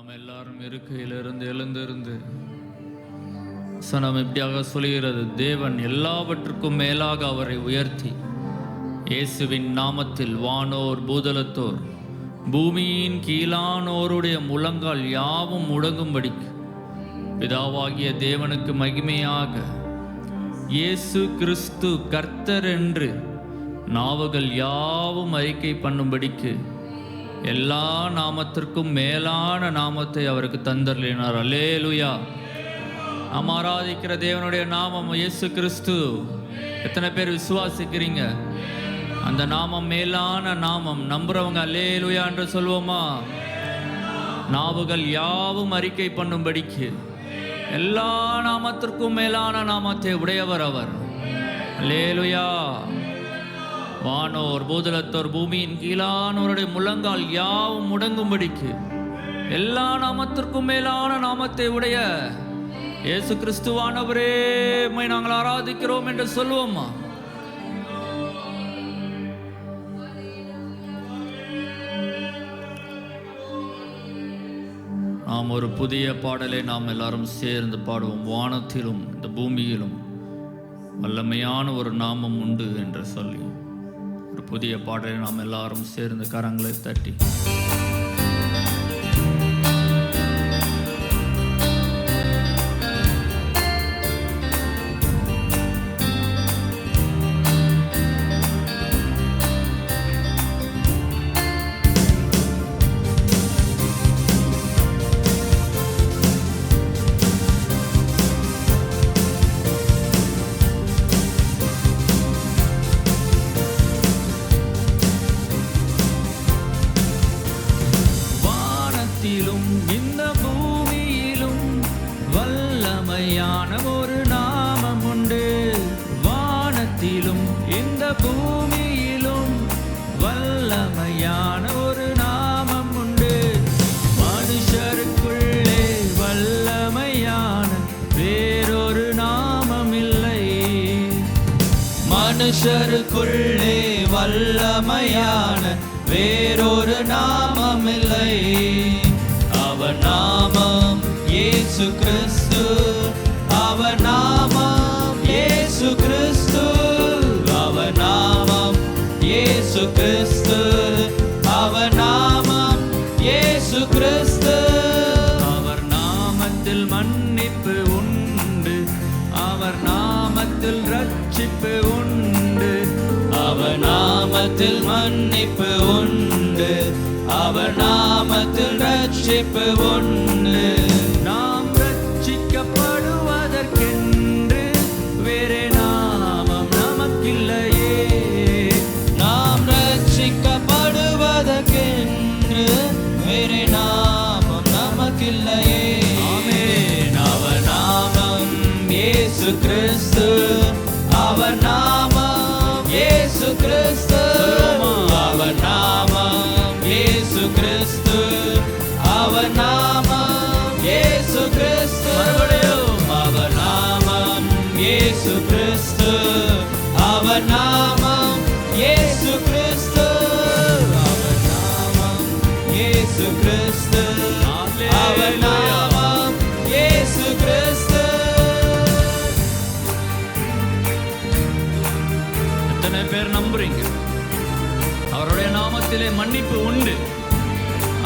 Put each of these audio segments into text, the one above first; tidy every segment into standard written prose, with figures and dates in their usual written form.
நாம் எல்லாரும் இருக்கையிலிருந்து எழுந்திருந்து சனம் இப்படியாக சொல்கிறது, தேவன் எல்லாவற்றுக்கும் மேலாக அவரை உயர்த்தி இயேசுவின் நாமத்தில் வானோர் பூதலத்தோர் பூமியின் கீழானோருடைய முழங்கால் யாவும் முடங்கும்படிக்கு பிதாவாகிய தேவனுக்கு மகிமையாக இயேசு கிறிஸ்து கர்த்தர் என்று நாவுகள் யாவும் அறிக்கை பண்ணும்படிக்கு எல்லா நாமத்திற்கும் மேலான நாமத்தை அவருக்கு தந்தருளினார். அல்லேலூயா. நாம் ஆராதிக்கிற தேவனுடைய நாமம் இயேசு கிறிஸ்து. எத்தனை பேர் விசுவாசிக்கிறீங்க? அந்த நாமம் மேலான நாமம். நம்புறவங்க அல்லேலூயா என்று சொல்வோமா? நாவுகள் யாவும் அறிக்கை பண்ணும்படிக்கு எல்லா நாமத்திற்கும் மேலான நாமத்தை உடையவர் அவர். அல்லேலூயா. வானோர் பூதலத்தோர் பூமியின் கீழானோருடைய முழங்கால் யாவும் முடங்கும்படிக்கு எல்லா நாமத்திற்கும் மேலான நாமத்தை உடைய இயேசு கிறிஸ்துவானவரே உம்மை நாங்கள் ஆராதிக்கிறோம் என்று சொல்லுவோமா? நாம் ஒரு புதிய பாடலை நாம் எல்லாரும் சேர்ந்து பாடுவோம். வானத்திலும் இந்த பூமியிலும் வல்லமையான ஒரு நாமம் உண்டு என்று சொல்லி ஒரு புதிய பாடலை நாம் எல்லாரும் சேர்ந்து கரங்களை தட்டி இந்த பூமியிலும் வல்லமையான ஒரு நாமம் உண்டு. வானத்திலும் இந்த பூமியிலும் வல்லமையான ஒரு நாமம் உண்டு. மனுஷருக்குள்ளே வல்லமையான வேறொரு நாமம் இல்லை. மனுஷருக்குள்ளே வல்லமையான வேறொரு நாமம் இல்லை. அவர் நாமம் இயேசு கிறிஸ்து. அவர் நாமம் இயேசு கிறிஸ்து. அவர் நாமம் இயேசு கிறிஸ்து. அவர் நாமம் இயேசு கிறிஸ்து. அவர் நாமத்தில் மன்னிப்பு உண்டு. அவர் நாமத்தில் ரட்சிப்பு உண்டு. அவர் நாமத்தில் மன்னிப்பு உண்டு. அவர் நாமத்தில் ரட்சிப்பு உண்டு. நாம் ரட்சிக்கப்படுவதற்கென்று வேறே நாமம் நமக்கில்லையே. நாம் ரட்சிக்கப்படுவதற்கென்று வேறே நாமம் நமக்கில்லையே. ஆமென். அவர் நாமம் இயேசு கிறிஸ்து. அவர் நாமம் இயேசு கிறிஸ்து. அவர் நாமம் இயேசு கிறிஸ்து. அவர் நாமம் இயேசு கிறிஸ்து. மறுபடியும் அவர் நாமம் இயேசு கிறிஸ்து. அவர் நாமம் இயேசு கிறிஸ்து. அவர் நாமம் இயேசு கிறிஸ்து. அவர் நாமம் இயேசு கிறிஸ்து. எத்தனை பேர் நம்புறீங்க? அவருடைய நாமத்திலே மன்னிப்பு உண்டு.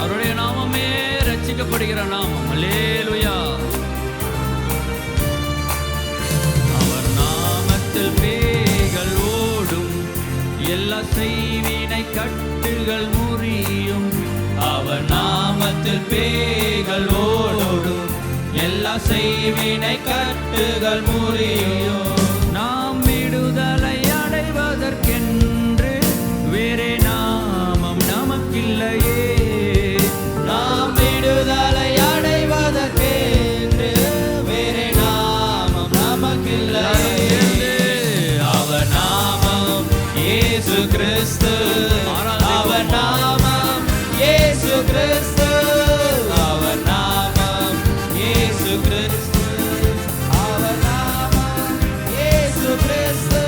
அவருடைய நாமமே ரட்சிக்கப்படுகிற நாமம். அல்லேலூயா. அவர் நாமத்தில் பேய்கள் ஓடும். எல்லா செய்வினை கட்டுகள் முறியும். அவர் நாமத்தில் பேய்கள் ஓடும். எல்லா செய்வினை கட்டுகள் முறியும். நாம் விடுதலை அடைவதற்கென்று வேறே நாமம் நமக்கில்லையே. நாம் விடுதலை அடைவதற்கென்று வேறே நாமம் நமக்கில்லையே. அவர் நாமம் இயேசு கிறிஸ்து. அவர் நாமம் இயேசு கிறிஸ்து. அவர் நாமம் இயேசு கிறிஸ்து. அவர் நாமம் இயேசு கிறிஸ்து.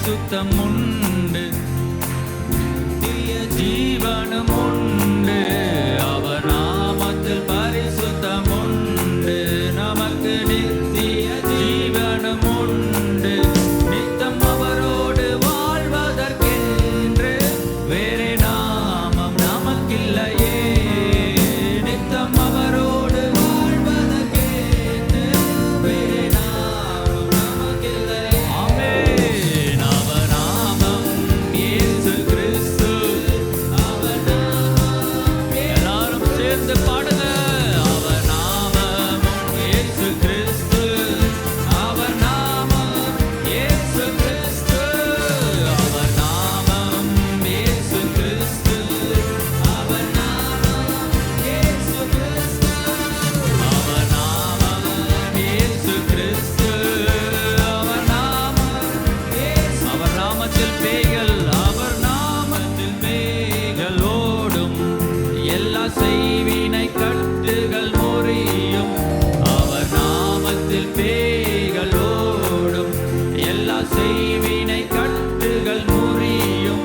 பரிசுத்தம் உண்டு, நித்திய ஜீவனும் உண்டு. அவர் நாமத்தில் பரிசுத்தம் உண்டு, நமக்கு நித்திய ஜீவனும் உண்டு. நித்தம் அவரோடு வாழ்வதற்கென்று வேறே நாமம் நமக்கில்லையே. நித்தம் அவரோடு வாழ்வதற்கென்று வேறே நாமம் நமக்கில்லையே. ஆமென். அவர் நாமம் இயேசு கிறிஸ்து. அவர் நாமம் எல்லாரும் சேர்ந்து பாடுங்க. அவர் நாமம் இயேசு கிறிஸ்து. அவர் நாமம் இயேசு கிறிஸ்து. அவர் நாமம் இயேசு கிறிஸ்து. அவர் நாமம் இயேசு கிறிஸ்து. அவர் நாமம் இயேசு கிறிஸ்து. அவர் நாமம் இயேசு. அவர் நாமத்தில் பேய்கள், அவர் நாமத்தில் பேய்கள் ஓடும், எல்லா செய்வினை கட்டுகள் முறியும். அவர் நாமத்தில் பேய்கள் ஓடும், எல்லா செய்வினை கட்டுகள் முறியும்.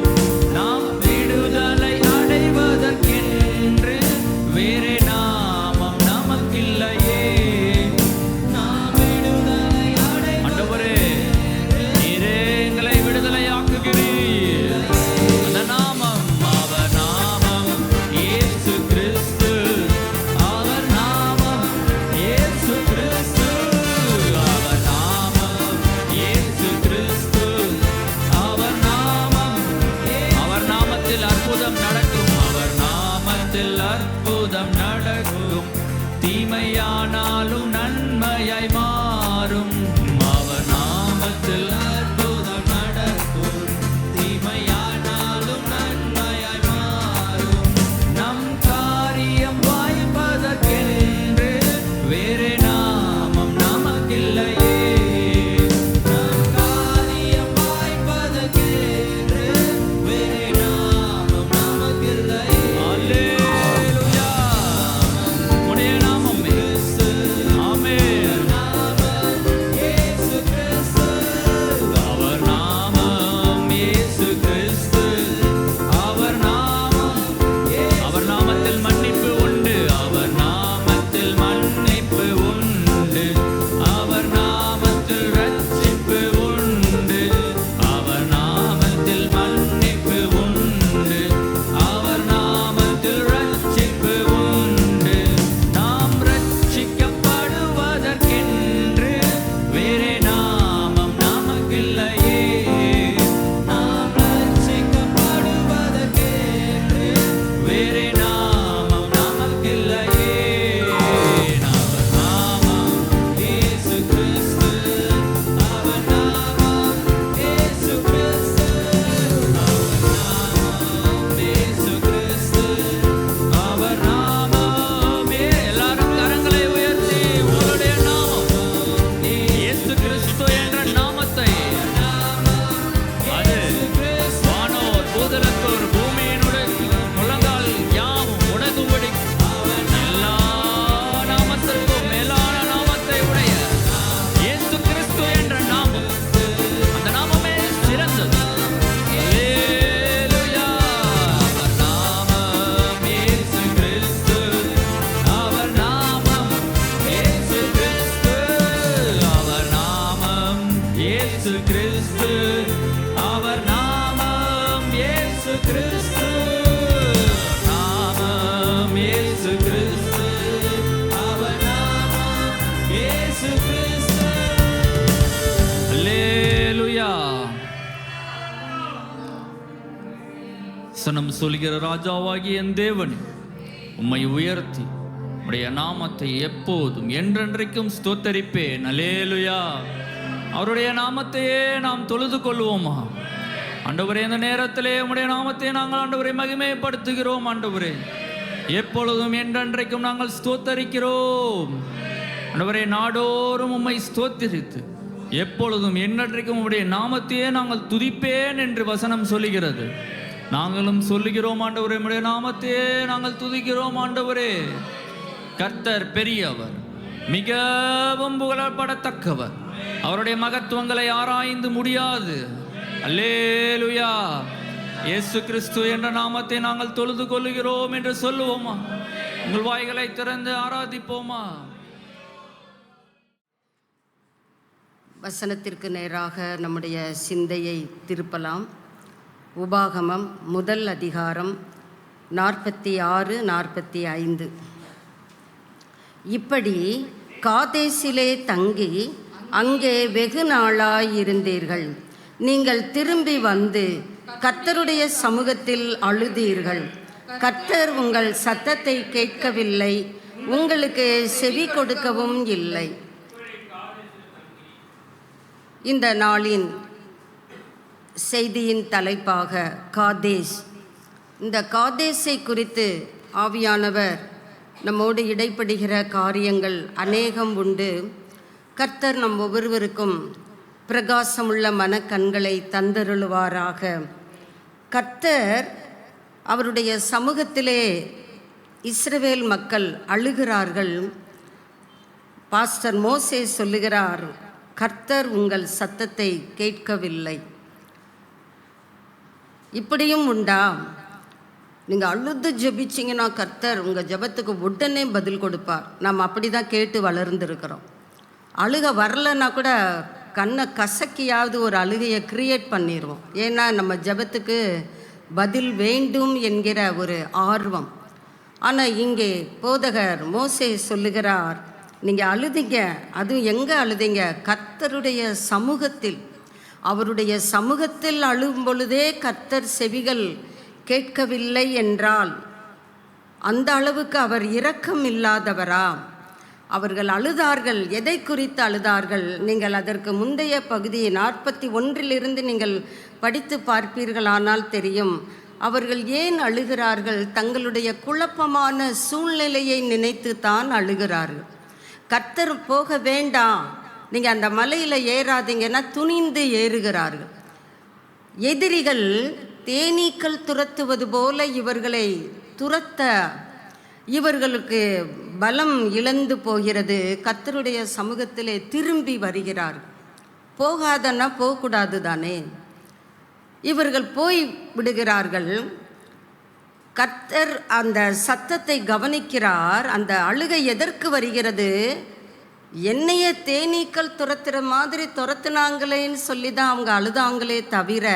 நாம் விடுதலை அடைவதற்கென்று வேறே நாமம் நமக்கில்லையே. நாம் விடுதலை ஆண்டவரே, நீரே எங்களை விடுதலையாக்குகிறீர். அந்த நாமம், அவர் நாமம் இயேசு கிறிஸ்து. அவர் நாமம் இயேசு கிறிஸ்து. அவர் நாமம் இயேசு கிறிஸ்து. அவர் நாமம், அவர் நாமத்தில் அற்புதம் நடக்கும். அவர் நாமத்தில் அற்புதம் நடக்கும். தீமையானாலும் நன்மையாய் மாறும். அவர் நாமத்தில் அற்புதம் நடக்கும். தீமையானாலும் நன்மையாய் மாறும். நம் காரியம் வாய்ப்பதற்கென்று வேறே நாமம் நமக்கில்லையே. நம் காரியம் வாய்ப்பதற்கென்று வேறே நாமம் நமக்கில்லையே. அல்லேலூயா. உடைய நாமம் இயேசு. ஆமென். இயேசு கிறிஸ்து. அவர் நாமம் இயேசு கிறிஸ்து. அவர் நாமம், அவர் நாமத்தில் மன்னிப்பு உண்டு. அவர் நாமத்தில் மன்னிப்பு உண்டு. அவர் நாமத்தில் ரட்சிப்பு உண்டு. அவர் நாமத்தில் மன்னிப்பு உண்டு. அவர் நாமத்தில் ரட்சிப்பு உண்டு. நாம் ரட்சிக்கப்படுவதற்கென்று வேறே நாமம் நமக்கில்லையே. நாம் ரட்சிக்கப்படுவதற்கென்று வேறே நாமம் நமக்கில்லையே. அவர் நாமம் இயேசு கிறிஸ்து. அவர் நாமம் இயேசு கிறிஸ்து. அவர் நாமம் இயேசு கிறிஸ்து. அவர் நாமம். எல்லாரும் கரங்களை உயர்த்தி உங்களுடைய நாமம் இயேசு கிறிஸ்து என்ற நாமத்தை, அது வானோர் பூதலத்தோர் பூமியினுடைய முழங்கால் யாவும் உடங்கும்படி எல்லா நாமத்திற்கும் மேலான நாமத்தை உடைய இயேசு கிறிஸ்து என்ற நாமம், அந்த நாமமே சிறந்தது. அல்லேலூயா. அவர் நாமம் இயேசு கிறிஸ்து. அவர் நாமம் இயேசு கிறிஸ்து. அவர் நாமம் இயேசு கிறிஸ்து. அவர் நாமம் இயேசு கிறிஸ்து. நாமம் இயேசு கிறிஸ்து. அவர் நாமம் இயேசு கிறிஸ்து. அல்லேலூயா. சனம் சொல்கிற ராஜாவாகிய என் தேவனே, உம்மை உயர்த்தி உம்முடைய நாமத்தை எப்போதும் என்றென்றைக்கும் ஸ்தோத்தரிப்பேன். அல்லேலூயா. அவருடைய நாமத்தையே நாம் தொழுது கொள்வோமா? ஆண்டவரே, இந்த நேரத்திலே உம்முடைய நாமத்தை நாங்கள் ஆண்டவரை மகிமைப்படுத்துகிறோம். ஆண்டவரே, எப்பொழுதும் என்றென்றைக்கும் நாங்கள் ஸ்தோத்தரிக்கிறோம். ஆண்டவரே, நாடோறும் உம்மை ஸ்தோத்திரித்து எப்பொழுதும் என்றென்றைக்கும் உம்முடைய நாமத்தையே நாங்கள் துதிப்பேன் என்று வசனம் சொல்லுகிறது. நாங்களும் சொல்லுகிறோம் ஆண்டவரே, உம்முடைய நாமத்தையே நாங்கள் துதிக்கிறோம். ஆண்டவரே, கர்த்தர் பெரியவர், மிகவும் புகழப்படத்தக்கவர். அவருடைய மகத்துவங்களை ஆராய்ந்து முடியாது. அல்லேலூயா. இயேசு கிறிஸ்து என்ற நாமத்தை நாங்கள் தொழுது கொள்ளுகிறோம் என்று சொல்லுவோமா? உங்கள் வாய்களை திறந்து ஆராதிப்போமா? வசனத்திற்கு நேராக நம்முடைய சிந்தையை திருப்பலாம். உபாகமம் முதல் அதிகாரம் 46, 45. இப்படி காதேசிலே தங்கி அங்கே வெகு நாளாயிருந்தீர்கள். நீங்கள் திரும்பி வந்து கர்த்தருடைய சமூகத்தில் அழுதீர்கள். கர்த்தர் உங்கள் சத்தத்தை கேட்கவில்லை, உங்களுக்கு செவி கொடுக்கவும் இல்லை. இந்த நாளின் செய்தியின் தலைப்பாக காதேஸ். இந்த காதேஸை குறித்து ஆவியானவர் நம்மோடு இடைப்படுகிற காரியங்கள் அநேகம் உண்டு. கர்த்தர் நம் ஒவ்வொருவருக்கும் பிரகாசமுள்ள மனக்கண்களை தந்தருளுவாராக. கர்த்தர் அவருடைய சமூகத்திலே இஸ்ரவேல் மக்கள் அழுகிறார்கள். பாஸ்டர் மோசே சொல்லுகிறார், கர்த்தர் உங்கள் சத்தத்தை கேட்கவில்லை. இப்படியும் உண்டா? நீங்கள் அழுது ஜெபிச்சிங்கன்னா கர்த்தர் உங்கள் ஜெபத்துக்கு உடனே பதில் கொடுப்பார். நம்ம அப்படி தான் கேட்டு வளர்ந்துருக்கிறோம். அழுக வரலைன்னா கூட கண்ணை கசக்கியாவது ஒரு அழுகையை கிரியேட் பண்ணிடுவோம். ஏன்னா நம்ம ஜெபத்துக்கு பதில் வேண்டும் என்கிற ஒரு ஆர்வம். ஆனால் இங்கே போதகர் மோசே சொல்லுகிறார், நீங்கள் அழுதிங்க. அதுவும் எங்கே அழுதிங்க? கர்த்தருடைய சமூகத்தில். அவருடைய சமூகத்தில் அழும் பொழுதே கர்த்தர் செவிகள் கேட்கவில்லை என்றால் அந்த அளவுக்கு அவர் இரக்கம் இல்லாதவரா? அவர்கள் அழுதார்கள். எதை குறித்து அழுதார்கள்? நீங்கள் அதற்கு முந்தைய பகுதி 41 நீங்கள் படித்து பார்ப்பீர்களானால் தெரியும். அவர்கள் ஏன் அழுகிறார்கள்? தங்களுடைய குழப்பமான சூழ்நிலையை நினைத்து தான் அழுகிறார்கள். கர்த்தர் போக வேண்டாம், நீங்கள் அந்த மலையில் ஏறாதீங்கன்னா துணிந்து ஏறுகிறார்கள். எதிரிகள் தேனீக்கள் துரத்துவது போல இவர்களை துரத்த இவர்களுக்கு பலம் இழந்து போகிறது. கர்த்தருடைய சமூகத்திலே திரும்பி வருகிறார். போகாதன்னா போகக்கூடாது தானே. இவர்கள் போய் விடுகிறார்கள். கர்த்தர் அந்த சத்தத்தை கவனிக்கிறார். அந்த அழுகை எதற்கு வருகிறது? என்னைய தேனீக்கள் துரத்துற மாதிரி துரத்துனாங்களேன்னு சொல்லி தான் அவங்க அழுதாங்களே தவிர,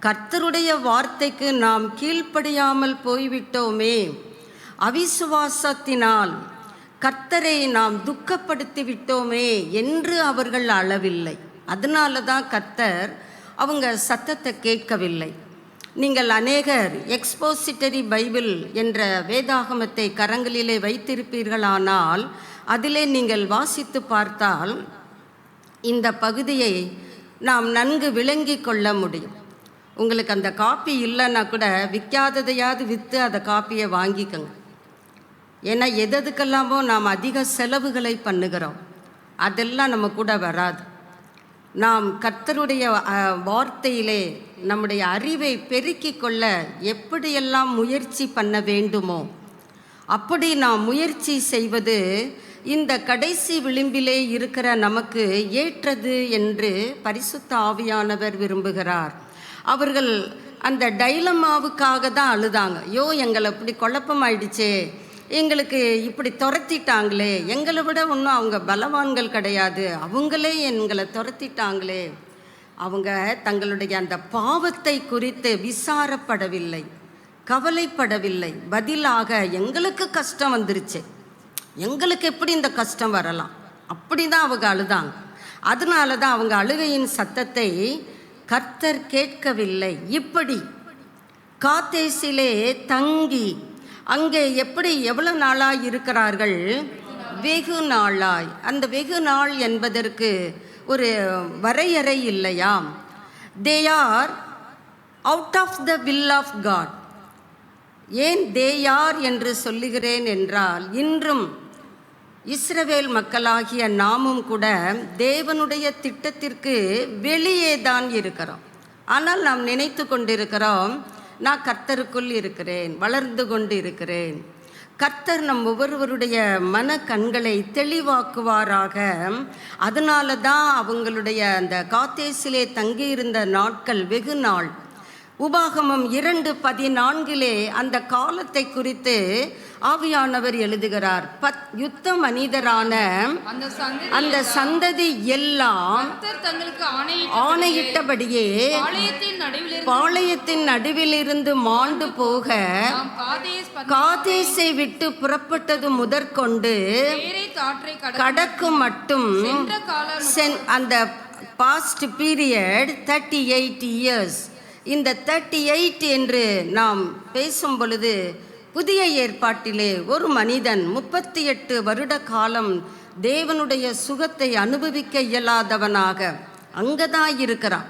கர்த்தருடைய வார்த்தைக்கு நாம் கீழ்ப்படியாமல் போய்விட்டோமே, அவிசுவாசத்தினால் கர்த்தரை நாம் துக்கப்படுத்தி விட்டோமே என்று அவர்கள் அழவில்லை. அதனால தான் கர்த்தர் அவங்க சத்தத்தை கேட்கவில்லை. நீங்கள் அநேகர் எக்ஸ்போசிட்டரி பைபிள் என்ற வேதாகமத்தை கரங்களிலே வைத்திருப்பீர்களானால் அதிலே நீங்கள் வாசித்து பார்த்தால் இந்த பகுதியை நாம் நன்கு விளங்கி கொள்ள முடியும். உங்களுக்கு அந்த காப்பி இல்லைன்னா கூட விற்காததையாவது விற்று அந்த காப்பியை வாங்கிக்கோங்க. ஏன்னா எதுக்கெல்லாமோ நாம் அதிக செலவுகளை பண்ணுகிறோம், அதெல்லாம் நம்ம கூட வராது. நாம் கர்த்தருடைய வார்த்தையிலே நம்முடைய அறிவை பெருக்கிக் கொள்ள எப்படியெல்லாம் முயற்சி பண்ண வேண்டுமோ அப்படி நாம் முயற்சி செய்வது இந்த கடைசி விளிம்பிலே இருக்கிற நமக்கு ஏற்றது என்று பரிசுத்த ஆவியானவர் விரும்புகிறார். அவர்கள் அந்த டைலமாவுக்காக தான் அழுதாங்க. ஐயோ, எங்களை இப்படி குழப்பமாயிடுச்சே, எங்களுக்கு இப்படி துரத்திட்டாங்களே, எங்களை விட ஒன்றும் அவங்க பலவான்கள் கிடையாது, அவங்களே எங்களை துரத்திட்டாங்களே. அவங்க தங்களுடைய அந்த பாவத்தை குறித்து விசாரப்படவில்லை, கவலைப்படவில்லை. பதிலாக எங்களுக்கு கஷ்டம் வந்துருச்சு, எங்களுக்கு எப்படி இந்த கஷ்டம் வரலாம், அப்படி தான் அவங்க அழுதாங்க. அதனால தான் அவங்க அழுகையின் சத்தத்தை கர்த்தர் கேட்கவில்லை. இப்படி காதேசிலே தங்கி அங்கே எவ்வளோ நாளாய் இருக்கிறார்கள்? வெகு நாளாய். அந்த வெகு நாள் என்பதற்கு ஒரு வரையறை இல்லையா? They are out of the will of God. ஏன் தே ஆர் என்று சொல்லுகிறேன் என்றால், இன்றும் இஸ்ரவேல் மக்களாகிய நாமும் கூட தேவனுடைய திட்டத்திற்கு வெளியே தான் இருக்கிறோம். ஆனால் நாம் நினைத்து கொண்டிருக்கிறோம், நான் கர்த்தருக்குள் இருக்கிறேன், வளர்ந்து கொண்டு இருக்கிறேன். கர்த்தர் நம் ஒவ்வொருவருடைய மன கண்களை தெளிவாக்குவாராக. அதனால தான் அவங்களுடைய அந்த காத்தேசிலே தங்கியிருந்த நாட்கள் வெகு நாள். உபாகமம் 2:14 அந்த காலத்தை குறித்து ஆவியானவர் எழுதுகிறார். யுத்த மனிதரான அந்த சந்ததி எல்லாம் ஆணையிட்டபடியே பாளையத்தின் நடுவிலிருந்து மாண்டு போக காதேசை விட்டு புறப்பட்டது முதற்கொண்டு கடக்கும் மட்டும் அந்த பாஸ்ட் பீரியட் 38 இயர்ஸ். இந்த 38 என்று நாம் பேசும் பொழுது புதிய ஏற்பாட்டிலே ஒரு மனிதன் 38 வருட காலம் தேவனுடைய சுகத்தை அனுபவிக்க இயலாதவனாக அங்கதான் இருக்கிறான்.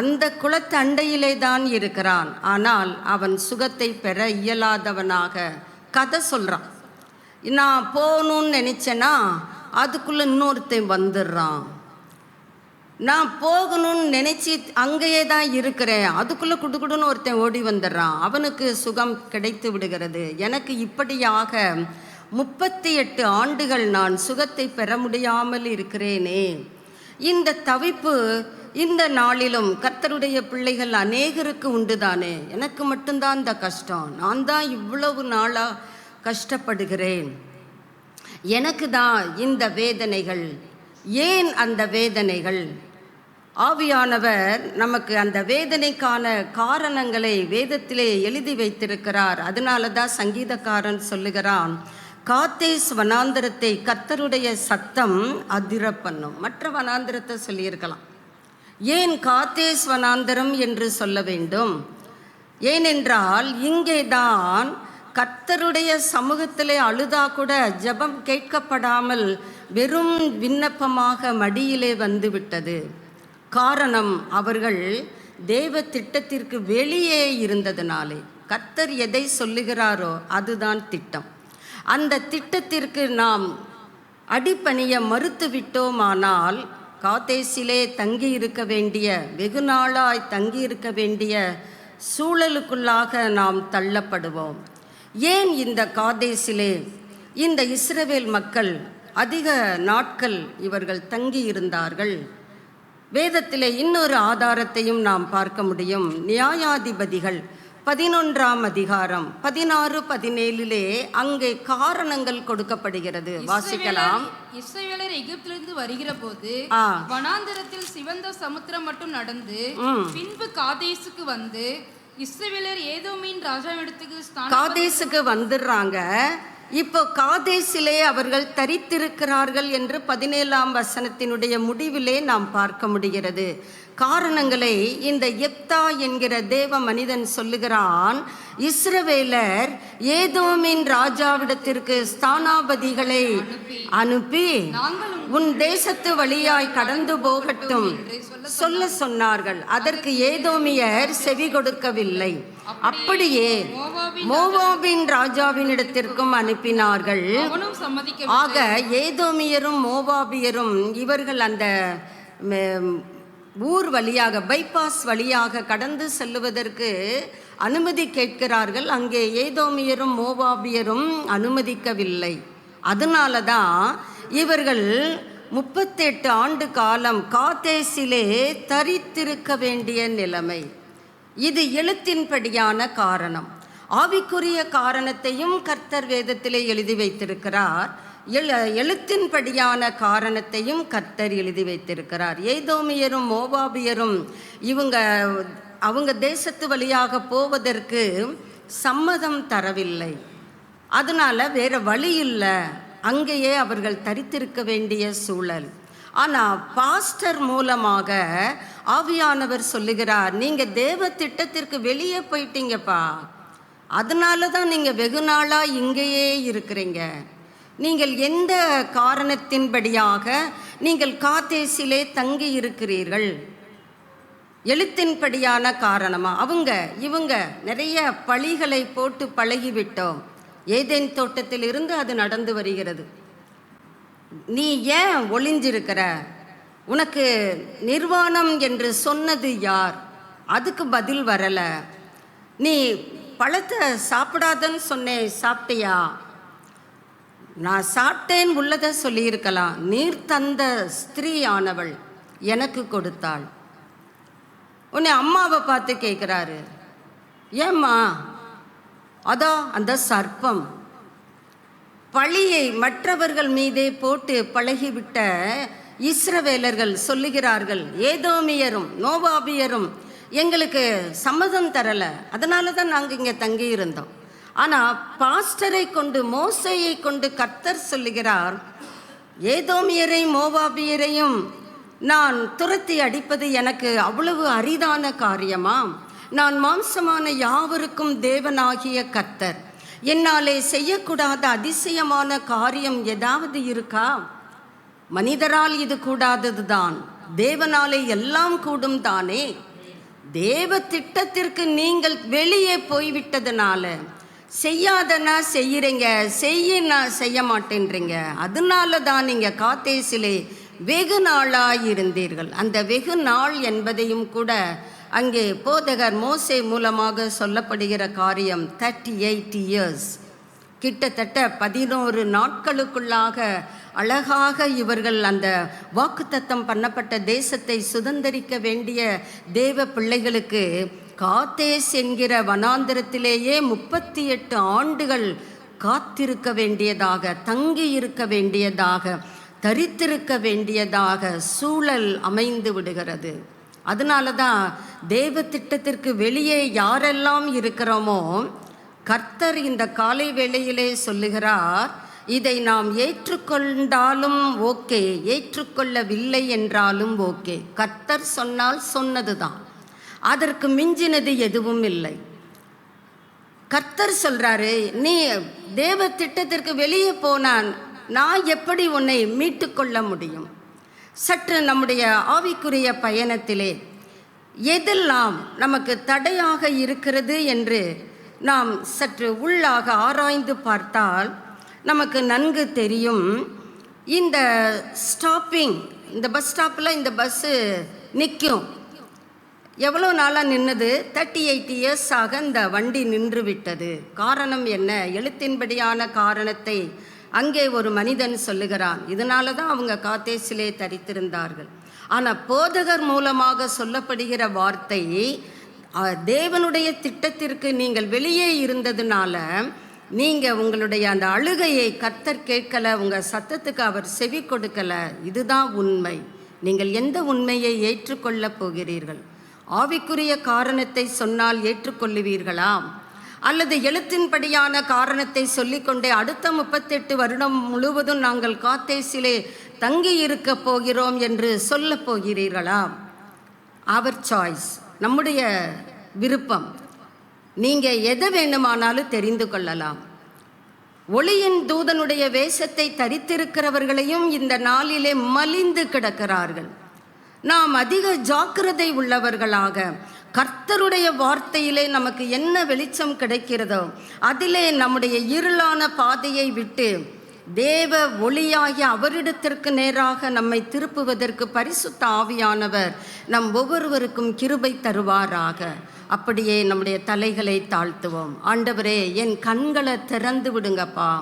அந்த குளத்து அண்டையிலே தான் இருக்கிறான். ஆனால் அவன் சுகத்தை பெற இயலாதவனாக கதை சொல்கிறான். நான் போகணும்னு நினச்சேன்னா அதுக்குள்ளே இன்னொருத்தன் வந்துடுறான். நான் போகணும்னு நினச்சி அங்கேயே தான் இருக்கிறேன், அதுக்குள்ளே குடுக்குடுன்னு ஒருத்தன் ஓடி வந்துடுறான். அவனுக்கு சுகம் கிடைத்து விடுகிறது. எனக்கு இப்படியாக 38 ஆண்டுகள் நான் சுகத்தை பெற முடியாமல் இருக்கிறேனே. இந்த தவிப்பு இந்த நாளிலும் கர்த்தருடைய பிள்ளைகள் அநேகருக்கு உண்டுதானே. எனக்கு மட்டும்தான் இந்த கஷ்டம், நான் தான் இவ்வளவு நாளாக கஷ்டப்படுகிறேன், எனக்கு தான் இந்த வேதனைகள். ஏன் அந்த வேதனைகள்? ஆவியானவர் நமக்கு அந்த வேதனைக்கான காரணங்களை வேதத்திலே எழுதி வைத்திருக்கிறார். அதனால தான் சங்கீதக்காரன் சொல்லுகிறான், காத்தேஸ் வனாந்திரத்தை கர்த்தருடைய சத்தம் அதிர பண்ணும். மற்ற வனாந்திரத்தை சொல்லியிருக்கலாம். ஏன் காத்தேஸ் வனாந்திரம் என்று சொல்ல வேண்டும்? ஏனென்றால் இங்கே தான் கர்த்தருடைய சமூகத்திலே அழுதா கூட ஜெபம் கேட்கப்படாமல் வெறும் விண்ணப்பமாக மடியிலே வந்துவிட்டது. காரணம், அவர்கள் தேவ திட்டத்திற்கு வெளியே இருந்ததினாலே. கர்த்தர் எதை சொல்லுகிறாரோ அதுதான் திட்டம். அந்த திட்டத்திற்கு நாம் அடிபணிய மறுத்து விட்டோமானால் காதேசிலே தங்கி இருக்க வேண்டிய, வெகு நாளாய் தங்கி இருக்க வேண்டிய சூழலுக்குள்ளாக நாம் தள்ளப்படுவோம். ஏன் இந்த காதேசிலே இந்த இஸ்ரவேல் மக்கள் அதிக நாட்கள் இவர்கள் தங்கி இருந்தார்கள்? வேதத்திலே இன்னொரு ஆதாரத்தையும் நாம் பார்க்க முடியும். நியாயாதிபதிகள் 11ஆம் அதிகாரம் 16-17 அங்கே காரணங்கள் கொடுக்கப்படுகிறது. வாசிக்கலாம். இஸ்ரவேலர் எகிப்திலிருந்து வருகிற போது வனாந்தரத்தில் சிவந்த சமுத்திரம் மட்டும் நடந்து பின்பு காதேசுக்கு வந்து இஸ்ரவேலர் ஏதோமின் ராஜாவிடத்துக்கு காதேசுக்கு வந்துடுறாங்க. இப்போ காதேசிலே அவர்கள் தரித்திருக்கிறார்கள் என்று 17ஆம் வசனத்தினுடைய முடிவிலே நாம் பார்க்க முடிகிறது. காரணங்களை இந்த யெப்தா என்கிற தேவ மனிதன் சொல்லுகிறான். இஸ்ரவேலர் ஏதோமின் ராஜாவிடத்திற்கு ஸ்தானாபதிகளை அனுப்பி உன் தேசத்து வழியாய் கடந்து போகட்டும் சொல்ல சொன்னார்கள். அதற்கு ஏதோமியர் செவி கொடுக்கவில்லை. அப்படியே மோவாபின் ராஜாவினிடத்திற்கும் அனுப்பினார்கள். ஆக ஏதோமியரும் மோவாபியரும் இவர்கள் அந்த ஊர் வழியாக, பைபாஸ் வழியாக கடந்து செல்லுவதற்கு அனுமதி கேட்கிறார்கள். அங்கே ஏதோமியரும் மோவாபியரும் அனுமதிக்கவில்லை. அதனால தான் இவர்கள் 38 ஆண்டு காலம் காதேசிலே தரித்திருக்க வேண்டிய நிலைமை. இது எழுத்தின்படியான காரணம். ஆவிக்குரிய காரணத்தையும் கர்த்தர் வேதத்திலே எழுதி வைத்திருக்கிறார். எழுத்தின்படியான காரணத்தையும் கர்த்தர் எழுதி வைத்திருக்கிறார். ஏதோமியரும் மோவாபியரும் அவங்க தேசத்து வழியாக போவதற்கு சம்மதம் தரவில்லை. அதனால வேற வழி இல்லை, அங்கேயே அவர்கள் தரித்திருக்க வேண்டிய சூழல். ஆனால் பாஸ்டர் மூலமாக ஆவியானவர் சொல்லுகிறார், நீங்கள் தேவ திட்டத்திற்கு வெளியே போயிட்டீங்கப்பா, அதனால தான் நீங்கள் வெகு நாளாக இங்கேயே இருக்கிறீங்க. நீங்கள் எந்த காரணத்தின்படியாக நீங்கள் காதேசிலே தங்கி இருக்கிறீர்கள்? எழுத்தின்படியான காரணமா? இவங்க நிறைய பழிகளை போட்டு பழகிவிட்டோம். ஏதேன் தோட்டத்தில் இருந்து அது நடந்து வருகிறது. நீ ஏன் ஒளிஞ்சிருக்கிற? உனக்கு நிர்வாணம் என்று சொன்னது யார்? அதுக்கு பதில் வரலை. நீ பழத்தை சாப்பிடாதன்னு சொன்னேன், சாப்பிட்டியா? நான் சாப்பிட்டேன் உள்ளதை சொல்லியிருக்கலாம். நீர் தந்த ஸ்திரீ ஆனவள் எனக்கு கொடுத்தாள். உன்னை அம்மாவை பார்த்து கேட்குறாரு, ஏம்மா? அதோ அந்த சர்ப்பம் பழியை மற்றவர்கள் மீதே போட்டு பழகிவிட்ட இஸ்ரவேலர்கள் சொல்லுகிறார்கள், ஏதோமியரும் மோவாபியரும் எங்களுக்கு சம்மதம் தரலை, அதனால தான் நாங்கள் இங்கே தங்கி இருந்தோம். ஆனால் பாஸ்டரை கொண்டு, மோசையை கொண்டு கர்த்தர் சொல்லுகிறார், ஏதோமியரையும் மோவாபியரையும் நான் துரத்தி அடிப்பது எனக்கு அவ்வளவு அரிதான காரியமா? நான் மாம்சமான யாவருக்கும் தேவனாகிய கர்த்தர். என்னாலே செய்யக்கூடாத அதிசயமான காரியம் ஏதாவது இருக்கா? மனிதரால் இது கூடாதது தான், தேவனாலே எல்லாம் கூடும் தானே. தேவ திட்டத்திற்கு நீங்கள் வெளியே போய்விட்டதுனால செய்யாதனா செய்யறீங்க, செய்யனா செய்ய மாட்டேன்றீங்க. அதனால தான் நீங்கள் காத்தேசிலே வெகு நாளாயிருந்தீர்கள். அந்த வெகு நாள் என்பதையும் கூட அங்கே போதகர் மோசே மூலமாக சொல்லப்படுகிற காரியம் 38 years, கிட்டத்தட்ட 11 நாட்களுக்குள்ளாக அழகாக இவர்கள் அந்த வாக்குத்தத்தம் பண்ணப்பட்ட தேசத்தை சுதந்தரிக்க வேண்டிய தேவ பிள்ளைகளுக்கு காத்தேஸ் என்கிற வனாந்திரத்திலேயே 38 ஆண்டுகள் காத்திருக்க வேண்டியதாக, தங்கி இருக்க வேண்டியதாக, தரித்திருக்க வேண்டியதாக சூழல் அமைந்து விடுகிறது. அதனால தான் தேவ திட்டத்திற்கு வெளியே யாரெல்லாம் இருக்கிறோமோ கர்த்தர் இந்த காலை வேளையிலே சொல்லுகிறார், இதை நாம் ஏற்றுக்கொண்டாலும் ஓகே, ஏற்றுக்கொள்ளவில்லை என்றாலும் ஓகே. கர்த்தர் சொன்னால் சொன்னது தான், அதற்கு மிஞ்சினது எதுவும் இல்லை. கர்த்தர் சொல்றாரு, நீ தேவ திட்டத்திற்கு வெளியே போனான், நான் எப்படி உன்னை மீட்டு கொள்ள முடியும்? சற்று நம்முடைய ஆவிக்குரிய பயணத்திலே எதெல்லாம் நமக்கு தடையாக இருக்கிறது என்று நாம் சற்று உள்ளாக ஆராய்ந்து பார்த்தால் நமக்கு நன்கு தெரியும். இந்த ஸ்டாப்பிங், இந்த பஸ் ஸ்டாப்பில் இந்த பஸ்ஸு நிற்கும். எவ்வளோ நாளாக நின்னது? 38 years இந்த வண்டி நின்று விட்டது. காரணம் என்ன? எழுத்தின்படியான காரணத்தை அங்கே ஒரு மனிதன் சொல்லுகிறான். இதனால தான் அவங்க காத்தேசிலே தரித்திருந்தார்கள். ஆனால் போதகர் மூலமாக சொல்லப்படுகிற வார்த்தை, தேவனுடைய திட்டத்திற்கு நீங்கள் வெளியே இருந்ததுனால நீங்கள் உங்களுடைய அந்த அழுகையை கர்த்தர் கேட்கலை, உங்கள் சத்தத்துக்கு அவர் செவி கொடுக்கலை. இதுதான் உண்மை. நீங்கள் எந்த உண்மையை ஏற்றுக்கொள்ளப் போகிறீர்கள்? ஆவிக்குரிய காரணத்தை சொன்னால் ஏற்றுக்கொள்ளுவீர்களா? அல்லது எழுத்தின்படியான காரணத்தை சொல்லிக்கொண்டே அடுத்த 38 வருடம் முழுவதும் நாங்கள் காத்தேசிலே தங்கி இருக்க போகிறோம் என்று சொல்ல போகிறீர்களா? அவர் சாய்ஸ், நம்முடைய விருப்பம். நீங்கள் எதை வேண்டுமானாலும் தெரிந்து கொள்ளலாம். ஒளியின் தூதனுடைய வேஷத்தை தரித்திருக்கிறவர்களையும் இந்த நாளிலே மலிந்து கிடக்கிறார்கள். நாம் அதிக ஜாக்கிரதை உள்ளவர்களாக கர்த்தருடைய வார்த்தையிலே நமக்கு என்ன வெளிச்சம் கிடைக்கிறதோ அதிலே நம்முடைய இருளான பாதையை விட்டு தேவ ஒளியாகிய அவரிடத்திற்கு நேராக நம்மை திருப்புவதற்கு பரிசுத்த ஆவியானவர் நம் ஒவ்வொருவருக்கும் கிருபை தருவாராக. அப்படியே நம்முடைய தலைகளை தாழ்த்துவோம். ஆண்டவரே, என் கண்களை திறந்து விடுங்கப்பா.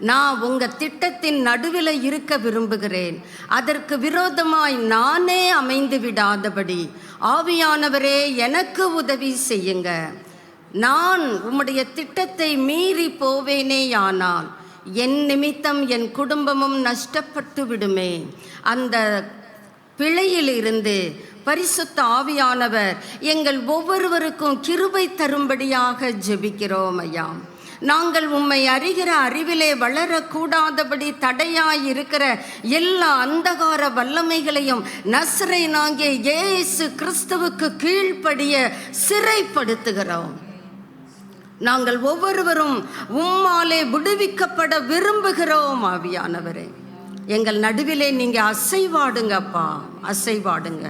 நான் உங்கள் திட்டத்தின் நடுவில் இருக்க விரும்புகிறேன். அதற்கு விரோதமாய் நானே அமைந்து விடாதபடி ஆவியானவரே எனக்கு உதவி செய்யுங்க. நான் உம்முடைய திட்டத்தை மீறி போவேனேயானால் என் நிமித்தம் என் குடும்பமும் நஷ்டப்பட்டு விடுமே. அந்த பிழையிலிருந்து பரிசுத்த ஆவியானவர் எங்கள் ஒவ்வொருவருக்கும் கிருபை தரும்படியாக ஜெபிக்கிறோம் ஐயா. நாங்கள் உம்மை அறிகிற அறிவிலே வளரக்கூடாதபடி தடையாயிருக்கிற எல்லா அந்தகார வல்லமைகளையும் நசரேயனாகிய இயேசு கிறிஸ்துவுக்கு கீழ்ப்படிய சிறைப்படுத்துகிறோம். நாங்கள் ஒவ்வொருவரும் உம்மாலே விடுவிக்கப்பட விரும்புகிறோம். ஆவியானவரே, எங்கள் நடுவிலே நீங்கள் அசைவாடுங்கப்பா, அசைவாடுங்க.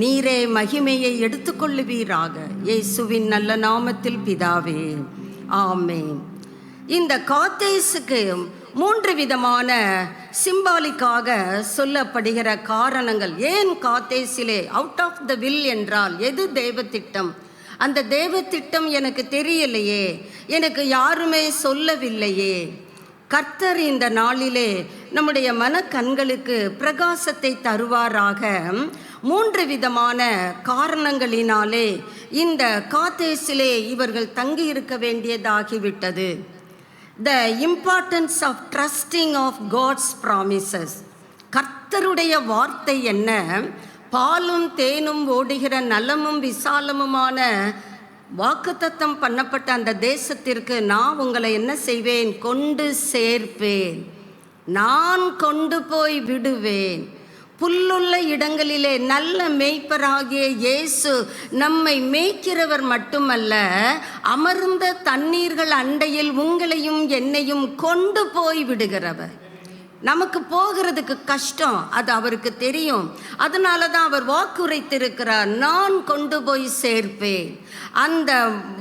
நீரே மகிமையை எடுத்துக்கொள்ளுவீராக. இயேசுவின் நல்ல நாமத்தில் பிதாவே, ஆமென். இந்த காத்தேசுக்கு 3 விதமான சிம்பாலிக்காக சொல்லப்படுகிற காரணங்கள். ஏன் காத்தேசிலே அவுட் ஆஃப் த வில் என்றால் எது தேவ திட்டம்? அந்த தேவ திட்டம் எனக்கு தெரியலையே, எனக்கு யாருமே சொல்லவில்லையே. கர்த்தர் இந்த நாளிலே நம்முடைய மனக்கண்களுக்கு பிரகாசத்தை தருவாராக. 3 விதமான காரணங்களினாலே இந்த காதேசிலே இவர்கள் தங்கி இருக்க வேண்டியதாகிவிட்டது. The importance of trusting of God's promises. கர்த்தருடைய வார்த்தை என்ன? பாலும் தேனும் ஓடுகிற நலமும் விசாலமுமான வாக்குத்தத்தம் பண்ணப்பட்ட அந்த தேசத்திற்கு நான் உங்களை என்ன செய்வேன்? கொண்டு சேர்ப்பேன். நான் கொண்டு போய் விடுவேன். புல்லுள்ள இடங்களிலே நல்ல மேய்ப்பராகிய இயேசு நம்மை மேய்க்கிறவர் மட்டுமல்ல, அமர்ந்த தண்ணீர்கள் அண்டையில் உங்களையும் என்னையும் கொண்டு போய் விடுகிறவர். நமக்கு போகிறதுக்கு கஷ்டம், அது அவருக்கு தெரியும். அதனால தான் அவர் வாக்குரைத்திருக்கிறார், நான் கொண்டு போய் சேர்ப்பேன். அந்த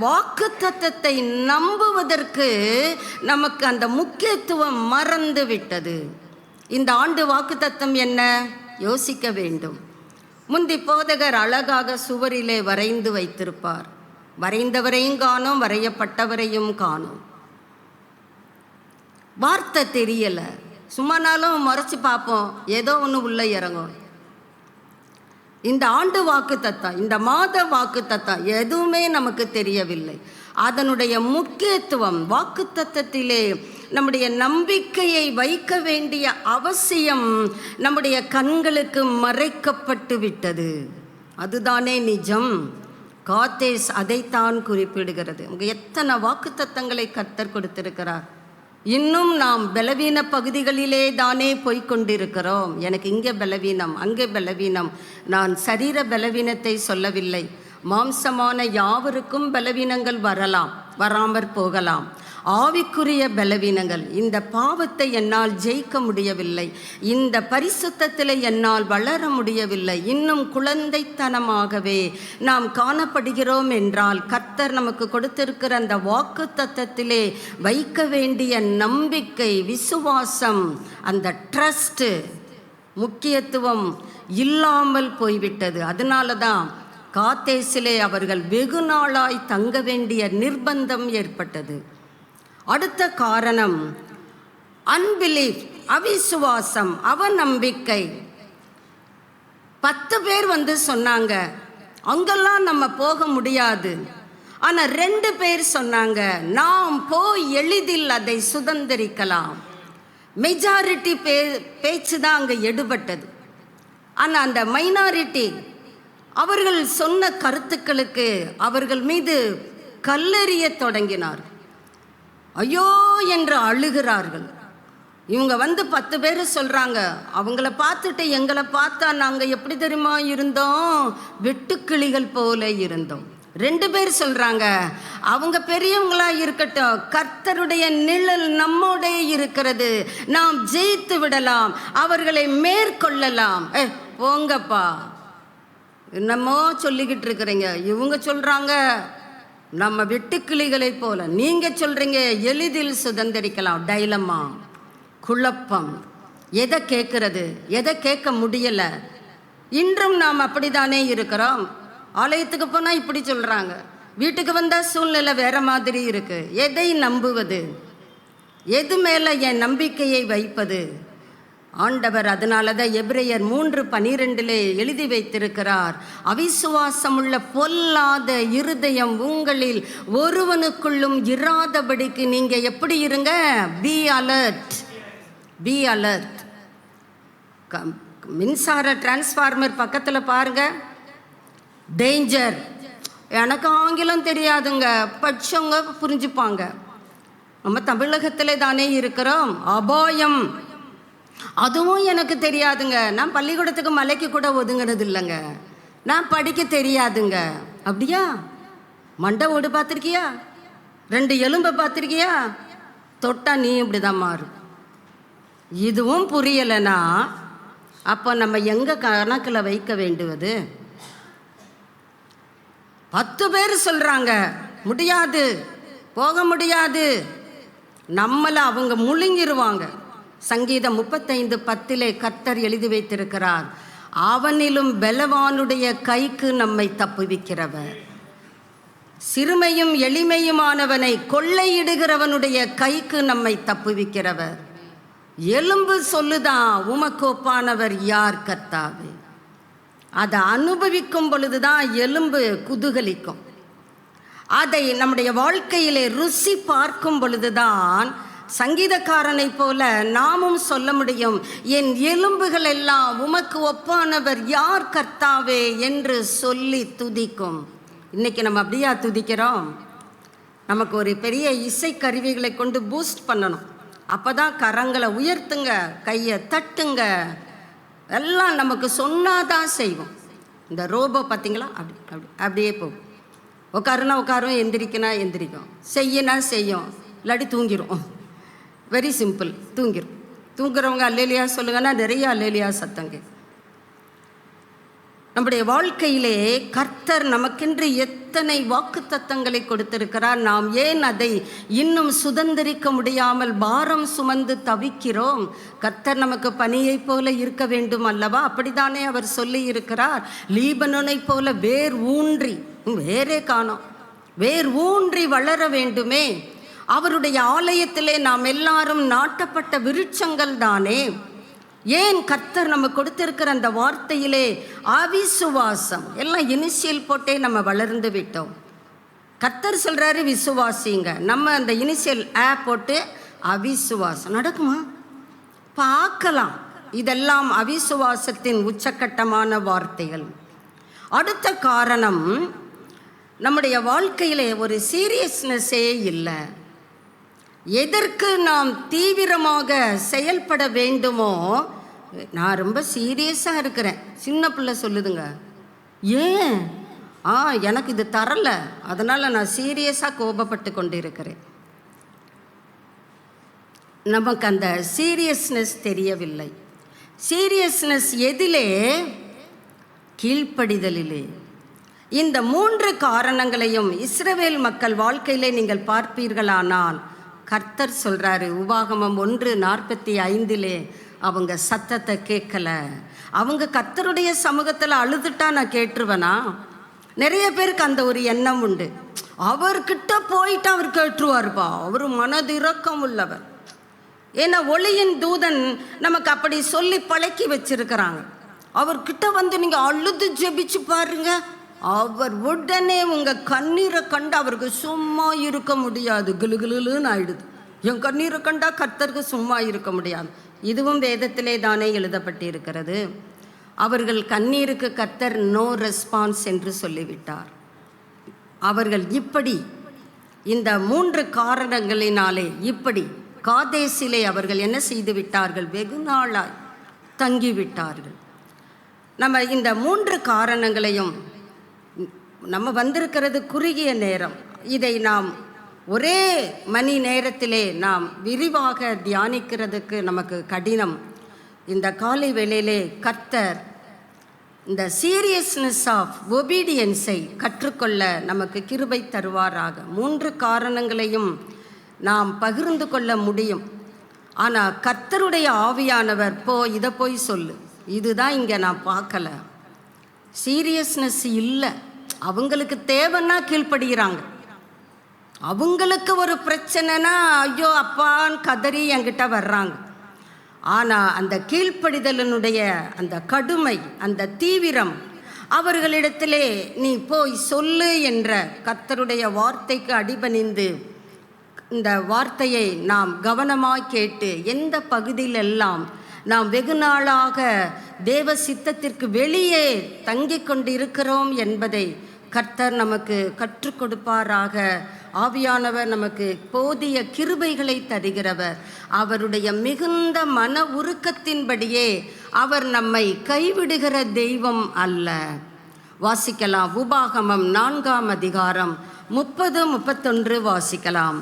வாக்கு தத்தத்தை நம்புவதற்கு நமக்கு அந்த முக்கியத்துவம் மறந்து விட்டது. இந்த ஆண்டு வாக்கு தத்தம் என்ன? யோசிக்க வேண்டும். முந்தி போதகர் அழகாக சுவரிலே வரைந்து வைத்திருப்பார். வரைந்தவரையும் காணோம், வரையப்பட்டவரையும் காணோம். வார்த்தை தெரியலை, சும்மானாலும் முறைச்சி பார்ப்போம், ஏதோ ஒன்று உள்ளே இறங்கும். இந்த ஆண்டு வாக்கு தத்தம், இந்த மாத வாக்கு தத்தம் எதுவுமே நமக்கு தெரியவில்லை. அதனுடைய முக்கியத்துவம், வாக்கு தத்தத்திலே நம்முடைய நம்பிக்கையை வைக்க வேண்டிய அவசியம் நம்முடைய கண்களுக்கு மறைக்கப்பட்டு விட்டது. அதுதானே நிஜம். காதேஸ் அதைத்தான் குறிப்பிடுகிறது. எத்தனை வாக்கு தத்தங்களை கர்த்தர் கொடுத்திருக்கிறார். இன்னும் நாம் பலவீன பகுதிகளிலே தானே போய்கொண்டிருக்கிறோம். எனக்கு இங்கே பலவீனம், அங்கே பலவீனம். நான் சரீர பலவீனத்தை சொல்லவில்லை. மாம்சமான யாவருக்கும் பலவீனங்கள் வரலாம், வராமற் போகலாம். ஆவிக்குரிய பலவீனங்கள், இந்த பாவத்தை என்னால் ஜெயிக்க முடியவில்லை, இந்த பரிசுத்தத்தில் என்னால் வளர முடியவில்லை, இன்னும் குழந்தைத்தனமாகவே நாம் காணப்படுகிறோம் என்றால், கர்த்தர் நமக்கு கொடுத்திருக்கிற அந்த வாக்கு தத்தத்திலே வைக்க வேண்டிய நம்பிக்கை, விசுவாசம், அந்த ட்ரஸ்ட், முக்கியத்துவம் இல்லாமல் போய்விட்டது. அதனால தான் காதேசிலே அவர்கள் வெகு நாளாய் தங்க வேண்டிய நிர்பந்தம் ஏற்பட்டது. அடுத்த காரணம் அன்பிலீஃப், அவிசுவாசம், அவநம்பிக்கை. 10 பேர் வந்து சொன்னாங்க, அங்கெல்லாம் நம்ம போக முடியாது. ஆனால் 2 பேர் சொன்னாங்க, நாம் போய் எளிதில் அதை சுதந்திரிக்கலாம். மெஜாரிட்டி பேச்சு தான் அங்கே எடுபட்டது. ஆனால் அந்த மைனாரிட்டி அவர்கள் சொன்ன கருத்துக்களுக்கு அவர்கள் மீது கல்லெறிய தொடங்கினார். ஐயோ என்று அழுகிறார்கள். இவங்க வந்து 10 பேர் சொல்கிறாங்க, அவங்கள பார்த்துட்டு எங்களை பார்த்தா நாங்கள் எப்படி தெரியுமா இருந்தோம்? வெட்டுக்கிளிகள் போல இருந்தோம். 2 பேர் சொல்கிறாங்க, அவங்க பெரியவங்களா இருக்கட்டும், கர்த்தருடைய நிழல் நம்மோட இருக்கிறது, நாம் ஜெயித்து விடலாம், அவர்களை மேற்கொள்ளலாம். போங்கப்பா, என்னமோ சொல்லிக்கிட்டு இருக்கிறீங்க. இவங்க சொல்கிறாங்க நம்ம வெட்டுக்கிளிகளை போல, நீங்கள் சொல்கிறீங்க எளிதில் சுதந்திரிக்கலாம். டைலமா, குழப்பம், எதை கேட்கறது, எதை கேட்க முடியலை. இன்றும் நாம் அப்படித்தானே இருக்கிறோம். ஆலயத்துக்கு போனால் இப்படி சொல்கிறாங்க, வீட்டுக்கு வந்தால் சூழ்நிலை வேற மாதிரி இருக்குது. எதை நம்புவது, எது மேலே என் நம்பிக்கையை வைப்பது? ஆண்டவர் அதனால தான் எபிரேயர் 3:12 எழுதி வைத்திருக்கிறார், அவிசுவாசமுள்ள பொல்லாத இருதயம் உங்களில் ஒருவனுக்குள்ளும் இராதபடிக்கு நீங்கள் எப்படி இருங்க? Be alert, be alert. மின்சார டிரான்ஸ்ஃபார்மர் பக்கத்தில் பாருங்க, டேஞ்சர். எனக்கு ஆங்கிலம் தெரியாதுங்க, படிச்சவங்க புரிஞ்சுப்பாங்க. நம்ம தமிழகத்திலே தானே இருக்கிறோம். அபாயம், அதுவும் எனக்கு தெரியாதுங்க. நான் பள்ளிக்கூடத்துக்கு மலைக்கு கூட ஒதுங்கிறது இல்லைங்க. நான் படிக்க தெரியாதுங்க. அப்படியா? மண்டை ஓடு பார்த்துருக்கியா? 2 எலும்பை பார்த்துருக்கியா? தொட்டா நீ இப்படி தான் மாறும். இதுவும் புரியலைன்னா அப்போ நம்ம எங்கே கணக்கில் வைக்க வேண்டுவது? 10 பேர் சொல்கிறாங்க முடியாது, போக முடியாது, நம்மளை அவங்க முழுங்கிருவாங்க. சங்கீதம் 35:10 கர்த்தர் எழுதி வைத்திருக்கிறார், அவனிலும் பலவானுடைய கைக்கு நம்மை தப்புவிக்கிறவர். சிறுமையும் எளிமையுமானவனை கொள்ளையிடுகிறவனுடைய கைக்கு நம்மை தப்புவிக்கிறவர். எலும்பு சொல்லுதான், உமக்கு ஒப்பானவர் யார் கர்த்தாவே. அதை அனுபவிக்கும் பொழுதுதான் எலும்பு குதூகலிக்கும். அதை நம்முடைய வாழ்க்கையிலே ருசி பார்க்கும் பொழுதுதான் சங்கீதக்காரனை போல நாமும் சொல்ல முடியும், என் எலும்புகள் எல்லாம் உமக்கு ஒப்பானவர் யார் கர்த்தாவே என்று சொல்லி துதிக்கும். இன்னைக்கு நம்ம அப்படியா துதிக்கிறோம்? நமக்கு ஒரு பெரிய இசை கருவிகளை கொண்டு பூஸ்ட் பண்ணணும். அப்பதான் கரங்களை உயர்த்துங்க, கையை தட்டுங்க, எல்லாம் நமக்கு சொன்னாதான் செய்வோம். இந்த ரோபோ பார்த்தீங்களா, அப்படி அப்படி அப்படியே போகும். உட்காருனா உட்காரும், எந்திரிக்கினா எந்திரிக்கும், செய்யினா செய்யும், இல்லாட்டி தூங்கிடும். வெரி சிம்பிள், தூங்கிடும். தூங்குறவங்க அல்லேலியா சொல்லுங்கன்னா நிறைய அல்லேலியா சத்தங்க. நம்முடைய வாழ்க்கையிலே கர்த்தர் நமக்கென்று எத்தனை வாக்குத்தத்தங்களை கொடுத்திருக்கிறார். நாம் ஏன் அதை இன்னும் சுதந்திரிக்க முடியாமல் பாரம் சுமந்து தவிக்கிறோம்? கர்த்தர் நமக்கு பனியைப் போல இருக்க வேண்டும் அல்லவா? அப்படித்தானே அவர் சொல்லி இருக்கிறார். லீபனோனை போல வேர் ஊன்றி, வேரே காணோம், வேர் ஊன்றி வளர வேண்டுமே. அவருடைய ஆலயத்திலே நாம் எல்லாரும் நாட்டப்பட்ட விருட்சங்கள் தானே. ஏன் கர்த்தர் நம்ம கொடுத்திருக்கிற அந்த வார்த்தையிலே அவிசுவாசம், எல்லாம் இனிஷியல் போட்டே நம்ம வளர்ந்து விட்டோம். கர்த்தர் சொல்றாரு விசுவாசிங்க, நம்ம அந்த இனிஷியல் போட்டு அவிசுவாசம் நடக்குமா? பார்க்கலாம். இதெல்லாம் அவிசுவாசத்தின் உச்சக்கட்டமான வார்த்தைகள். அடுத்த காரணம், நம்முடைய வாழ்க்கையிலே ஒரு சீரியஸ்னஸே இல்லை. எதற்கு நாம் தீவிரமாக செயல்பட வேண்டுமோ, நான் ரொம்ப சீரியஸாக இருக்கிறேன், சின்ன பிள்ளை சொல்லுதுங்க, ஏன் எனக்கு இது தரலை, அதனால் நான் சீரியஸாக கோபப்பட்டு கொண்டு இருக்கிறேன். நமக்கு அந்த சீரியஸ்னஸ் தெரியவில்லை. சீரியஸ்னஸ் எதிலே? கீழ்ப்படிதலிலே. இந்த 3 காரணங்களையும் இஸ்ரவேல் மக்கள் வாழ்க்கையிலே நீங்கள் பார்ப்பீர்களானால், கர்த்தர் சொல்றாரு உபாகமம் 1:45 அவங்க சத்தத்தை கேட்கல. அவங்க கர்த்தருடைய சமூகத்தில் அழுதுட்டா நான் கேட்டுருவேனா? நிறைய பேருக்கு அந்த ஒரு எண்ணம் உண்டு. அவர்கிட்ட போயிட்டு அவர் கேட்டுருவார்ப்பா, அவர் மனதிறக்கம் உள்ளவர். ஏன்னா ஒளியின் தூதன் நமக்கு அப்படி சொல்லி பழக்கி வச்சிருக்கிறாங்க. அவர்கிட்ட வந்து நீங்க அழுது ஜெபிச்சு பாருங்க, அவர் உடனே உங்கள் கண்ணீரை கண்டு அவருக்கு சும்மா இருக்க முடியாது, கிளுகிளுன்னு ஆயிடுது. என் கண்ணீரை கண்டா கர்த்தருக்கு சும்மா இருக்க முடியாது. இதுவும் வேதத்திலே தானே எழுதப்பட்டு இருக்கிறது. அவர்கள் கண்ணீருக்கு கர்த்தர் நோ ரெஸ்பான்ஸ் என்று சொல்லிவிட்டார். அவர்கள் இப்படி இந்த 3 காரணங்களினாலே இப்படி காதேசிலே அவர்கள் என்ன செய்து விட்டார்கள்? வெகு நாளாய் தங்கிவிட்டார்கள். நம்ம இந்த 3 காரணங்களையும், நம்ம வந்திருக்கிறது குறுகிய நேரம், இதை நாம் ஒரே மணி நேரத்திலே நாம் விரிவாக தியானிக்கிறதுக்கு நமக்கு கடினம். இந்த காலை வேளையிலே கர்த்தர் இந்த சீரியஸ்னஸ் ஆஃப் ஒபீடியன்ஸை கற்றுக்கொள்ள நமக்கு கிருபை தருவாராக. 3 காரணங்களையும் நாம் பகிர்ந்து கொள்ள முடியும். ஆனால் கர்த்தருடைய ஆவியானவர் இதை போய் சொல்லு, இதுதான் இங்கே நான் பார்க்கல, சீரியஸ்னஸ் இல்லை. அவங்களுக்கு தேவைன்னா கீழ்ப்படுகிறாங்க. அவங்களுக்கு ஒரு பிரச்சனைனா ஐயோ அப்பான்னு கதறி என்கிட்ட வர்றாங்க. ஆனால் அந்த கீழ்ப்படிதலினுடைய அந்த கடுமை, அந்த தீவிரம் அவர்களிடத்திலே நீ போய் சொல்லு என்ற கர்த்தருடைய வார்த்தைக்கு அடிபணிந்து இந்த வார்த்தையை நாம் கவனமாக கேட்டு எந்த பகுதியிலெல்லாம் நாம் வெகு நாளாக தேவ சித்தத்திற்கு வெளியே தங்கி கொண்டு இருக்கிறோம் என்பதை கர்த்தர் நமக்கு கற்றுக் கொடுப்பாராக. ஆவியானவர் நமக்கு போதிய கிருபைகளை தருகிறவர். அவருடைய மிகுந்த மன உருக்கத்தின்படியே அவர் நம்மை கைவிடுகிற தெய்வம் அல்ல. வாசிக்கலாம். உபாகமம் 4:30-31 வாசிக்கலாம்.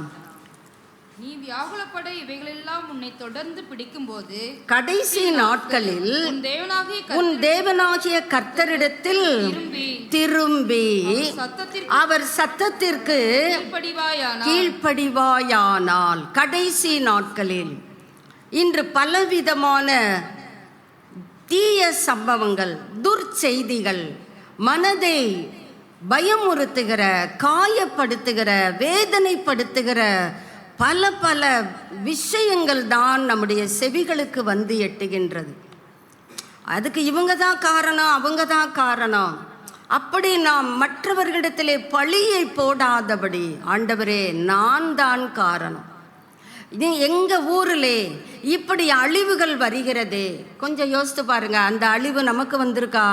நீ வியாகுலப்பட இவைகளெல்லாம் உன்னை தொடர்ந்து பிடிக்கும்போது கடைசி நாட்களில் உன் தேவனாகிய கர்த்தரிடத்தில் திரும்பி அவர் சத்தத்திற்கு கீழ்ப்படிவாயானால். கடைசி நாட்களில் இன்று பலவிதமான தீய சம்பவங்கள், துர்ச்செய்திகள் மனதை பயமுறுத்துகிற, காயப்படுத்துகிற, வேதனைப்படுத்துகிற பல பல விஷயங்கள் தான் நம்முடைய செவிகளுக்கு வந்து எட்டுகின்றது. அதுக்கு இவங்க தான் காரணம், அவங்க தான் காரணம், அப்படி நாம் மற்றவர்களிடத்திலே பழியை போடாதபடி, ஆண்டவரே நான் தான் காரணம், இது எங்கள் ஊரிலே இப்படி அழிவுகள் வருகிறதே. கொஞ்சம் யோசித்து பாருங்க, அந்த அழிவு நமக்கு வந்திருக்கா?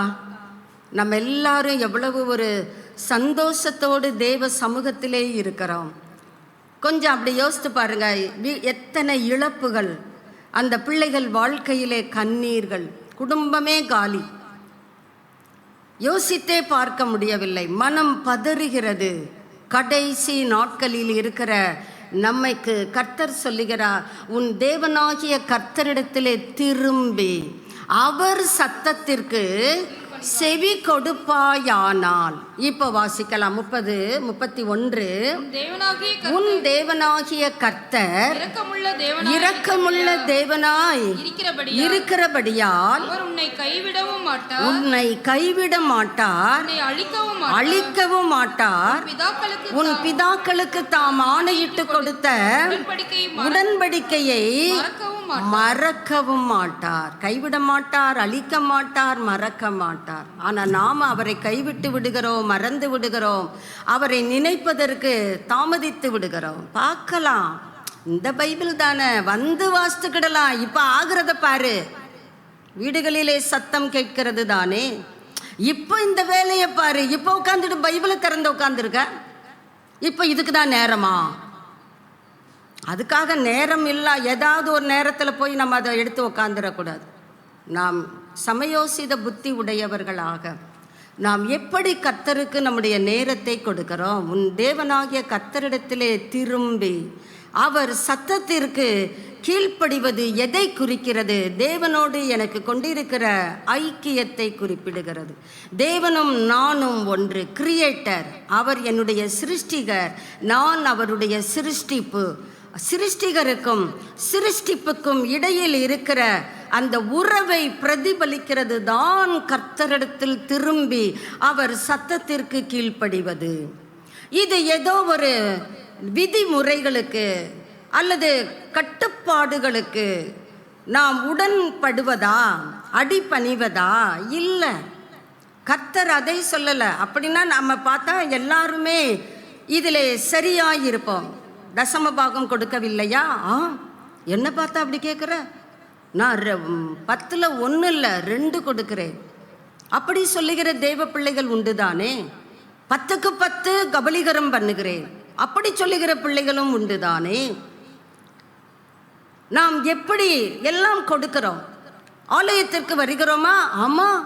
நம்ம எல்லாரும் எவ்வளவு ஒரு சந்தோஷத்தோடு தேவ சமூகத்திலே இருக்கிறோம். கொஞ்சம் அப்படி யோசித்து பாருங்க, எத்தனை இழப்புகள், அந்த பிள்ளைகள் வாழ்க்கையிலே கண்ணீர்கள், குடும்பமே காலி, யோசித்தே பார்க்க முடியவில்லை, மனம் பதறுகிறது. கடைசி நாட்களில் இருக்கிற நம்மைக்கு கர்த்தர் சொல்லுகிறார், உன் தேவனாகிய கர்த்தரிடத்திலே திரும்பி அவர் சத்தத்திற்கு செவி கொடுப்பாயானால். இப்போ வாசிக்கலாம் 30-31. உன் தேவனாகிய கர்த்தர் இரக்கமுள்ள தேவனாய் இருக்கிறபடியால் உன்னை கைவிட மாட்டார், அழிக்கவும் மாட்டார். உன் பிதாக்களுக்கு தாம் ஆணையிட்டு கொடுத்த உடன்படிக்கையை மறக்கவும் மாட்டார். கைவிட மாட்டார், அழிக்க மாட்டார், மறக்க மாட்டார். ஆனால் நாம் அவரை கைவிட்டு விடுகிறோம், மறந்து விடுகிறோம், அவரை நினைப்பதற்கு தாமதித்து விடுகிறோம். பார்க்கலாம், இந்த பைபிள் தானே, வந்து வாசித்துக்கிடலாம், இப்போ ஆகிறத பாரு, வீடுகளிலே சத்தம் கேட்கிறது தானே, இப்போ இந்த வேலையை பாரு, இப்போ உட்காந்துட்டு பைபிளை திறந்து உட்காந்துருக்க, இப்போ இதுக்கு தான் நேரமா? அதுக்காக நேரம் இல்லை, ஏதாவது ஒரு நேரத்தில் போய் நம்ம அதை எடுத்து உக்காந்துடக்கூடாது. நாம் சமயோசித புத்தி உடையவர்களாக நாம் எப்படி கர்த்தருக்கு நம்முடைய நேரத்தை கொடுக்கிறோம்? உன் தேவனாகிய கர்த்தரிடத்திலே திரும்பி அவர் சத்தத்திற்கு கீழ்ப்படிவது எதை குறிக்கிறது? தேவனோடு எனக்கு கொண்டிருக்கிற ஐக்கியத்தை குறிப்பிடுகிறது. தேவனும் நானும் ஒன்று, கிரியேட்டர், அவர் என்னுடைய சிருஷ்டிகர், நான் அவருடைய சிருஷ்டிப்பு. சிருஷ்டிகருக்கும் சிருஷ்டிப்புக்கும் இடையில் இருக்கிற அந்த உறவை பிரதிபலிக்கிறது தான் கர்த்தரிடத்தில் திரும்பி அவர் சத்தத்திற்கு கீழ்ப்படிவது. இது ஏதோ ஒரு விதிமுறைகளுக்கு அல்லது கட்டுப்பாடுகளுக்கு நாம் உடன்படுவதா, அடிபணிவதா? இல்லை, கர்த்தர் அதை சொல்லலை. அப்படின்னா நம்ம பார்த்தா எல்லாருமே இதில் சரியாயிருப்போம். தசமபாகம் கொடுக்கவில்லையா? என்ன பார்த்தா அப்படி கேட்குற? நான் 10ல் 1 இல்லை 2 கொடுக்கிறேன், அப்படி சொல்லுகிற தேவ பிள்ளைகள் உண்டு தானே. 10க்கு 10 கபலீகரம் பண்ணுகிறேன், அப்படி சொல்லுகிற பிள்ளைகளும் உண்டு தானே. நாம் எப்படி எல்லாம் கொடுக்கிறோம்? ஆலயத்திற்கு வருகிறோமா? ஆமாம்,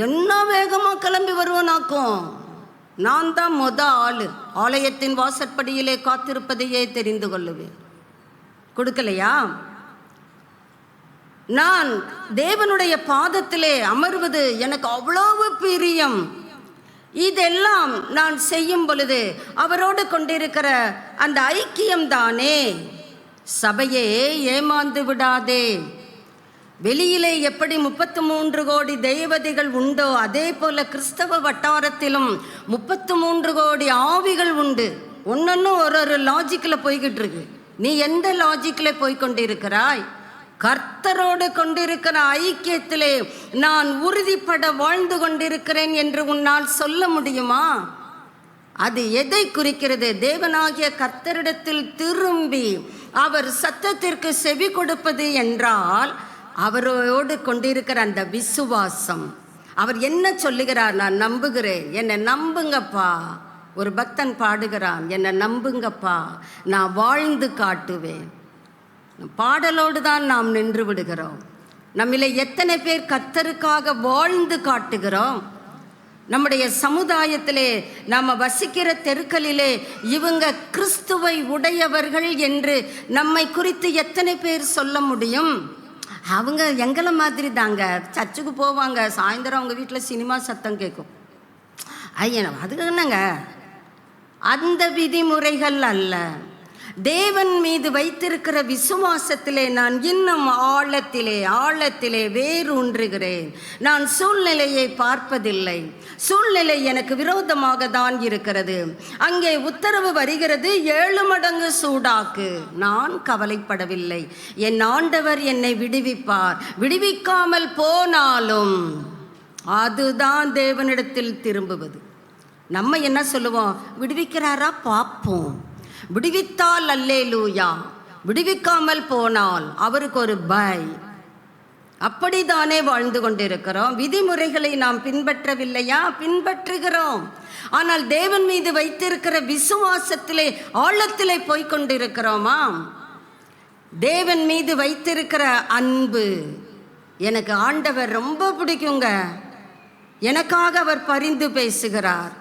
என்ன வேகமாக கிளம்பி வருவோனாக்கும். நான் தான் ஆள் ஆலயத்தின் வாசற்படியிலே காத்திருப்பதையே தெரிந்து கொள்ளுவேன். கொடுக்கலையா? நான் தேவனுடைய பாதத்திலே அமர்வது எனக்கு அவ்வளவு பிரியம். இதெல்லாம் நான் செய்யும் பொழுது அவரோடு கொண்டிருக்கிற அந்த ஐக்கியம் தானே. சபையே ஏமாந்து விடாதே. வெளியிலே எப்படி 33 கோடி தெய்வதைகள் உண்டோ அதே போல கிறிஸ்தவ வட்டாரத்திலும் 33 கோடி ஆவிகள் உண்டு. ஒன்னொன்னும் ஒரு லாஜிக்கில் போய்கிட்டு இருக்கு. நீ எந்த லாஜிக்கில் போய்கொண்டிருக்கிறாய்? கர்த்தரோடு கொண்டிருக்கிற ஐக்கியத்திலே நான் உறுதிப்பட வாழ்ந்து கொண்டிருக்கிறேன் என்று உன்னால் சொல்ல முடியுமா? அது எதை குறிக்கிறது? தேவனாகிய கர்த்தரிடத்தில் திரும்பி அவர் சத்தத்திற்கு செவி கொடுப்பது என்றால் அவரோடு கொண்டிருக்கிற அந்த விசுவாசம். அவர் என்ன சொல்லுகிறார்? நான் நம்புகிறேன், என்னை நம்புங்கப்பா. ஒரு பக்தன் பாடுகிறான், என்னை நம்புங்கப்பா, நான் வாழ்ந்து காட்டுவேன். பாடலோடு தான் நாம் நின்று விடுகிறோம். நம்மிலே எத்தனை பேர் கர்த்தருக்காக வாழ்ந்து காட்டுகிறோம்? நம்முடைய சமுதாயத்திலே நாம் வசிக்கிற தெருக்களிலே இவங்க கிறிஸ்துவை உடையவர்கள் என்று நம்மை குறித்து எத்தனை பேர் சொல்ல முடியும்? அவங்க எங்களை மாதிரி தாங்க, சர்ச்சுக்கு போவாங்க, சாயந்தரம் அவங்க வீட்டில் சினிமா சத்தம் கேட்கும். ஐயா, அது என்னங்க, அந்த விதிமுறைகள் அல்ல. தேவன் மீது வைத்திருக்கிற விசுவாசத்திலே நான் இன்னும் ஆழத்திலே வேரூன்றுகிறேன். நான் சூழ்நிலையை பார்ப்பதில்லை. சூழ்நிலை எனக்கு விரோதமாக தான் இருக்கிறது. அங்கே உத்தரவு வருகிறது, 7 மடங்கு சூடாக்கு. நான் கவலைப்படவில்லை. என் ஆண்டவர் என்னை விடுவிப்பார். விடுவிக்காமல் போனாலும் அதுதான் தேவனிடத்தில் திரும்புவது. நம்ம என்ன சொல்லுவோம்? விடுவிக்கிறாரா பார்ப்போம். விடுவித்தால் அல்லேலூயா, விடுவிக்காமல் போனால் அவருக்கு ஒரு பை. அப்படித்தானே வாழ்ந்து கொண்டிருக்கிறோம். விதிமுறைகளை நாம் பின்பற்றவில்லையா? பின்பற்றுகிறோம். ஆனால் தேவன் மீது வைத்திருக்கிற விசுவாசத்திலே ஆழத்திலே போய்கொண்டிருக்கிறோமா? தேவன் மீது வைத்திருக்கிற அன்பு, எனக்கு ஆண்டவர் ரொம்ப பிடிக்குங்க, எனக்காக அவர் பரிந்து பேசுகிறார்,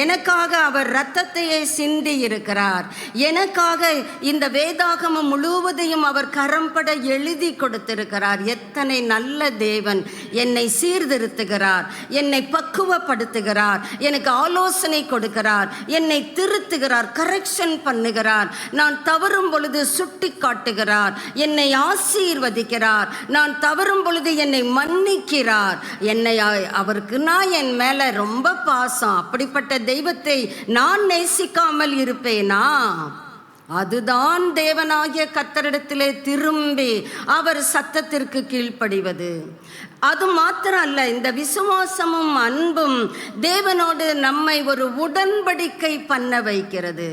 எனக்காக அவர் இரத்தத்தையே சிந்தி இருக்கிறார், எனக்காக இந்த வேதாகமம் முழுவதையும் அவர் கரம்பட எழுதி கொடுத்திருக்கிறார். எத்தனை நல்ல தேவன்! என்னை சீர்திருத்துகிறார், என்னை பக்குவப்படுத்துகிறார், எனக்கு ஆலோசனை கொடுக்கிறார், என்னை திருத்துகிறார், கரெக்ஷன் பண்ணுகிறார், நான் தவறும் பொழுது சுட்டி காட்டுகிறார், என்னை ஆசீர்வதிக்கிறார், நான் தவறும் பொழுது என்னை மன்னிக்கிறார். என்னை அவருக்குன்னா என் மேல ரொம்ப பாசம். அப்படிப்பட்ட தெய்வத்தை நான் நேசிக்காமல் இருப்பேனா? அதுதான் தேவனாகிய கர்த்தரிடத்திலே திரும்பி அவர் சத்தத்திற்கு கீழ்ப்படிவது. அது மாத்திரம் அல்ல, இந்த விசுவாசமும் அன்பும் தேவனோடு நம்மை ஒரு உடன்படிக்கை பண்ண வைக்கிறது.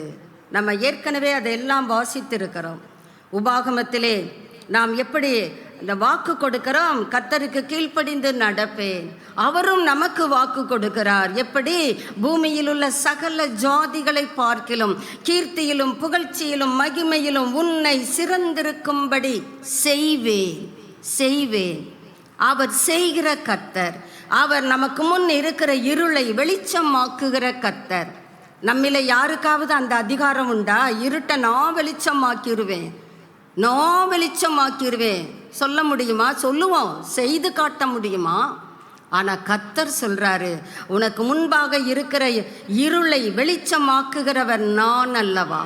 நம்ம ஏற்கனவே அதையெல்லாம் வாசித்திருக்கிறோம். உபாகமத்திலே நாம் எப்படி இந்த வாக்கு கொடுக்கிறோம், கர்த்தருக்கு கீழ்ப்படிந்து நடப்பேன். அவரும் நமக்கு வாக்கு கொடுக்கிறார். எப்படி? பூமியில் உள்ள சகல ஜாதிகளை பார்க்கிலும் கீர்த்தியிலும் புகழ்ச்சியிலும் மகிமையிலும் உன்னை சிறந்திருக்கும்படி செய்வேன். அவர் செய்கிற கர்த்தர். அவர் நமக்கு முன் இருக்கிற இருளை வெளிச்சமாக்குகிற கர்த்தர். நம்மில யாருக்காவது அந்த அதிகாரம் உண்டா? இருட்டை நான் வெளிச்சமாக்கிடுவேன் சொல்ல முடியுமா? சொல்லுவோம், செய்து காட்ட முடியுமா? ஆனால் கர்த்தர் சொல்றாரு, உனக்கு முன்பாக இருக்கிற இருளை வெளிச்சமாக்குகிறவர் நான் அல்லவா?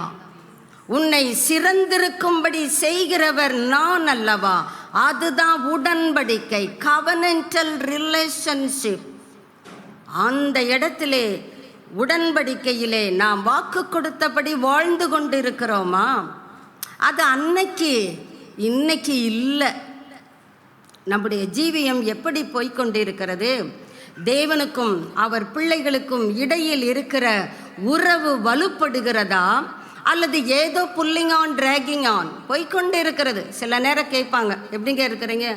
உன்னை சிறந்திருக்கும்படி செய்கிறவர் நான் அல்லவா? அதுதான் உடன்படிக்கை, கவனன்டல் ரிலேஷன்ஷிப். அந்த இடத்திலே உடன்படிக்கையிலே நாம் வாக்கு கொடுத்தபடி வாழ்ந்து கொண்டிருக்கிறோமா? அது அன்னைக்கு, இன்னைக்கு இல்லை. நம்முடைய ஜீவியம் எப்படி போய்கொண்டிருக்கிறது? தேவனுக்கும் அவர் பிள்ளைகளுக்கும் இடையில் இருக்கிற உறவு வலுப்படுகிறதா, அல்லது ஏதோ புல்லிங் ஆன் டிராகிங் ஆன் போய்கொண்டு இருக்கிறது? சில நேரம் கேட்பாங்க, எப்படிங்க இருக்கிறீங்க?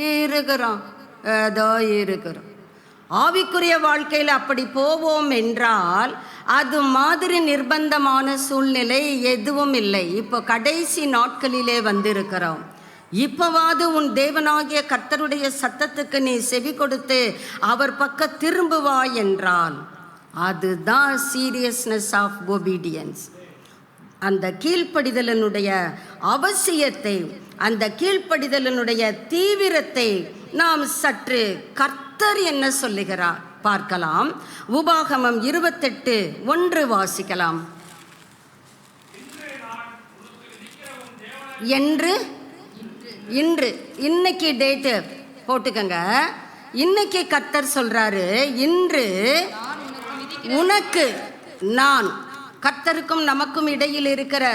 இருக்கிறோம், ஏதோ இருக்கிறோம். ஆவிக்குரிய வாழ்க்கையில் அப்படி போவோம் என்றால் அது மாதிரி நிர்பந்தமான சூழ்நிலை எதுவும் இல்லை. இப்போ கடைசி நாட்களிலே வந்திருக்கிறோம். இப்போவாது உன் தேவனாகிய கர்த்தருடைய சத்தத்துக்கு நீ செவி கொடுத்து அவர் பக்கம் திரும்புவாய் என்றால் அதுதான் சீரியஸ்னஸ் ஆஃப் ஒபீடியன்ஸ். அந்த கீழ்ப்படிதலினுடைய அவசியத்தை, அந்த கீழ்ப்படிதலினுடைய தீவிரத்தை நாம் சற்று கர்த்தர் என்ன சொல்லுகிறார் பார்க்கலாம். உபாகமம் 28:1 வாசிக்கலாம். இன்னைக்கு டேட்டு போட்டுக்கங்க. இன்னைக்கு கர்த்தர் சொல்றாரு, இன்று உனக்கு நான், கர்த்தருக்கும் நமக்கும் இடையில் இருக்கிற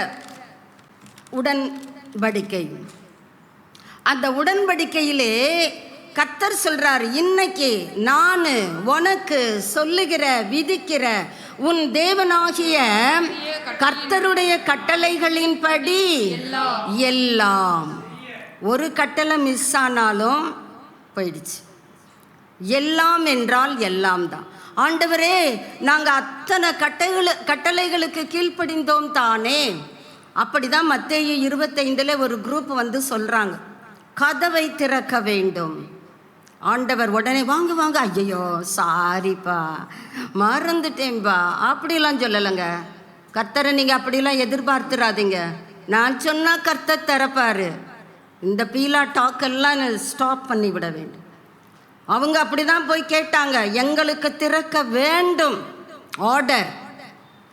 உடன்படிக்கை. அந்த உடன்படிக்கையிலே கர்த்தர் சொல்றார், இன்னைக்கு நான் உனக்கு சொல்லுகிற விதிக்கிற உன் தேவனாகிய கர்த்தருடைய கட்டளைகளின்படி எல்லாம். ஒரு கட்டளை மிஸ் ஆனாலும் போயிடுச்சு. எல்லாம் என்றால் எல்லாம் தான். ஆண்டவரே, நாங்கள் அத்தனை கட்டளைகளுக்கு கீழ்ப்படிந்தோம் தானே. அப்படிதான் மத்தேயு 25 ஒரு குரூப் வந்து சொல்றாங்க, கதவை திறக்க வேண்டும். ஆண்டவர் உடனே வாங்க வாங்க, ஐயோ சாரிப்பா மறந்துட்டேன்பா அப்படிலாம் சொல்லலைங்க. கர்த்தரை நீங்கள் அப்படிலாம் எதிர்பார்த்துறாதீங்க. நான் சொன்னால் கர்த்தர் திறப்பாரு. இந்த பீலா டாக்கெல்லாம் ஸ்டாப் பண்ணி விட வேண்டும். அவங்க அப்படி தான் போய் கேட்டாங்க, எங்களுக்கு திறக்க வேண்டும், ஆர்டர்.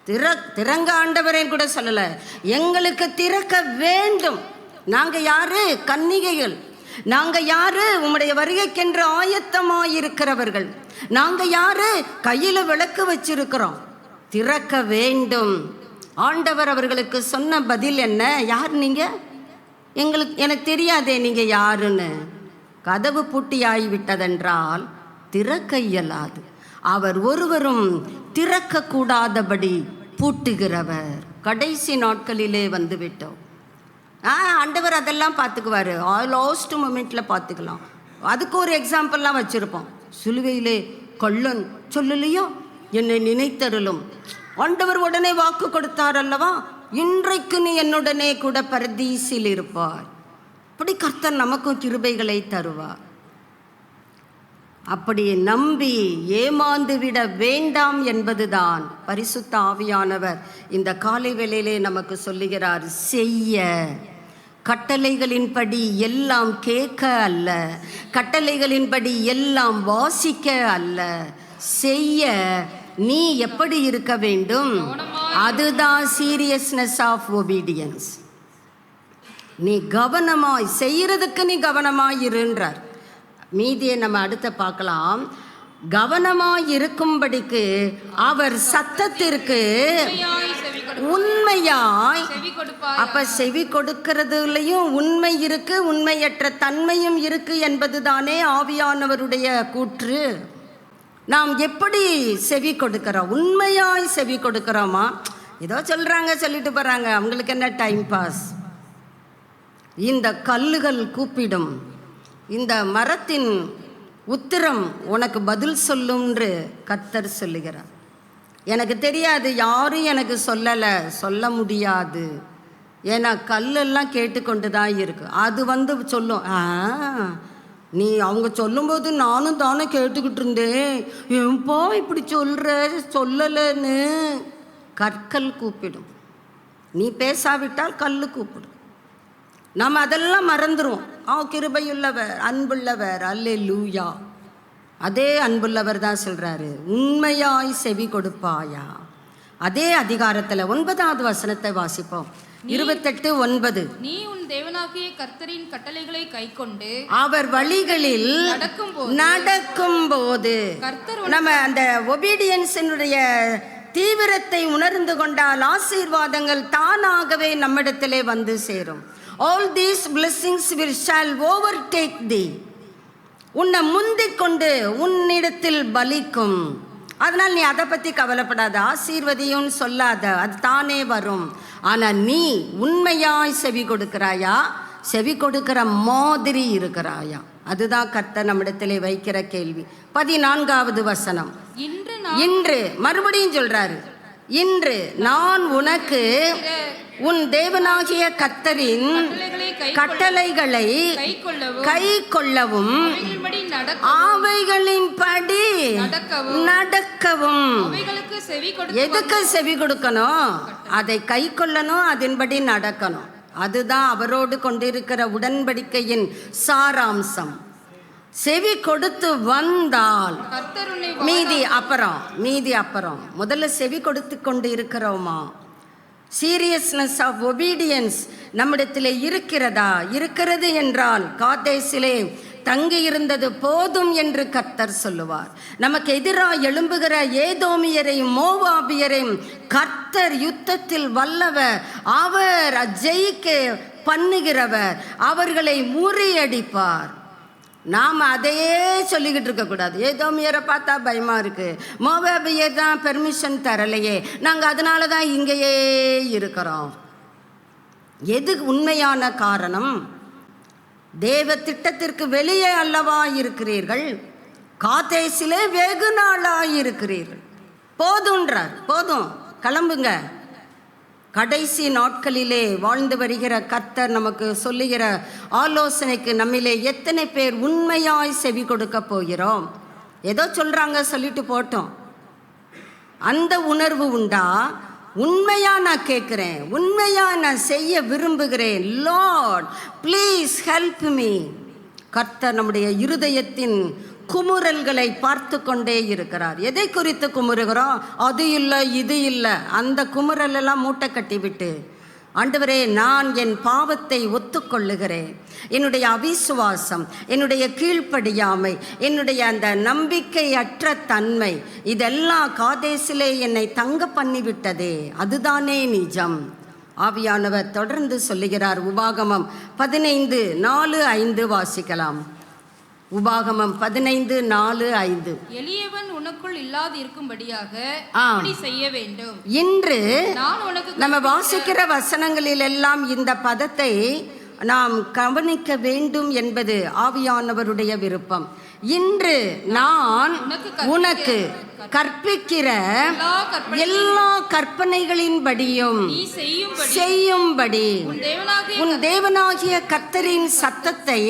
திறங்க ஆண்டவரேன்னு கூட சொல்லலை, எங்களுக்கு திறக்க வேண்டும். நாங்கள் யாரு? கன்னிகைகள். நாங்கள் யாரு? உம்முடைய வருகைக்கென்று ஆயத்தமாயிருக்கிறவர்கள். நாங்கள் யாரு? கையில் விளக்கு வச்சிருக்கிறோம். திறக்க வேண்டும். ஆண்டவர் அவர்களுக்கு சொன்ன பதில் என்ன? யார் நீங்கள்? எனக்கு தெரியாதே நீங்கள் யாருன்னு. கதவு பூட்டியாகிவிட்டதென்றால் திறக்க இயலாது. அவர் ஒருவரும் திறக்கக்கூடாதபடி பூட்டுகிறவர். கடைசி நாட்களிலே வந்து விட்டோம். ஆண்டவர் அதெல்லாம் பார்த்துக்குவார். லாஸ்ட் மொமெண்ட்டில் பார்த்துக்கலாம். அதுக்கு ஒரு எக்ஸாம்பிள்லாம் வச்சுருப்போம். சிலுவையிலே கள்ளன் சொல்லலையோ, என்னை நினைத்தருளும். ஆண்டவர் உடனே வாக்கு கொடுத்தார் அல்லவா, இன்றைக்கு நீ என்னுடனே கூட பரதீசில் இருப்பார். அப்படி கர்த்தர் நமக்கும் கிருபைகளை தருவார். அப்படி நம்பி ஏமாந்து விட வேண்டாம் என்பதுதான் பரிசுத்த ஆவியானவர் இந்த காலை வேளையிலே நமக்கு சொல்லுகிறார். செய்ய கட்டளைகளின்படி எல்லாம் கேட்க அல்ல, கட்டளைகளின்படி எல்லாம் வாசிக்க அல்ல, செய்ய நீ எப்படி இருக்க வேண்டும்? அதுதான் சீரியஸ்னஸ் ஆஃப் ஒபீடியன்ஸ். நீ கவனமாய் செய்யறதுக்கு நீ கவனமாய் இருன்றார். மீதியை நம்ம அடுத்த பார்க்கலாம். கவனமாய் இருக்கும்படிக்கு அவர் சத்தத்திற்கு உண்மையாய். அப்ப செவி கொடுக்கிறதுலையும் உண்மை இருக்கு, உண்மையற்ற தன்மையும் இருக்கு என்பதுதானே ஆவியானவருடைய கூற்று. நாம் எப்படி செவி கொடுக்கிறோம்? உண்மையாய் செவி கொடுக்கிறோமா? ஏதோ சொல்றாங்க, சொல்லிட்டு போறாங்க, அவங்களுக்கு என்ன டைம் பாஸ். இந்த கல்லுகள் கூப்பிடும், இந்த மரத்தின் உத்திரம் உனக்கு பதில் சொல்லும்ன்று கர்த்தர் சொல்லுகிறார். எனக்கு தெரியாது, யாரும் எனக்கு சொல்லலை, சொல்ல முடியாது. ஏன்னா கல்லெல்லாம் கேட்டுக்கொண்டு தான் இருக்கு. அது வந்து சொல்லும், நீ அவங்க சொல்லும்போது நானும் தானே கேட்டுக்கிட்டு இருந்தேன், ஏன்பா இப்படி சொல்கிற, சொல்லலைன்னு. கற்கள் கூப்பிடும். நீ பேசாவிட்டால் கல் கூப்பிடும். நம்ம அதெல்லாம் மறந்துடுவோம். கிருபையுள்ளவர், அன்புள்ளவர், அல்லேலூயா. அதே அன்புள்ளவர் தான் சொல்கிறாரு, உண்மையாய் செவி கொடுப்பாயா. அதே அதிகாரத்தில் 9வது வசனத்தை வாசிப்போம். 28:9. நீ உன் தேவனாகிய கர்த்தரின் கட்டளைகளை கைக்கொண்டு அவர் வழிகளில் நடக்கும்போது, நம்ம அந்த ஒபீடியன்ஸினுடைய தீவிரத்தை உணர்ந்து கொண்டால் ஆசீர்வாதங்கள் தானாகவே நம்மிடத்திலே வந்து சேரும். All these blessings shall overtake thee. உன்னை முந்திக் கொண்டு உன்னிடத்தில் பலிக்கும். அதனால் நீ அதை பற்றி கவலைப்படாத, ஆசீர்வதியும் சொல்லாத, அது தானே வரும். ஆனால் நீ உண்மையாய் செவி கொடுக்கிறாயா? செவி கொடுக்கிற மாதிரி இருக்கிறாயா? அதுதான் கர்த்தர் நம்மிடத்திலே வைக்கிற கேள்வி. 14வது வசனம். இன்று மறுபடியும் சொல்றாரு, இன்று நான் உனக்கு உன் தேவனாகிய கர்த்தரின் கட்டளைகளை கை கொள்ளவும் அவைகளின்படி நடக்கவும். எதுக்கு செவி கொடுக்கணும்? அதை கை கொள்ளணும், அதன்படி நடக்கணும். அதுதான் அவரோடு கொண்டிருக்கிற உடன்படிக்கையின் சாராம்சம். செவி கொடுத்து வந்தால் மீதி அப்புறம். முதல்ல செவி கொடுத்து கொண்டு இருக்கிறோமா? சீரியஸ்னஸ் ஆஃப் ஒபீடியன்ஸ் நம்மிடத்தில் இருக்கிறதா? இருக்கிறது என்றால் காதேசிலே தங்கி இருந்தது போதும் என்று கர்த்தர் சொல்லுவார். நமக்கு எதிராக எழும்புகிற ஏதோமியரையும் மோவாபியரையும் கர்த்தர் யுத்தத்தில் வல்லவர். அவர் ஜெயிக்க பண்ணுகிறவர், அவர்களை முறியடிப்பார். நாம் அதையே சொல்லிக்கிட்டு இருக்கக்கூடாது. ஏதோமியரை பார்த்தா பயமாக இருக்குது, மோவாபியர் தான் பெர்மிஷன் தரலையே, நாங்கள் அதனால தான் இங்கேயே இருக்கிறோம். எது உண்மையான காரணம்? தேவ திட்டத்திற்கு வெளியே அல்லவா இருக்கிறீர்கள்? காதேசிலே வெகு நாளாக இருக்கிறீர்கள். போதுன்றார், போதும், கிளம்புங்க. கடைசி நாட்களிலே வாழ்ந்து வருகிற கர்த்தர் நமக்கு சொல்லுகிற ஆலோசனைக்கு நம்மிலே எத்தனை பேர் உண்மையாய் செவி கொடுக்க போகிறோம்? ஏதோ சொல்கிறாங்க, சொல்லிட்டு போட்டோம். அந்த உணர்வு உண்டா? உண்மையா நான் கேட்குறேன், உண்மையா நான் செய்ய விரும்புகிறேன். Lord please help me. கர்த்தர் நம்முடைய இருதயத்தின் குமுறல்களை பார்த்து கொண்டே இருக்கிறார். எதை குறித்து குமுறுகிறோம்? அது இல்லை, இது இல்லை. அந்த குமுறல் எல்லாம் மூட்டை கட்டிவிட்டு, ஆண்டவரே, நான் என் பாவத்தை ஒத்துக்கொள்ளுகிறேன், என்னுடைய அவிசுவாசம், என்னுடைய கீழ்ப்படியாமை, என்னுடைய அந்த நம்பிக்கையற்ற தன்மை, இதெல்லாம் காதேசிலே என்னை தங்க பண்ணிவிட்டதே, அதுதானே நிஜம். ஆவியானவர் தொடர்ந்து சொல்லுகிறார். உபாகமம் 15:4-5 வாசிக்கலாம். உபாகமம் 15:4-5. எளியவன் உனக்குள் இல்லாது இருக்கும்படியாக இப்படி செய்ய வேண்டும். இன்று நான் உனக்கு நம்ம வாசிக்கிற வசனங்களில் எல்லாம் இந்த பதத்தை நாம் கவனிக்க வேண்டும் என்பது ஆவியானவருடைய விருப்பம். இன்று நான் உனக்கு கற்பிக்கிற எல்லா கற்பனைகளின்படியும் செய்யும்படி உன் தேவனாகிய கர்த்தரின் சத்தத்தை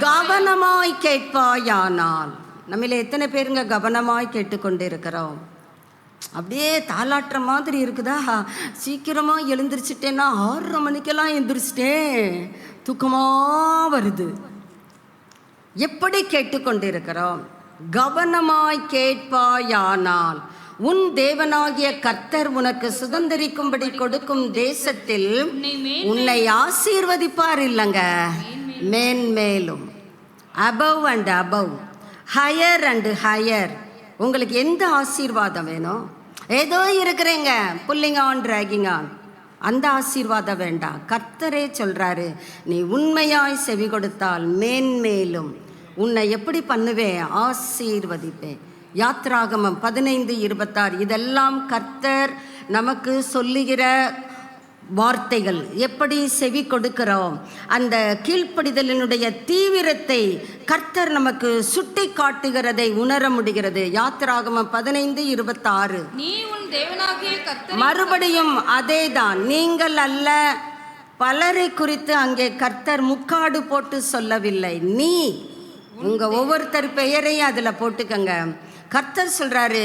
கவனமாய் கேட்பாயானால். நம்மள எத்தனை பேருங்க கவனமாய் கேட்டுக்கொண்டிருக்கிறோம்? அப்படியே தாளாட்டுற மாதிரி இருக்குதா? சீக்கிரமாக எழுந்திரிச்சிட்டேன்னா 6:30 மணிக்கெல்லாம் எழுந்திரிச்சிட்டேன், தூக்கமாக வருது. எப்படி கேட்டுக்கொண்டிருக்கிறோம்? கவனமாய் கேட்பாயானால் உன் தேவனாகிய கர்த்தர் உனக்கு சுதந்தரிக்கும்படி கொடுக்கும் தேசத்தில் உன்னை ஆசீர்வதிப்பார். இல்லைங்க, மேன்மேலும், above and above, higher and higher. உங்களுக்கு எந்த ஆசீர்வாதம் வேணும்? ஏதோ இருக்கிறேங்க, புல்லிங் ஆன் டிராகிங் ஆன், அந்த ஆசீர்வாதம் வேண்டாம். கர்த்தரே சொல்றாரு, நீ உண்மையாய் செவி கொடுத்தால் மேன்மேலும் உன்னை எப்படி பண்ணுவேன்? ஆசீர்வதிப்பேன். யாத்ராகமம் 15:26. இதெல்லாம் கர்த்தர் நமக்கு சொல்லுகிற வார்த்தைகள். எப்படி செவி கொடுக்கிறோம்? அந்த கீழ்ப்படிதலினுடைய தீவிரத்தை கர்த்தர் நமக்கு சுட்டி காட்டுகிறதை உணர முடிகிறது. யாத்ராகமம் 15:26. மறுபடியும் அதேதான், நீங்கள் அல்ல, பலரை குறித்து அங்கே கர்த்தர் முக்காடு போட்டு சொல்லவில்லை. நீ, உங்க ஒவ்வொருத்தர் பெயரையும் அதுல போட்டுக்கங்க. கர்த்தர் சொல்றாரு,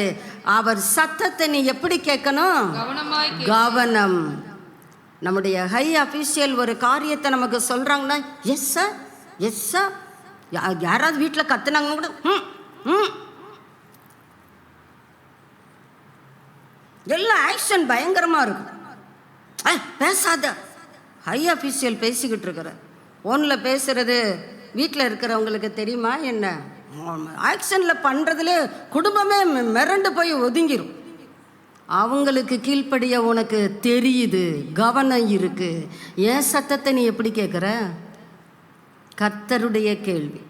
அவர் சத்தத்தை நீ எப்படி கேட்கணும்? கவனம். நம்முடைய ஹை அஃபீஷியல் ஒரு காரியத்தை நமக்கு சொல்றாங்கன்னா, எஸ் சார், எஸ் சார். யாராவது வீட்டில் கத்துனாங்க கூட எல்லாம் ஆக்ஷன் பயங்கரமா இருக்கும். பேசாத. ஹை அஃபீஷியல் பேசிக்கிட்டு இருக்கிற ஃபோனில் பேசுறது வீட்டில் இருக்கிறவங்களுக்கு தெரியுமா என்ன? ஆக்ஷனில் பண்ணுறதுல குடும்பமே மிரண்டு போய் ஒதுங்கிரும். அவங்களுக்கு கீழ்ப்படிய உனக்கு தெரியுது, கவனம் இருக்கு. ஏன் சத்தத்தை நீ எப்படி கேட்குற? கர்த்தருடைய கேள்வி.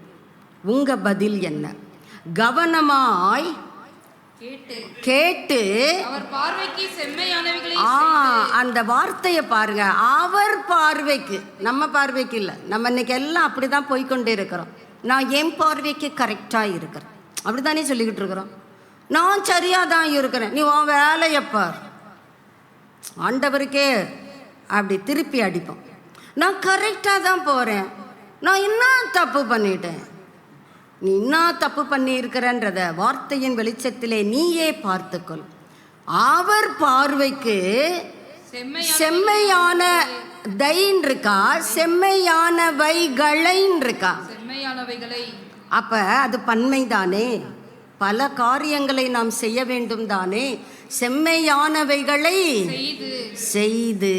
உங்க பதில் என்ன? கவனமாய் கேட்டு அவர் பார்வைக்கு செம்மையானவைகளை, அந்த வார்த்தையை பாருங்க. அவர் பார்வைக்கு, நம்ம பார்வைக்கு இல்லை. நம்ம இன்னைக்கு எல்லாம் அப்படிதான் போய்கொண்டே இருக்கிறோம். நான் என் பார்வைக்கு கரெக்டாக இருக்கிறேன் அப்படித்தானே சொல்லிக்கிட்டு இருக்கிறோம். நான் சரியாக தான் இருக்கிறேன், நீ உன் வேலையை பார். ஆண்டவருக்கே அப்படி திருப்பி அடிப்போம். நான் கரெக்டாக தான் போகிறேன், நான் என்ன தப்பு பண்ணிட்டேன்? நீ என்ன தப்பு பண்ணி இருக்கிறன்றத வார்த்தையின் வெளிச்சத்திலே நீயே பார்த்துக்கொள். அவர் பார்வைக்கு செம்மையான தைன் இருக்கா, செம்மையானவைகளைன்னு இருக்கா? அப்ப அது பன்மைதானே. பல காரியங்களை நாம் செய்ய வேண்டும் தானே. செம்மையானவைகளை செய்து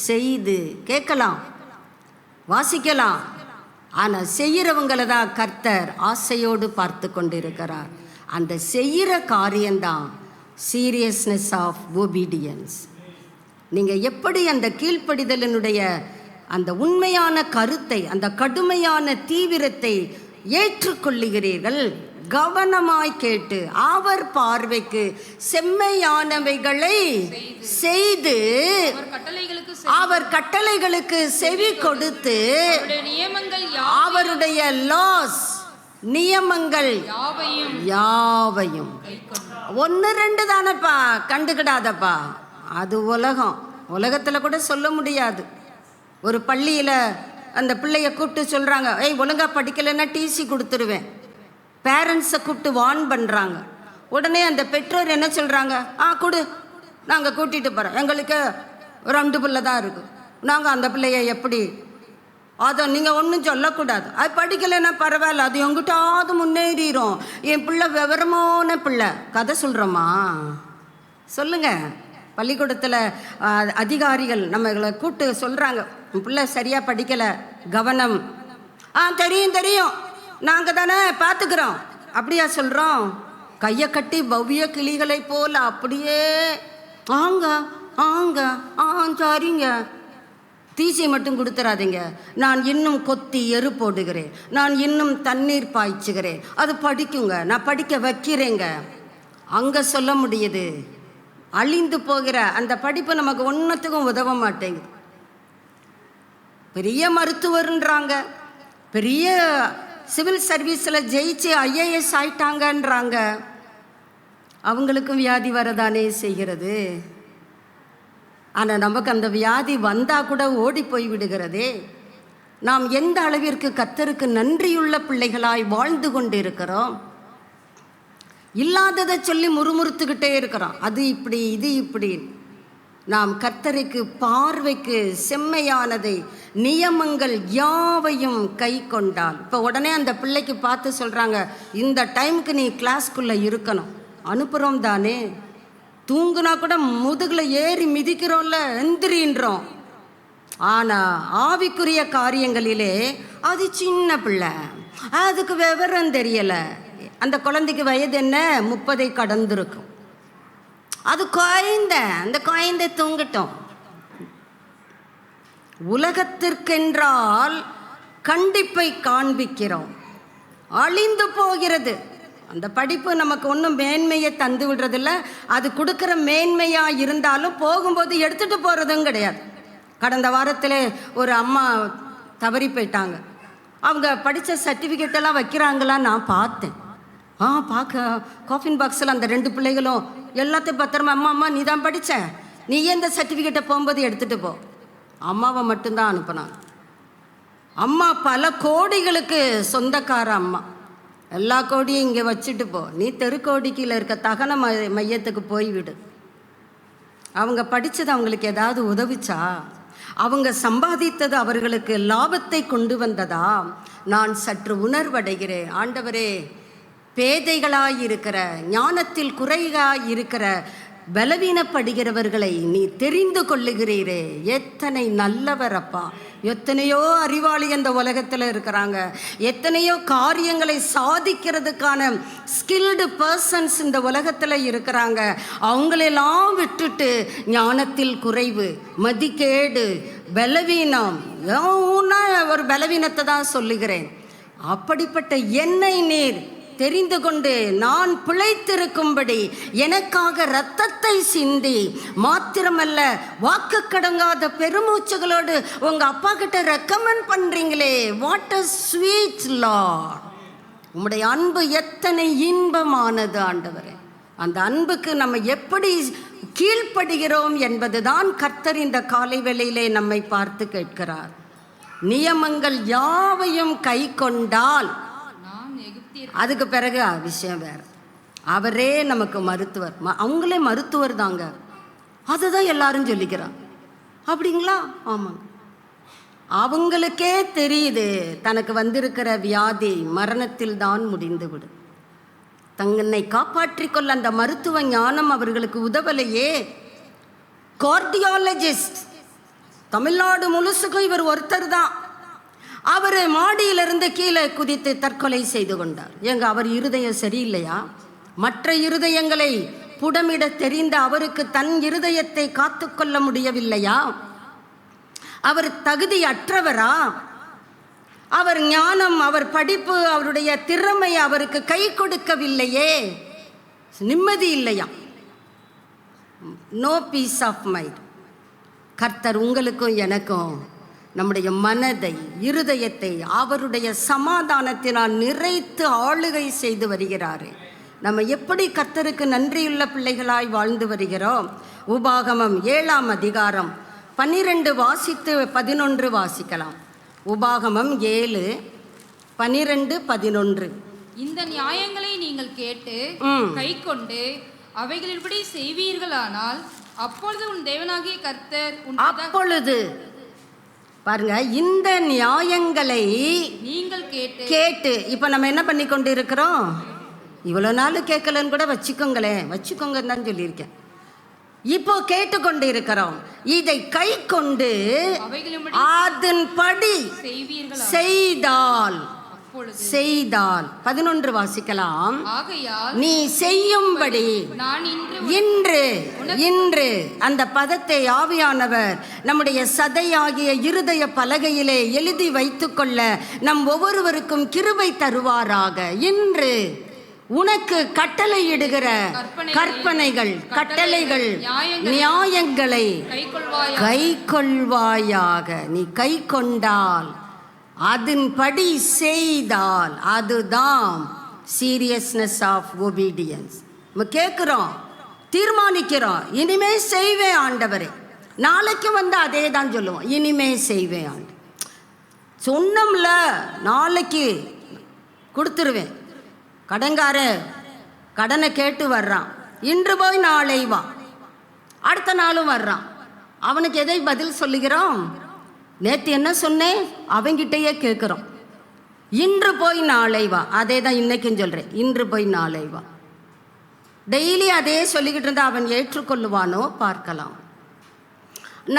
செய்து கேட்கலாம், வாசிக்கலாம். ஆனால் செய்கிறவங்களை தான் கர்த்தர் ஆசையோடு பார்த்து கொண்டிருக்கிறார். அந்த செய்கிற காரியம்தான் சீரியஸ்னஸ் ஆஃப் ஒபீடியன்ஸ். நீங்கள் எப்படி அந்த கீழ்ப்படிதலினுடைய அந்த உண்மையான கருத்தை, அந்த கடுமையான தீவிரத்தை ஏற்றுக்கொள்ளுகிறீர்கள்? கவனமாய் கேட்டு அவர் பார்வைக்கு செம்மையானவைகளை செய்து அவர் கட்டளைகளுக்கு செவி கொடுத்து அவருடைய லாஸ், நியமங்கள் யாவையும். 1-2 தானப்பா, கண்டுக்கிடாதப்பா. அது உலகம். உலகத்தில் கூட சொல்ல முடியாது. ஒரு பள்ளியில் அந்த பிள்ளைய கூப்பிட்டு சொல்கிறாங்க, ஏய் ஒழுங்கா படிக்கலைன்னா டிசி கொடுத்துருவேன். பேரண்ட்ஸை கூப்பிட்டு வார்ன் பண்ணுறாங்க. உடனே அந்த பெற்றோர் என்ன சொல்கிறாங்க, கொடு, நாங்கள் கூட்டிகிட்டு போகிறோம், எங்களுக்கு 2 பிள்ளை தான் இருக்குது, நாங்கள் அந்த பிள்ளைய எப்படி அதை நீங்கள் ஒன்றும் சொல்லக்கூடாது. அது படிக்கலைன்னா பரவாயில்ல, அது எங்கிட்டாவது முன்னேறிடும். என் பிள்ளை விவரமான பிள்ளை. கதை சொல்கிறோமா? சொல்லுங்கள். பள்ளிக்கூடத்தில் அதிகாரிகள் நம்மளை கூப்பிட்டு சொல்கிறாங்க, உன் பிள்ளை சரியாக படிக்கலை, கவனம். தெரியும் தெரியும், நாங்கள் தானே பார்த்துக்கிறோம். அப்படியா சொல்கிறோம்? கையை கட்டி பவ்ய கிளிகளை போல் அப்படியே ஆங்க ஆங்க சரிங்க. தீசை மட்டும் கொடுத்துறாதீங்க. நான் இன்னும் கொத்தி எரு போடுகிறேன், நான் இன்னும் தண்ணீர் பாய்ச்சுகிறேன், அது படிக்குங்க, நான் படிக்க வைக்கிறேங்க. அங்கே சொல்ல முடியுது. அழிந்து போகிற அந்த படிப்பு நமக்கு ஒன்றுத்துக்கும் உதவ மாட்டேங்குது. பெரிய மருத்துவர்ன்றாங்க, பெரிய சிவில் சர்வீஸில் ஜெயிச்சு ஐஏஎஸ் ஆயிட்டாங்கன்றாங்க. அவங்களுக்கும் வியாதி வரதானே செய்கிறது. ஆனால் நமக்கு அந்த வியாதி வந்தால் கூட ஓடி போய் விடுகிறதே. நாம் எந்த அளவிற்கு கர்த்தருக்கு நன்றியுள்ள பிள்ளைகளாய் வாழ்ந்து கொண்டு இருக்கிறோம். இல்லாததை சொல்லி முறுமுறுத்துக்கிட்டே இருக்கிறோம், அது இப்படி இது இப்படி. நாம் கர்த்தருக்கு பார்வைக்கு செம்மையானதை நியமங்கள் யாவையும் கை கொண்டால். இப்போ உடனே அந்த பிள்ளைக்கு பார்த்து சொல்கிறாங்க, இந்த டைமுக்கு நீ கிளாஸ்க்குள்ளே இருக்கணும். அனுப்புகிறோம் தானே. தூங்குனா கூட முதுகில் ஏறி மிதிக்கிறோம்ல, எந்திரின்றோம். ஆனால் ஆவிக்குரிய காரியங்களிலே அது சின்ன பிள்ளை, அதுக்கு விவரம் தெரியலை. அந்த குழந்தைக்கு வயது என்ன? 30 கடந்திருக்கும். அது குழந்தை, அந்த குழந்தை தூங்கட்டும். உலகத்திற்கென்றால் கண்டிப்பை காண்பிக்கிறோம், அழிந்து போகிறது. அந்த படிப்பு நமக்கு ஒன்றும் மேன்மையை தந்து விடுறதில்ல. அது கொடுக்குற மேன்மையாக இருந்தாலும் போகும்போது எடுத்துகிட்டு போகிறதும் கிடையாது. கடந்த வாரத்தில் ஒரு அம்மா தவறி போயிட்டாங்க. அவங்க படித்த சர்டிஃபிகேட்டெல்லாம் வைக்கிறாங்களா நான் பார்த்தேன். பார்க்க காஃபின் பாக்ஸில் அந்த 2 பிள்ளைகளும் எல்லாத்தையும் பத்திரமா, அம்மா நீ தான் படித்த, நீ இந்த சர்டிஃபிகேட்டை போகும்போது எடுத்துகிட்டு போ. அம்மாவை மட்டும்தான் அனுப்பினாங்க. அம்மா பல கோடிகளுக்கு சொந்தக்கார அம்மா. எல்லா கோடியும் இங்கே வச்சுட்டு போ, நீ தெருக்கோடிக்கில் இருக்க தகன மையத்துக்கு போய்விடு. அவங்க படித்தது அவங்களுக்கு ஏதாவது உதவிச்சா? அவங்க சம்பாதித்தது அவர்களுக்கு லாபத்தை கொண்டு வந்ததா? நான் சற்று உணர்வடைகிறேன். ஆண்டவரே, பேதைகளாயிருக்கிற, ஞானத்தில் குறையாயிருக்கிற, பலவீனப்படுகிறவர்களை நீ தெரிந்து கொள்ளுகிறீரே, எத்தனை நல்லவர் அப்பா. எத்தனையோ அறிவாளி இந்த உலகத்தில் இருக்கிறாங்க, எத்தனையோ காரியங்களை சாதிக்கிறதுக்கான ஸ்கில்டு பர்சன்ஸ் இந்த உலகத்தில் இருக்கிறாங்க. அவங்களெல்லாம் விட்டுட்டு ஞானத்தில் குறைவு, மதிக்கேடு, பலவீனம், ஒரு பலவீனத்தை தான் சொல்லுகிறேன். அப்படிப்பட்ட என்னை நீர் தெரிந்து கொண்டு நான் பிழைத்திருக்கும்படி எனக்காக இரத்தத்தை சிந்தி, மாத்திரமல்ல வாக்கு கடங்காத பெருமூச்சுகளோடு உங்க அப்பா கிட்ட ரெக்கமெண்ட் பண்றீங்களே. What a sweet Lord. உம்முடைய அன்பு எத்தனை இன்பமானது ஆண்டவரே. அந்த அன்புக்கு நம்ம எப்படி கீழ்ப்படுகிறோம் என்பதுதான் கர்த்தர் இந்த காலை வேளையிலே நம்மை பார்த்து கேட்கிறார். நியமங்கள் யாவையும் கை கொண்டால், அதுக்கு பிறகு விஷயம் வேறு. அவரே நமக்கு மருத்துவர். அவங்களே மருத்துவர் தாங்க. அதுதான் எல்லாரும் சொல்லிக்கிறாங்க. அப்படிங்களா? ஆமாங்க. அவங்களுக்கே தெரியுது தனக்கு வந்திருக்கிற வியாதி மரணத்தில் தான் முடிந்து விடும். தன்னை காப்பாற்றிக் கொள்ள அந்த மருத்துவ ஞானம் அவர்களுக்கு உதவலையே. கார்டியாலஜிஸ்ட் தமிழ்நாடு முழுசுக்கும் இவர் ஒருத்தர் தான். அவர் மாடியிலிருந்து கீழே குதித்து தற்கொலை செய்து கொண்டார். ஏங்க, அவர் இருதயம் சரியில்லையா? மற்ற இருதயங்களை புடமிட தெரிந்த அவருக்கு தன் இருதயத்தை காத்துக்கொள்ள முடியவில்லையா? அவர் தகுதியற்றவரா? அவர் ஞானம், அவர் படிப்பு, அவருடைய திறமை அவருக்கு கை கொடுக்கவில்லையே. நிம்மதி இல்லையா? No peace of mind. கர்த்தர் உங்களுக்கும் எனக்கும் நம்முடைய மனதை, இருதயத்தை அவருடைய சமாதானத்தினால் நிறைத்து ஆளுகை செய்து வருகிறார். நம்ம எப்படி கர்த்தருக்கு நன்றியுள்ள பிள்ளைகளாய் வாழ்ந்து வருகிறோம்? உபாகமம் 7ஆம் அதிகாரம் 12 வாசித்து 11 வாசிக்கலாம். உபாகமம் 7, 12, 11. இந்த நியாயங்களை நீங்கள் கேட்டு கை கொண்டு அவைகளின்படி செய்வீர்களானால் அப்பொழுது உன் தேவனாகிய கர்த்தர், அப்பொழுது பாருங்க, இந்த நியாயங்களை நீங்கள் கேட்டு இப்போ நம்ம என்ன பண்ணி கொண்டு இருக்கிறோம்? இவ்வளோ நாள் கேட்கலன்னு கூட வச்சுக்கோங்கன்னு தான் சொல்லியிருக்கேன். இப்போ கேட்டுக்கொண்டு இருக்கிறோம். இதை கை கொண்டு அதன்படி செய்தால் 11 வாசிக்கலாம். நீ செய்யும்படி இன்று அந்த பதத்தை ஆவியானவர் நம்முடைய சதையாகிய இருதய பலகையிலே எழுதி வைத்துக்கொள்ள நம் ஒவ்வொருவருக்கும் கிருபை தருவாராக. இன்று உனக்கு கட்டளையிடுகிற கற்பனைகள், கட்டளைகள், நியாயங்களை கை கொள்வாயாக. நீ கை கொண்டால், அதன்படி செய்தால், அதுதான் சீரியஸ்னஸ் ஆஃப் ஒபீடியன்ஸ். நம்ம கேட்குறோம், தீர்மானிக்கிறோம், இனிமே செய்வேன் ஆண்டவரே. நாளைக்கு வந்து அதே தான் சொல்லுவோம், இனிமே செய்வேன் ஆண்டு. சொன்னோம்ல, நாளைக்கு கொடுத்துருவேன். கடனை கேட்டு வர்றான், இன்று போய் நாளை வா. அடுத்த நாளும் வர்றான். அவனுக்கு எதை பதில் சொல்லுகிறோம்? நேற்று என்ன சொன்னேன் அவங்கிட்டயே கேட்குறோம். இன்று போய் நாளை வா. அதே தான் இன்னைக்கும் சொல்கிறேன், இன்று போய் நாளை வா. டெய்லி அதே சொல்லிக்கிட்டு இருந்தால் அவன் ஏற்றுக்கொள்ளுவானோ பார்க்கலாம்.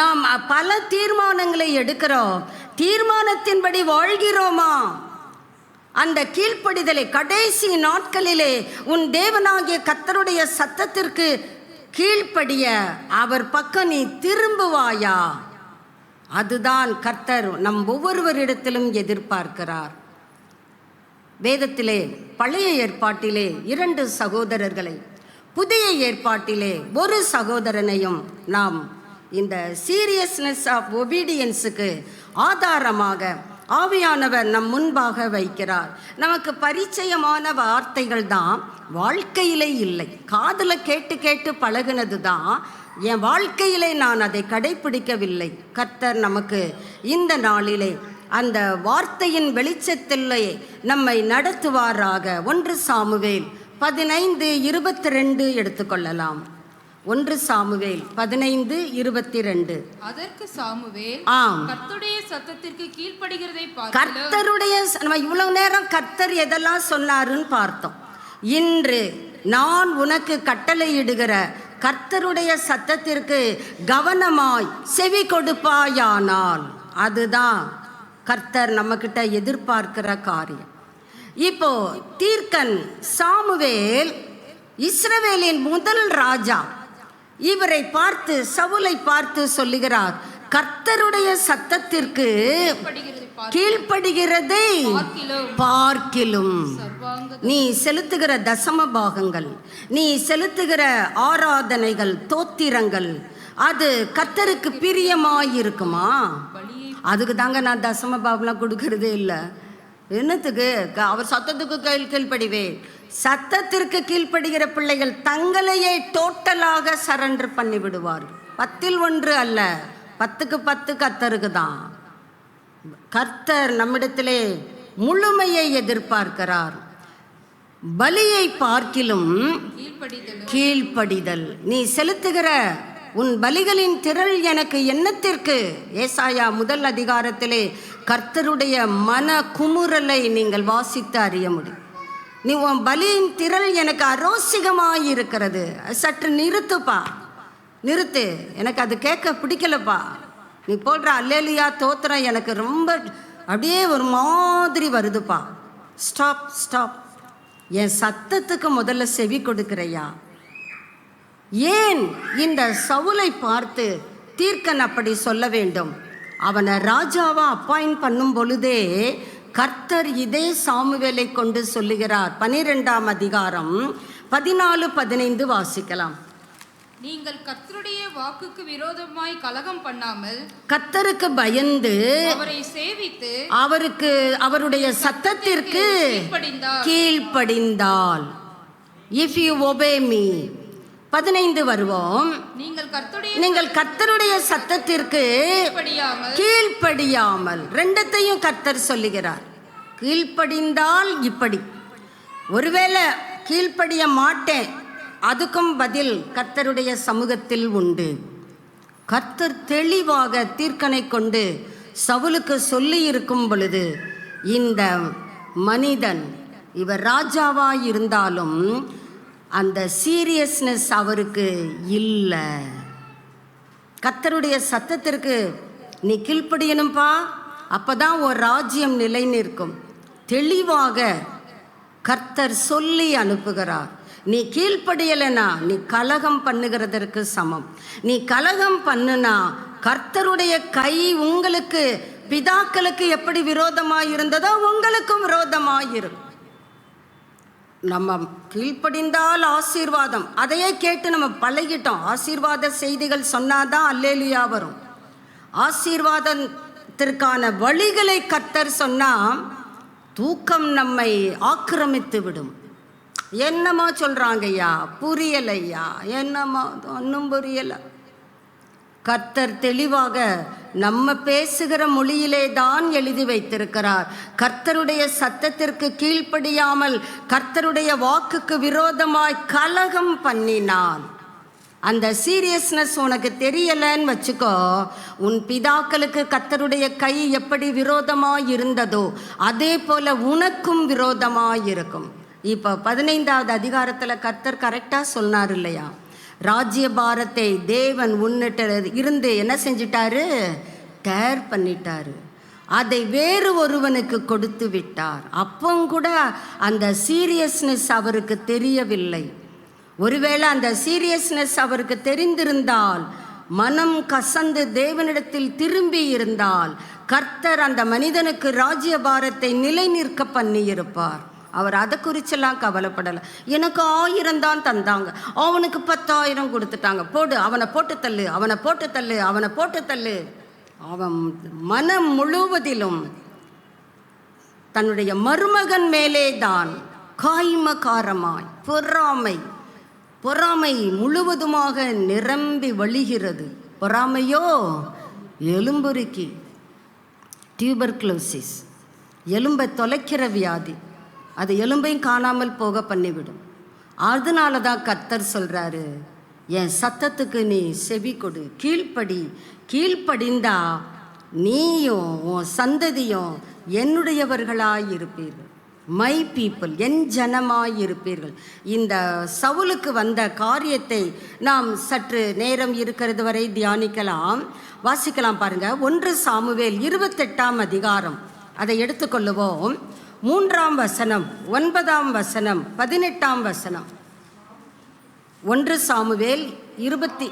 நாம் பல தீர்மானங்களை எடுக்கிறோம், தீர்மானத்தின்படி வாழ்கிறோமா? அந்த கீழ்ப்படிதலை கடைசி நாட்களிலே உன் தேவனாகிய கர்த்தருடைய சத்தத்திற்கு கீழ்ப்படிய அவர் பக்கம் நீ திரும்புவாயா? அதுதான் கர்த்தர் நம் ஒவ்வொருவரிடத்திலும் எதிர்பார்க்கிறார். வேதத்திலே பழைய ஏற்பாட்டிலே 2 சகோதரர்களை, புதிய ஏற்பாட்டிலே ஒரு சகோதரனையும் நாம் இந்த சீரியஸ்னஸ் ஆஃப் ஒபீடியன்ஸுக்கு ஆதாரமாக ஆவியானவர் நம் முன்பாக வைக்கிறார். நமக்கு பரிச்சயமான வார்த்தைகள் தான் வாழ்க்கையிலே இல்லை. காதில் கேட்டு கேட்டு பழகினது தான், என் வாழ்க்கையிலே நான் அதை கடைப்பிடிக்கவில்லை. கர்த்தர் நமக்கு இந்த நாளிலே அந்த வார்த்தையின் வெளிச்சத்திலே நம்மை நடத்துவாராக. 1 சாமுவேல் 15:22 எடுத்துக்கொள்ளலாம். 1 சாமுவேல் 15:22. அதற்கு சாமுவேல் கர்த்தருடைய சத்தத்திற்கு கீழ்ப்படிகிறதை பார்த்து, கர்த்தருடைய நம்ம இவ்வளவு நேரம் கர்த்தர் எதெல்லாம் சொன்னாருன்னு பார்த்தோம். இன்று நான் உனக்கு கட்டளையிடுகிற கர்த்தருடைய சத்தத்திற்கு கவனமாய் செவி கொடுப்பாயானால், அதுதான் கர்த்தர் நம்மக்கிட்ட எதிர்பார்க்கிற காரியம். இப்போ தீர்க்கன் சாமுவேல் இஸ்ரவேலின் முதல் ராஜா. இவரை பார்த்து, சவுலை பார்த்து சொல்லுகிறார், கர்த்தருடைய சத்தத்திற்கு கீழ்ப்படுகிறதை பார்க்கிலும் நீ செலுத்துகிற தசம பாகங்கள், நீ செலுத்துகிற ஆராதனைகள், தோத்திரங்கள், அது கர்த்தருக்கு பிரியமாயிருக்குமா? அதுக்கு தாங்க நான் தசம பாகம்லாம் கொடுக்கறதே இல்லை. என்னத்துக்கு? அவர் சத்தத்துக்கு கீழ்ப்படிவேன். சத்தத்திற்கு கீழ்ப்படுகிற பிள்ளைகள் தங்களையே டோட்டலாக சரண்டர் பண்ணி விடுவார். 10ல் 1 அல்ல, 10க்கு 10 கர்த்தருக்கு தான். கர்த்தர் நம்மிடத்திலே முழுமையை எதிர்பார்க்கிறார். பலியை பார்க்கிலும் கீழ்ப்படிதல். நீ செலுத்துகிற உன் பலிகளின் திரள் எனக்கு என்னத்திற்கு? ஏசாயா 1 அதிகாரத்திலே கர்த்தருடைய மன குமுறலை நீங்கள் வாசித்து அறிய முடியும். நீ உன் பலியின் திரள் எனக்கு அரோசிகமாயிருக்கிறது. சற்று நிறுத்துப்பா, நிறுத்து. எனக்கு அது கேட்க பிடிக்கலப்பா. நீ போடுற அல்லேலியா தோத்திரம் எனக்கு ரொம்ப அப்படியே ஒரு மாதிரி வருதுப்பா. Stop stop. என் சத்தத்துக்கு முதல்ல செவி கொடுக்கிறையா? ஏன் இந்த சவுலை பார்த்து தீர்க்கன் அப்படி சொல்ல வேண்டும்? அவனை ராஜாவா அப்பாயிண்ட் பண்ணும் பொழுதே கர்த்தர் இதே சாமுவேலை கொண்டு சொல்லுகிறார். 12ஆம் அதிகாரம் 14-15 வாசிக்கலாம். நீங்கள் கர்த்தருடைய வாக்குக்கு விரோதமாய் கலகம் பண்ணாமல், கர்த்தருக்கு பயந்து அவரை சேவித்து, அவருடைய சத்தத்திற்கு கீழ்ப்படிந்தால், இஃப் யூ ஒபே மீ. 15 வருவோம். நீங்கள் கர்த்தருடைய சத்தத்திற்கு கீழ்ப்படியாமல், 2த்தையும் கர்த்தர் சொல்லுகிறார். கீழ்ப்படிந்தால் இப்படி, ஒருவேளை கீழ்ப்படிய மாட்டேன், அதுக்கும் பதில் கர்த்தருடைய சமூகத்தில் உண்டு. கர்த்தர் தெளிவாக தீர்க்கனை கொண்டு சவுலுக்கு சொல்லி இருக்கும் பொழுது, இந்த மனிதன் இவர் ராஜாவாக இருந்தாலும் அந்த சீரியஸ்னஸ் அவருக்கு இல்லை. கர்த்தருடைய சத்தத்திற்கு நீ கீழ்ப்படியணும்பா, அப்பதான் ஒரு ராஜ்யம் நிலை நிற்கும். தெளிவாக கர்த்தர் சொல்லி அனுப்புகிறார். நீ கீழ்ப்படியலைனா நீ கலகம் பண்ணுகிறதற்கு சமம். நீ கலகம் பண்ணுனா கர்த்தருடைய கை உங்களுக்கு பிதாக்களுக்கு எப்படி விரோதமாக இருந்ததோ உங்களுக்கும் விரோதமாக இருக்கும். நம்ம கீழ்ப்படிந்தால் ஆசீர்வாதம், அதையே கேட்டு நம்ம பழகிட்டோம். ஆசீர்வாத செய்திகள் சொன்னாதான் அல்லேலூயா வரும். ஆசீர்வாதத்திற்கான வழிகளை கர்த்தர் சொன்னா தூக்கம் நம்மை ஆக்கிரமித்து விடும். என்னமா சொல்றாங்க ஐயா, புரியலையா, என்னமா ஒன்றும் புரியலை. கர்த்தர் தெளிவாக நம்ம பேசுகிற மொழியிலே தான் எழுதி வைத்திருக்கிறார். கர்த்தருடைய சத்தத்திற்கு கீழ்ப்படியாமல் கர்த்தருடைய வாக்குக்கு விரோதமாய் கலகம் பண்ணினான். அந்த சீரியஸ்னஸ் உனக்கு தெரியலன்னு வச்சுக்கோ, உன் பிதாக்களுக்கு கர்த்தருடைய கை எப்படி விரோதமாய் இருந்ததோ அதே போல உனக்கும் விரோதமாய் இருக்கும். இப்போ 15வது அதிகாரத்தில் கர்த்தர் கரெக்டாக சொன்னார் இல்லையா, ராஜ்யபாரத்தை தேவன் உன்னிட்ட இருந்து என்ன செஞ்சிட்டாரு, டேர் பண்ணிட்டாரு, அதை வேறு ஒருவனுக்கு கொடுத்து விட்டார். அப்போ கூட அந்த சீரியஸ்னஸ் அவருக்கு தெரியவில்லை. ஒருவேளை அந்த சீரியஸ்னஸ் அவருக்கு தெரிந்திருந்தால், மனம் கசந்து தேவனிடத்தில் திரும்பி இருந்தால், கர்த்தர் அந்த மனிதனுக்கு ராஜ்யபாரத்தை நிலை நிற்க பண்ணியிருப்பார். அவர் அதை குறிச்செல்லாம் கவலைப்படலை. எனக்கு 1000 தான் தந்தாங்க, அவனுக்கு 10,000 கொடுத்துட்டாங்க, போடு அவனை போட்டு தள்ளு, அவனை போட்டு தள்ளு, அவனை போட்டு தள்ளு. அவன் மனம் முழுவதிலும் தன்னுடைய மருமகன் மேலே தான் காய்மகாரமாய் பொறாமை முழுவதுமாக நிரம்பி வழிகிறது. பொறாமையோ எலும்புருக்கி, டியூபர்குலோசிஸ், எலும்பை தொலைக்கிற வியாதி, அது எலும்பையும் காணாமல் போக பண்ணிவிடும். அதனால தான் கர்த்தர் சொல்கிறாரு, என் சத்தத்துக்கு நீ செவி கொடு, கீழ்ப்படிந்தா நீயும் உன் சந்ததியும் என்னுடையவர்களாய் இருப்பீர்கள், மை பீப்புள், என் ஜனமாய் இருப்பீர்கள். இந்த சவுலுக்கு வந்த காரியத்தை நாம் சற்று நேரம் இருக்கிறது வரை தியானிக்கலாம், வாசிக்கலாம். பாருங்க, 1 சாமுவேல் 28ஆம் அதிகாரம், அதை எடுத்துக்கொள்ளுவோம். 3ஆம் வசனம், 9ஆம் வசனம், 18ஆம் வசனம். 1 சாமுவேல் 20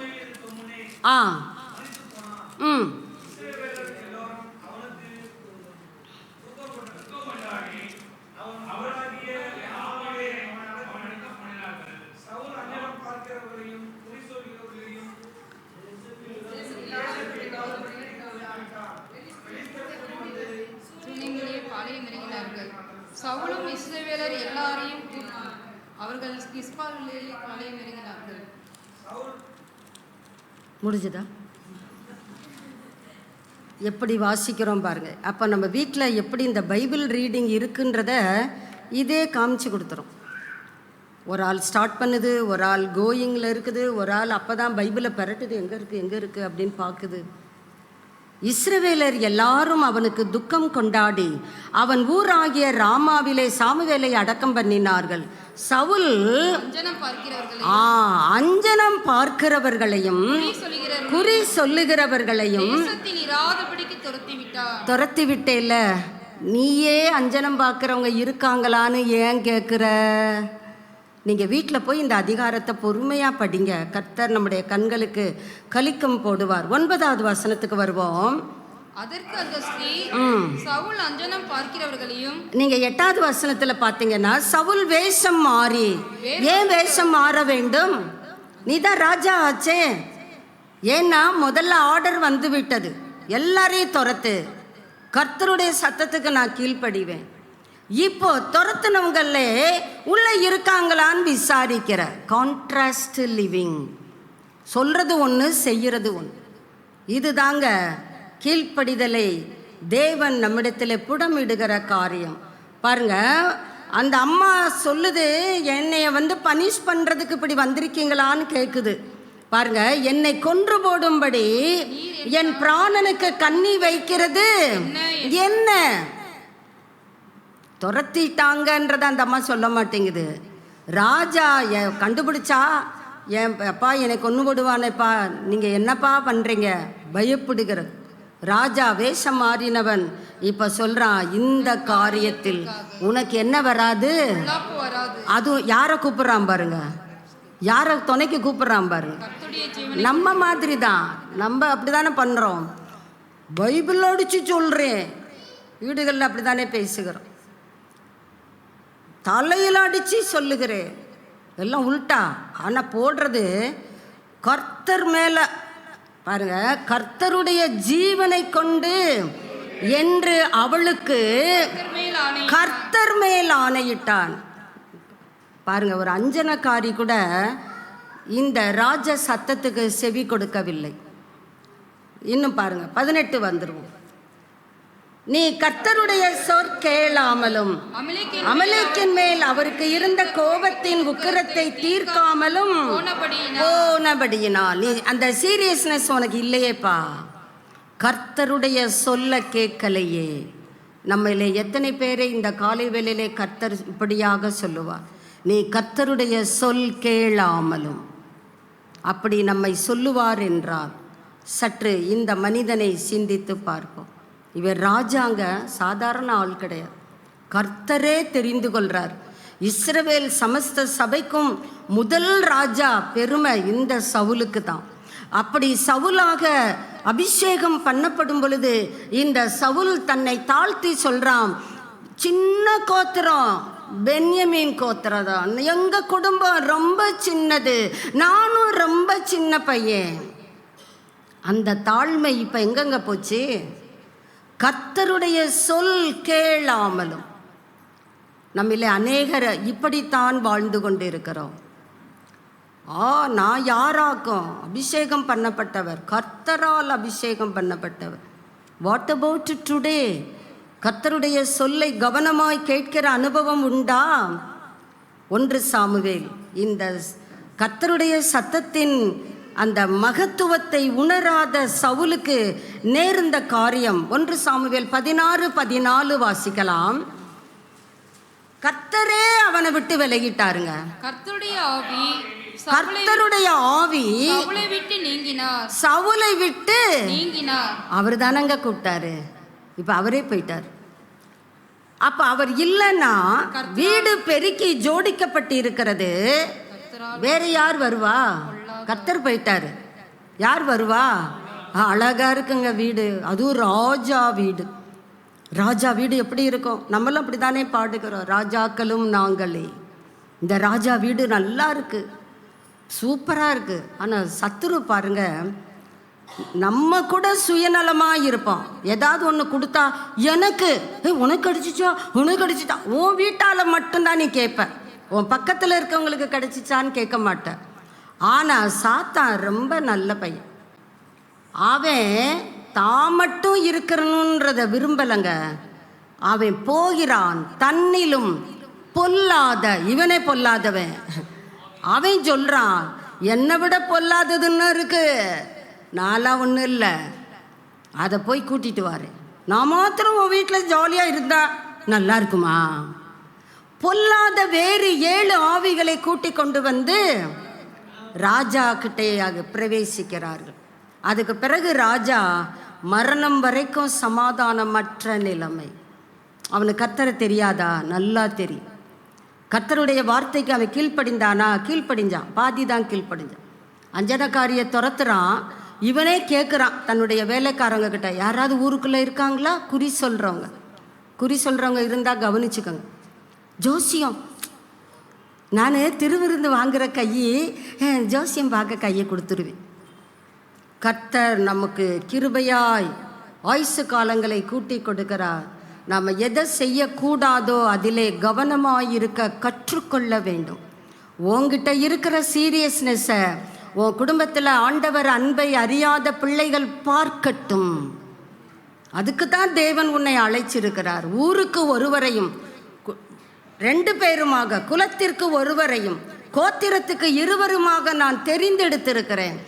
சவுலும் இஸ்ரவேலர் எல்லாரையும் அவர்கள் கிஸ்பாவிலே பாளையம் இறங்கினார்கள். முடிஞ்சுதா? எப்படி வாசிக்கிறோம் பாருங்க. அப்போ நம்ம வீட்டில் எப்படி இந்த பைபிள் ரீடிங் இருக்குன்றத இதே காமிச்சு கொடுத்துரும். ஒரு ஆள் ஸ்டார்ட் பண்ணுது, ஒரு ஆள் கோயிங்கில் இருக்குது, ஒரு ஆள் அப்போ தான் பைபிளை பெரட்டுது, எங்கே இருக்குது அப்படின்னு பார்க்குது. இஸ்ரவேலர் எல்லாரும் அவனுக்கு துக்கம் கொண்டாடி அவன் ஊராகிய ராமாவிலே சாமுவேலை அடக்கம் பண்ணினார்கள். சவுல் அஞ்சனம் பார்க்கிறவர்களையும் குறி சொல்லுகிறவர்களையும் துரத்தி விட்டேல. நீயே அஞ்சனம் பார்க்கிறவங்க இருக்காங்களான்னு ஏன் கேட்குற? நீங்கள் வீட்டில் போய் இந்த அதிகாரத்தை பொறுமையாக படிங்க. கர்த்தர் நம்முடைய கண்களுக்கு கலிக்கம் போடுவார். 9வது வசனத்துக்கு வருவோம். அதற்கு அந்த ஸ்திரீ சவுல் அஞ்சனம் பார்க்கிறவர்களையும், நீங்க 8வது வசனத்துல பாத்தீங்கன்னா சவுல் வேஷம் மாறி, ஏன் வேஷம் மாற வேண்டும்? நீதான் ராஜா ஆச்சே. ஏன்னா முதல்ல ஆர்டர் வந்து விட்டது, எல்லாரையும் துரத்து, கர்த்தருடைய சத்தத்துக்கு நான் கீழ்ப்படிவேன். இப்போ துரத்துனவங்கள உள்ள இருக்காங்களான்னு விசாரிக்கிற கான்ட்ராஸ்ட் லிவிங். சொல்றது ஒன்று, செய்யறது ஒன்று. இதுதாங்க கீழ்ப்படிதலை தேவன் நம்மிடத்தில் புடமிடுகிற காரியம். பாருங்க, அந்த அம்மா சொல்லுது, என்னைய பனிஷ் பண்ணுறதுக்கு இப்படி வந்திருக்கீங்களான்னு கேட்குது. பாருங்க, என்னை கொன்று போடும்படி என் பிராணனுக்கு கண்ணி வைக்கிறது என்ன? துரத்திட்டாங்கன்றத அந்த அம்மா சொல்ல மாட்டேங்குது. ராஜா கண்டுபிடிச்சா என் அப்பா என்னை கொன்று போடுவானேப்பா, நீங்கள் என்னப்பா பண்ணுறீங்க? பயப்படுகிறது. ராஜா வேஷம் மாறினவன் இப்போ சொல்கிறான், இந்த காரியத்தில் உனக்கு என்ன வராது? அதுவும் யாரை கூப்பிட்றான் பாருங்க, யாரை துணைக்கு கூப்பிட்றான் பாருங்க. நம்ம மாதிரி தான், நம்ம அப்படி தானே பண்ணுறோம். பைபிள் அடித்து சொல்கிறேன், வீடுகளில் அப்படி தானே பேசுகிறோம். தலையில் அடித்து சொல்லுகிறேன், எல்லாம் உள்டா. ஆனால் போடுறது கர்த்தர் மேலே பாருங்க. கர்த்தருடைய ஜீவனை கொண்டு என்று அவளுக்கு கர்த்தர் மேல் ஆணையிட்டான். பாருங்க, ஒரு அஞ்சனக்காரி கூட இந்த ராஜ சத்தத்துக்கு செவி கொடுக்கவில்லை. இன்னும் பாருங்க, 18 வந்துருவோம். நீ கர்த்தருடைய சொற்கேளாமலும் அமலேக்கின் மேல் அவருக்கு இருந்த கோபத்தின் உக்கிரத்தை தீர்க்காமலும் போனபடியினால். நீ அந்த சீரியஸ்னஸ் உனக்கு இல்லையேப்பா, கர்த்தருடைய சொல்ல கேட்கலையே. நம்மளே எத்தனை பேரை இந்த காலை வேளையிலே கர்த்தர் இப்படியாக சொல்லுவார், நீ கர்த்தருடைய சொல் கேளாமலும். அப்படி நம்மை சொல்லுவார் என்றால் சற்று இந்த மனிதனை சிந்தித்து பார்ப்போம். இவர் ராஜாங்க, சாதாரண ஆள் கிடையாது. கர்த்தரே தெரிந்து கொள்றார். இஸ்ரவேல் சமஸ்த சபைக்கும் முதல் ராஜா பெருமை இந்த சவுலுக்கு தான். அப்படி சவுலாக அபிஷேகம் பண்ணப்படும் பொழுது இந்த சவுல் தன்னை தாழ்த்தி சொல்றான், சின்ன கோத்திரம், பென்யமீன் கோத்திரம் தான், எங்க குடும்பம் ரொம்ப சின்னது, நானும் ரொம்ப சின்ன பையன். அந்த தாழ்மை இப்ப எங்கெங்க போச்சு? கர்த்தருடைய சொல் கேளாமலும். நம்மிலே அநேகர் இப்படித்தான் வாழ்ந்து கொண்டு இருக்கிறோம். நான் யாராக்கும்? அபிஷேகம் பண்ணப்பட்டவர், கர்த்தரால் அபிஷேகம் பண்ணப்பட்டவர். What about today? கர்த்தருடைய சொல்லை கவனமாய் கேட்கிற அனுபவம் உண்டா? 1 சாமுவேல் இந்த கர்த்தருடைய சத்தத்தின் அந்த மகத்துவத்தை உணராத சவுலுக்கு நேர்ந்த காரியம். 1 சாமுவேல் 16:14 வாசிக்கலாம். கர்த்தரே அவனை விட்டு விலகிட்டாருங்க. கர்த்தருடைய ஆவி சவுலை விட்டு நீங்கினார். அவர் தானங்க கூப்பிட்டாரு, இப்ப அவரே போயிட்டார். அப்ப அவர் இல்லைன்னா வீடு பெருக்கி ஜோடிக்கப்பட்டு இருக்கிறது, வேற யார் வருவா? கர்த்தர் போயிட்டாரு, யார் வருவா? அழகா இருக்குங்க வீடு, அதுவும் ராஜா வீடு. ராஜா வீடு எப்படி இருக்கும்? நம்மளும் அப்படி தானே பாடுகிறோம், ராஜாக்களும் நாங்களே. இந்த ராஜா வீடு நல்லா இருக்கு, சூப்பராக இருக்கு. ஆனால் சத்துரு பாருங்க, நம்ம கூட சுயநலமாக இருப்போம். ஏதாவது ஒன்று கொடுத்தா எனக்கு உனக்கு அடிச்சிச்சா, உனக்கு அடிச்சிட்டா, உன் வீட்டால் மட்டும்தான் நீ கேட்ப, உன் பக்கத்தில் இருக்கவங்களுக்கு கிடைச்சிச்சான்னு கேட்க மாட்டேன். ஆனால் சாத்தான் ரொம்ப நல்ல பையன். அவன் தான் மட்டும் இருக்கணுன்றத விரும்பலைங்க. அவன் போகிறான் தன்னிலும் பொல்லாத, இவனே பொல்லாதவன். அவன் சொல்கிறான், என்னை விட பொல்லாததுன்னு இருக்கு, நான்லாம் ஒன்றும் இல்லை, அதை போய் கூட்டிட்டு வாரு. நான் மாத்திரம் உன் வீட்டில் ஜாலியாக இருந்தா நல்லா இருக்குமா? பொல்லாத வேறு 7 ஆவிகளை கூட்டி கொண்டு வந்து ராஜா கிட்டேயாக பிரவேசிக்கிறார்கள். அதுக்கு பிறகு ராஜா மரணம் வரைக்கும் சமாதானமற்ற நிலைமை. அவனுக்கு கர்த்தரை தெரியாதா? நல்லா தெரியும். கர்த்தருடைய வார்த்தைக்கு அவன் கீழ்ப்படிந்தானா? கீழ்ப்படிஞ்சான், பாதி தான் கீழ்ப்படிஞ்சான். அஞ்சனக்காரியை துரத்துறான். இவனே கேட்குறான் தன்னுடைய வேலைக்காரங்க கிட்ட, யாராவது ஊருக்குள்ளே இருக்காங்களா குறி சொல்கிறவங்க? குறி சொல்கிறவங்க இருந்தால் கவனிச்சுக்கோங்க. ஜோசியம், நான் திருவிருந்து வாங்குகிற கையை ஜோசியம் பார்க்க கையை கொடுத்துருவேன். கர்த்தர் நமக்கு கிருபையாய் ஆயுசு காலங்களை கூட்டி கொடுக்கிறார். நாம் எதை செய்யக்கூடாதோ அதிலே கவனமாயிருக்க கற்றுக்கொள்ள வேண்டும். உங்ககிட்ட இருக்கிற சீரியஸ்னஸை உன் குடும்பத்தில் ஆண்டவர் அன்பை அறியாத பிள்ளைகள் பார்க்கட்டும். அதுக்கு தான் தேவன் உன்னை அழைச்சிருக்கிறார். ஊருக்கு ஒருவரையும் 2 பேருமாக குலத்திற்கு ஒருவரையும் கோத்திரத்துக்கு இருவருமாக நான் தெரிந்தெடுத்திருக்கிறேன்.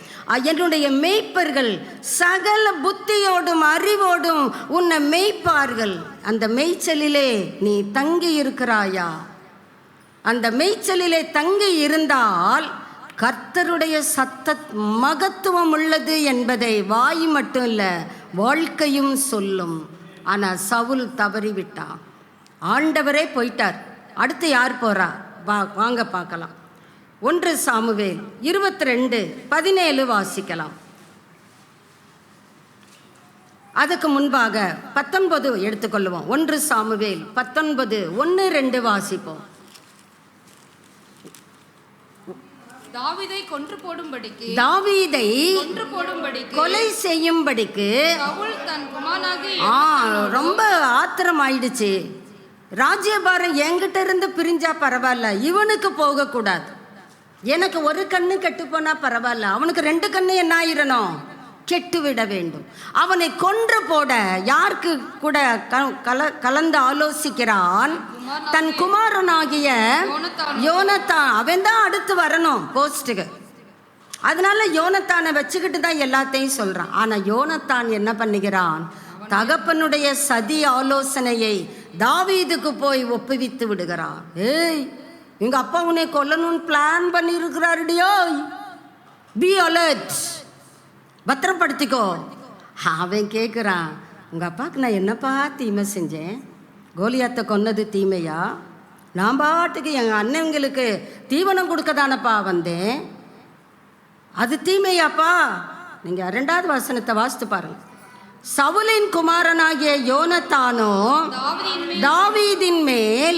என்னுடைய மேய்ப்பர்கள் சகல புத்தியோடும் அறிவோடும் உன்னை மேய்ப்பார்கள். அந்த மேய்ச்சலிலே நீ தங்கி இருக்கிறாயா? அந்த மேய்ச்சலிலே தங்கி இருந்தால் கர்த்தருடைய மகத்துவம் உள்ளது என்பதை வாய் மட்டும் இல்லை, வாழ்க்கையும் சொல்லும். ஆனால் சவுல் தவறிவிட்டான். ஆண்டவரே போயிட்டார். அடுத்து யார் போறா? வாங்க பார்க்கலாம். 1 சாமுவேல் 22:17 வாசிக்கலாம். அதுக்கு முன்பாக 19 எடுத்துக்கொள்வோம். 1 சாமுவேல் 19:1-2 வாசிப்போம். தாவீதை கொன்று போடும்படிக்கு, தாவீதை கொன்று போடும்படிக்கு, கொலை செய்யும்படிக்கு சவுல் தன் குமாரனாகிய ரொம்ப ஆத்திரம் ஆயிடுச்சு. ராஜ்யபாரம் என்கிட்ட இருந்து பிரிஞ்சா பரவாயில்ல, இவனுக்கு போகக்கூடாது. எனக்கு ஒரு கண்ணு கெட்டு போனா பரவாயில்ல, அவனுக்கு 2 கண்ணு என்ன ஆயிரணும்? கெட்டுவிட வேண்டும். அவனை கொன்று போட யாருக்கு கூட கலந்து ஆலோசிக்கிறான்? தன் குமாரனாகிய யோனத்தான். அவன் தான் அடுத்து வரணும் போஸ்ட்டுக்கு. அதனால யோனத்தானை வச்சுக்கிட்டு தான் எல்லாத்தையும் சொல்றான். ஆனா யோனத்தான் என்ன பண்ணுகிறான்? தகப்பனுடைய சதி ஆலோசனையை தாவீதுக்கு போய் ஒப்புவித்து விடுகிறான். ஏய், எங்க அப்பா உன்னை கொல்லணும்னு பிளான் பண்ணி இருக்கிறாருடியோ, பி அலர்ட், பத்திரப்படுத்திக்கோ. அவன் கேட்குறான், உங்கள் அப்பாவுக்கு நான் என்னப்பா தீமை செஞ்சேன்? கோலியாத்தை கொன்னது தீமையா? நான் பாட்டுக்கு எங்கள் அண்ணங்களுக்கு தீவனம் கொடுக்க தானப்பா வந்தேன், அது தீமையாப்பா? நீங்கள் 2வது வசனத்தை வாசித்து பாருங்க. சவுலின் குமாரனாகிய யோனத்தானோ தாவீதின் மேல்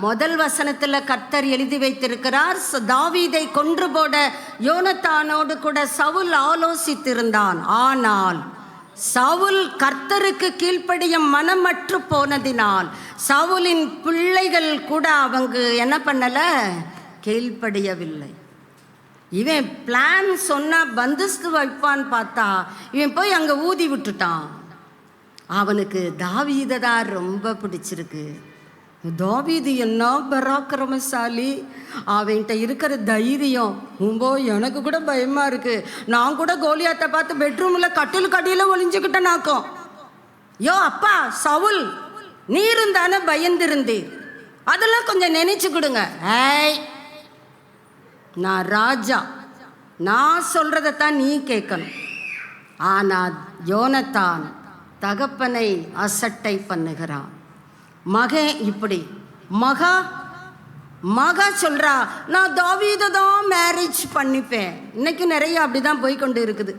முதல் வசனத்துல கர்த்தர் எழுதி வைத்திருக்கிறார், தாவீதை கொன்று போட யோனத்தானோடு கூட சவுல் ஆலோசித்திருந்தான். ஆனால் சவுல் கர்த்தருக்கு கீழ்ப்படிய மனமற்று போனதினால் சவுலின் பிள்ளைகள் கூட அவங்க என்ன பண்ணல? கீழ்ப்படியவில்லை. இவன் பிளான் சொன்னா பந்தஸ்து வைப்பான்னு பார்த்தா இவன் போய் அங்கே ஊதி விட்டுட்டான். அவனுக்கு தாவீதை தான் ரொம்ப பிடிச்சிருக்கு. தாவீது என்ன பராக்கிரமசாலி, அவன்கிட்ட இருக்கிற தைரியம் ரொம்ப எனக்கு கூட பயமா இருக்கு. நான் கூட கோலியாத்தை பார்த்து பெட்ரூம்ல கட்டில் கடியில ஒளிஞ்சுக்கிட்டேனாக்கும். யோ அப்பா சவுல், நீரும் தானே பயந்திருந்தீர், அதெல்லாம் கொஞ்சம் நினைச்சு கொடுங்க. ஏய், நான் ராஜா, நான் சொல்றதைத்தான் நீ கேட்கணும். ஆனால் யோனத்தான் தகப்பனை அசட்டை பண்ணுகிறான். மகன் இப்படி மகா சொல்றா, நான் தாவீதை தான் மேரேஜ் பண்ணிப்பேன். இன்னைக்கு நிறைய அப்படிதான் போய் கொண்டு இருக்குது.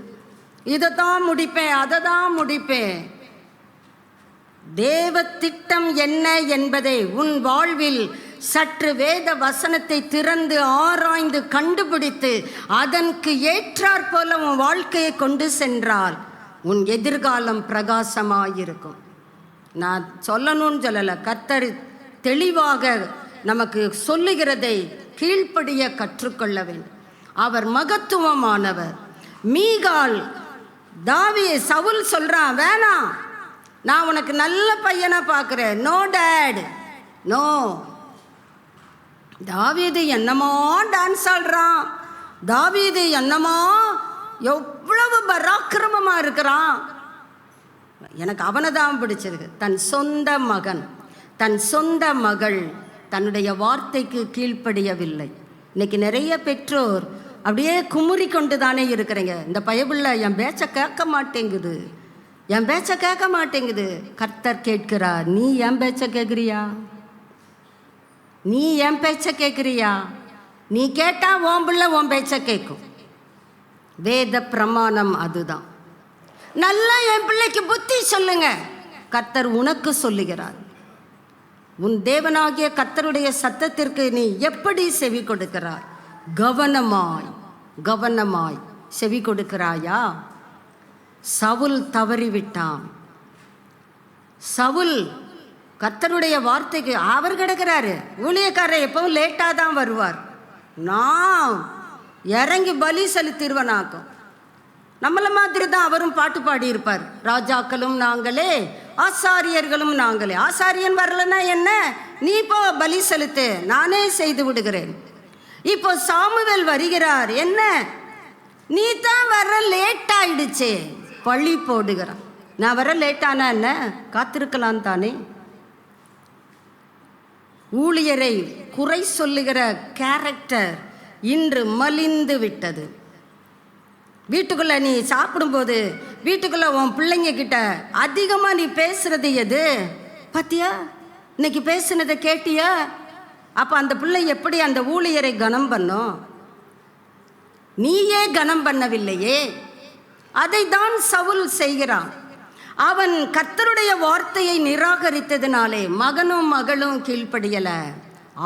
இதை தான் முடிப்பேன், அதை தான் முடிப்பேன். தேவ திட்டம் என்ன என்பதை உன் வாழ்வில் சற்று வேத வசனத்தை திறந்து ஆராய்ந்து கண்டுபிடித்து அதற்கு ஏற்றாற் போல உன் வாழ்க்கையை கொண்டு சென்றால் உன் எதிர்காலம் பிரகாசமாயிருக்கும். நான் சொல்லணும்னு சொல்லலை, கர்த்தர் தெளிவாக நமக்கு சொல்லுகிறதை கீழ்ப்படிய கற்றுக்கொள்ள வேண்டும். அவர் மகத்துவமானவர். மீகாள் சவுல் சொல்றான், வேணாம், நான் உனக்கு நல்ல பையனா பார்க்கிறேன். No date, no. தாவீது என்னமோ டான்ஸ் ஆடுறான், தாவீது என்னமோ எவ்வளவு பராக்கிரமமா இருக்கிறான். எனக்கு அவனை தான் பிடிச்சிருக்கு. தன் சொந்த மகன், தன் சொந்த மகள் தன்னுடைய வார்த்தைக்கு கீழ்ப்படியவில்லை. இன்னைக்கு நிறைய பெற்றோர் அப்படியே குமுறி கொண்டு தானே இருக்கிறீங்க. இந்த பயபுள்ள என் பேச்சை கேட்க மாட்டேங்குது, என் பேச்சை கேட்க மாட்டேங்குது. கர்த்தர் கேட்கிறார், நீ என் பேச்சை கேட்குறியா? நீ என் பேச்சை கேட்குறியா? நீ கேட்டா உன் பிள்ளை உன் பேச்சை கேட்கும். வேத பிரமாணம் அதுதான். நல்லா என் பிள்ளைக்கு புத்தி சொல்லுங்க, கர்த்தர் உனக்கு சொல்லுகிறார். உன் தேவனாகிய கர்த்தருடைய சத்தத்திற்கு நீ எப்படி செவி கொடுக்கிறாய்? கவனமாய் கவனமாய் செவி கொடுக்கிறாயா? சவுல் தவறிவிட்டான். சவுல் கர்த்தருடைய வார்த்தைக்கு அவர் கிடக்கிறாரு. ஊழியக்காரர் எப்பவும் லேட்டாக தான் வருவார். நான் இறங்கி பலி செலுத்திடுவனாக்கும். நம்மள மாதிரி தான் அவரும் பாட்டு பாடி இருப்பார். ராஜாக்களும் நாங்களே ஆசாரியர்களும் நாங்களே. ஆசாரியன் வரலன்னா என்ன, நீ இப்போ பலி செலுத்து, நானே செய்து விடுகிறேன். இப்போ சாமுவேல் வருகிறார், என்ன நீ தான் வர லேட் ஆயிடுச்சே, பழி போடுகிறான். நான் வர லேட்டானா என்ன, காத்திருக்கலாம் தானே. ஊழியரை குறை சொல்லுகிற கேரக்டர் இன்று மலிந்து விட்டது. வீட்டுக்குள்ளே நீ சாப்பிடும்போது வீட்டுக்குள்ளே உன் பிள்ளைங்க கிட்ட அதிகமாக நீ பேசுறது எது? பாத்தியா, இன்னைக்கு பேசுனதை கேட்டியா? அப்போ அந்த பிள்ளை எப்படி அந்த ஊழியரை கனம் பண்ணும்? நீயே கனம் பண்ணவில்லையே. அதை தான் சவுல் செய்கிறான். அவன் கர்த்தருடைய வார்த்தையை நிராகரித்ததினாலே மகனும் மகளும் கீழ்ப்படியல,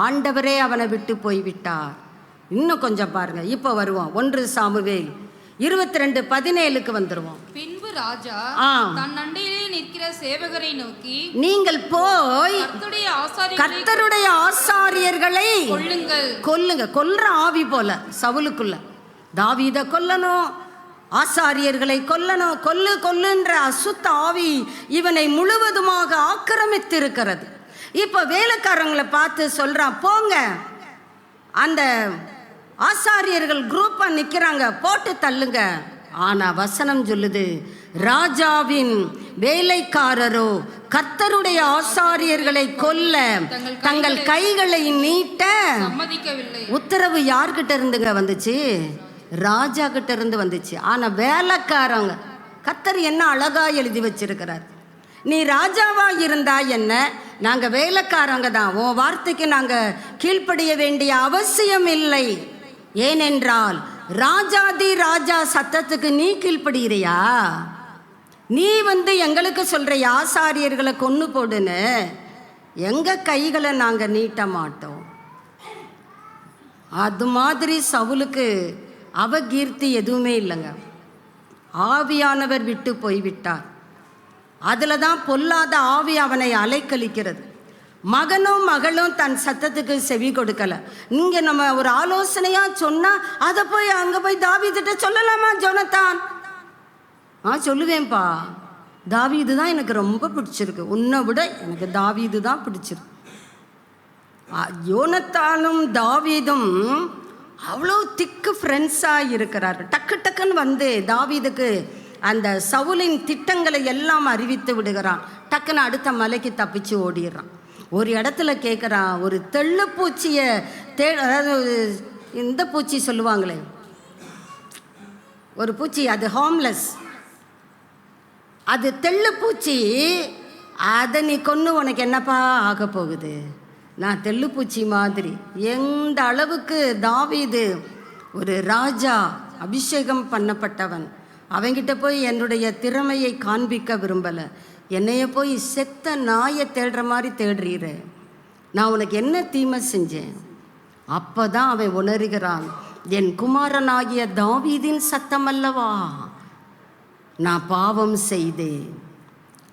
ஆண்டவரே அவனை விட்டு போய்விட்டார். இன்னும் கொஞ்சம் பாருங்க, இப்போ வருவோம் 1 சாமுவேல் 22:17 வந்துருவோம். பின்பு ராஜா தன் அண்டையிலே நிற்கிற சேவகரை நோக்கி, நீங்கள் போய் கர்த்தருடைய ஆசாரியர்களை கொல்லுங்க. கொல்ற ஆவி போல சவுலுக்குள்ள, தாவீதை கொல்லணும், ஆசாரியர்களை கொல்லணும், கொல்லுன்ற அசுத்த ஆவி இவனை முழுவதுமாக ஆக்கிரமித்து இருக்கிறது. இப்போ வேலைக்காரங்களை பார்த்து சொல்றான், போங்க, அந்த ஆசாரியர்கள் குரூப்பா நிக்கிறாங்க, போட்டு தள்ளுங்க. ஆனா வசனம் சொல்லுது, ராஜாவின் வேலைக்காரரோ கர்த்தருடைய ஆசாரியர்களை கொல்ல தங்கள் கைகளை நீட்ட சம்மதிக்கவில்லை. உத்தரவு யார்கிட்ட இருந்துங்க வந்துச்சு? ராஜா கிட்ட இருந்து வந்துச்சு. ஆனா வேலைக்காரங்க, கர்த்தர் என்ன அழகா எழுதி வச்சிருக்கிறார், நீ ராஜாவா இருந்தா என்ன, நாங்க வேலைக்காரங்க தான், உன் வார்த்தைக்கு நாங்க கீழ்ப்படிய வேண்டிய அவசியம் இல்லை. ஏனென்றால் ராஜாதி ராஜா சத்தத்துக்கு நீ கீழ்ப்படுகிறியா? நீ எங்களுக்கு சொல்ற ஆசாரியர்களை கொன்னு போடுன்னு, எங்க கைகளை நாங்க நீட்ட மாட்டோம். அது மாதிரி சவுலுக்கு அவகீர்த்தி எதுவுமே இல்லைங்க. ஆவியானவர் விட்டு போய்விட்டார். அதில் தான் பொல்லாத ஆவி அவனை அலைக்கழிக்கிறது. மகனும் மகளும் தன் சத்தத்துக்கு செவி கொடுக்கல. நீங்க நம்ம ஒரு ஆலோசனையா சொன்னா அதை போய் அங்க போய் தாவீதுட்ட சொல்லலாமா? ஜோனத்தான், சொல்லுவேன்பா, தாவீது தான் எனக்கு ரொம்ப பிடிச்சிருக்கு, உன்னை விட எனக்கு தாவீது தான் பிடிச்சிருக்கு. யோனத்தானும் தாவீதும் அவ்வளோ திக்கு ஃப்ரெண்ட்ஸாக இருக்கிறார்கள். டக்கு டக்குன்னு தாவீதுக்கு அந்த சவுலின் திட்டங்களை எல்லாம் அறிவித்து விடுகிறான். டக்குன்னு அடுத்த மலைக்கு தப்பிச்சு ஓடிடுறான். ஒரு இடத்துல கேட்குறான், ஒரு தெள்ளுப்பூச்சியை அதாவது இந்த பூச்சி சொல்லுவாங்களே, ஒரு பூச்சி, அது ஹோம்லெஸ், அது தெள்ளுப்பூச்சி, அதை நீ கொன்று உனக்கு என்னப்பா ஆக போகுது? நான் தெள்ளுப்பூச்சி மாதிரி. எந்த அளவுக்கு தாவீது ஒரு ராஜா, அபிஷேகம் பண்ணப்பட்டவன், அவங்கிட்ட போய் என்னுடைய திறமையை காண்பிக்க விரும்பலை. என்னைய போய் செத்த நாயை தேடுற மாதிரி தேடுறீர, நான் உனக்கு என்ன தீமை செஞ்சேன்? அப்போ தான் அவன் உணர்கிறான், என் குமாரனாகிய தாவீதின் சத்தம் அல்லவா நான் பாவம் செய்தேன்.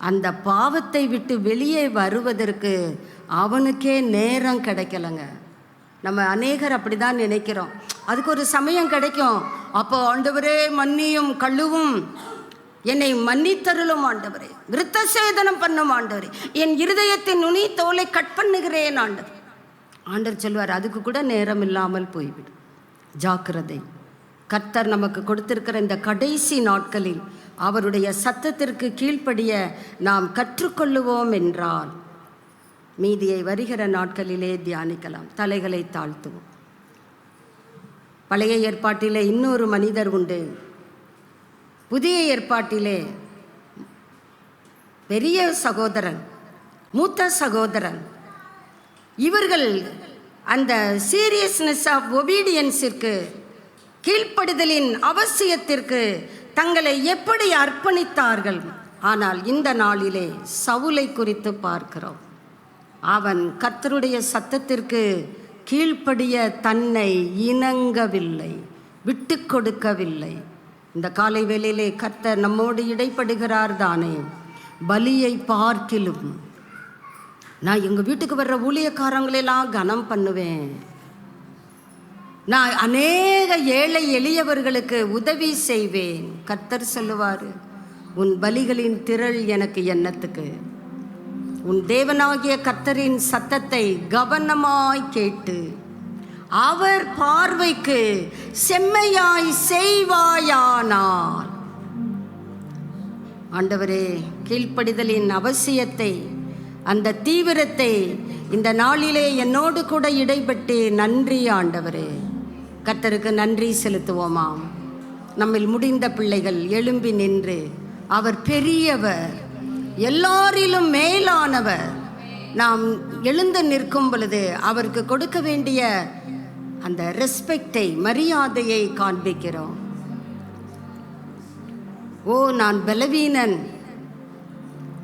அந்த பாவத்தை விட்டு வெளியே வருவதற்கு அவனுக்கே நேரம் கிடைக்கலங்க. நம்ம அநேகர் அப்படி தான் நினைக்கிறோம், அதுக்கு ஒரு சமயம் கிடைக்கும். அப்போ ஆண்டவரே மன்னியும் கழுவும், என்னை மன்னித்தருளும் ஆண்டவரே, விருத்த சேதனம் பண்ணும் ஆண்டவரே, என் இருதயத்தின் நுனி தோலை கட் பண்ணுகிறேன் ஆண்டவர். ஆண்டவர் சொல்வார், அதுக்கு கூட நேரம் இல்லாமல் போய்விடும். ஜாக்கிரதை. கர்த்தர் நமக்கு கொடுத்திருக்கிற இந்த கடைசி நாட்களில் அவருடைய சத்தத்திற்கு கீழ்ப்படிய நாம் கற்றுக்கொள்ளுவோம் என்றால் மீதியை வருகிற நாட்களிலே தியானிக்கலாம். தலைகளை தாழ்த்துவோம். பழைய ஏற்பாட்டிலே இன்னொரு மனிதர் உண்டு, புதிய ஏற்பாட்டிலே பெரிய சகோதரன், மூத்த சகோதரன். இவர்கள் அந்த சீரியஸ்னஸ் ஆஃப் ஒபீடியன்ஸிற்கு, கீழ்ப்படுதலின் அவசியத்திற்கு தங்களை எப்படி அர்ப்பணித்தார்கள். ஆனால் இந்த நாளிலே சவுலை குறித்து பார்க்கிறோம். அவன் கர்த்தருடைய சத்தத்திற்கு கீழ்ப்படிய தன்னை இணங்கவில்லை, விட்டு கொடுக்கவில்லை. இந்த காலை வேளையிலே கர்த்தர் நம்மோடு இடைப்படுகிறார் தானே. பலியை பார்க்கிலும் நான் எங்கள் வீட்டுக்கு வர்ற ஊழியக்காரங்களெல்லாம் கனம் பண்ணுவேன், நான் அநேக ஏழை எளியவர்களுக்கு உதவி செய்வேன். கர்த்தர் சொல்லுவார், உன் பலிகளின் திரள் எனக்கு எண்ணத்துக்கு. உன் தேவனாகிய கர்த்தரின் சத்தத்தை கவனமாய் கேட்டு அவர் பார்வைக்கு செம்மையாய் செய்வாயானால். ஆண்டவரே, கீழ்ப்படிதலின் அவசியத்தை, அந்த தீவிரத்தை இந்த நாளிலே என்னோடு கூட இடைப்பட்டு நன்றி ஆண்டவரே. கர்த்தருக்கு நன்றி செலுத்துவோமாம். நம்மில் முடிந்த பிள்ளைகள் எழும்பி நின்று, அவர் பெரியவர், எல்லாரிலும் மேலானவர். நாம் எழுந்து நிற்கும் பொழுது அவருக்கு கொடுக்க வேண்டிய அந்த ரெஸ்பெக்டை, மரியாதையை காண்பிக்கிறோம். ஓ, நான் பலவீனன்.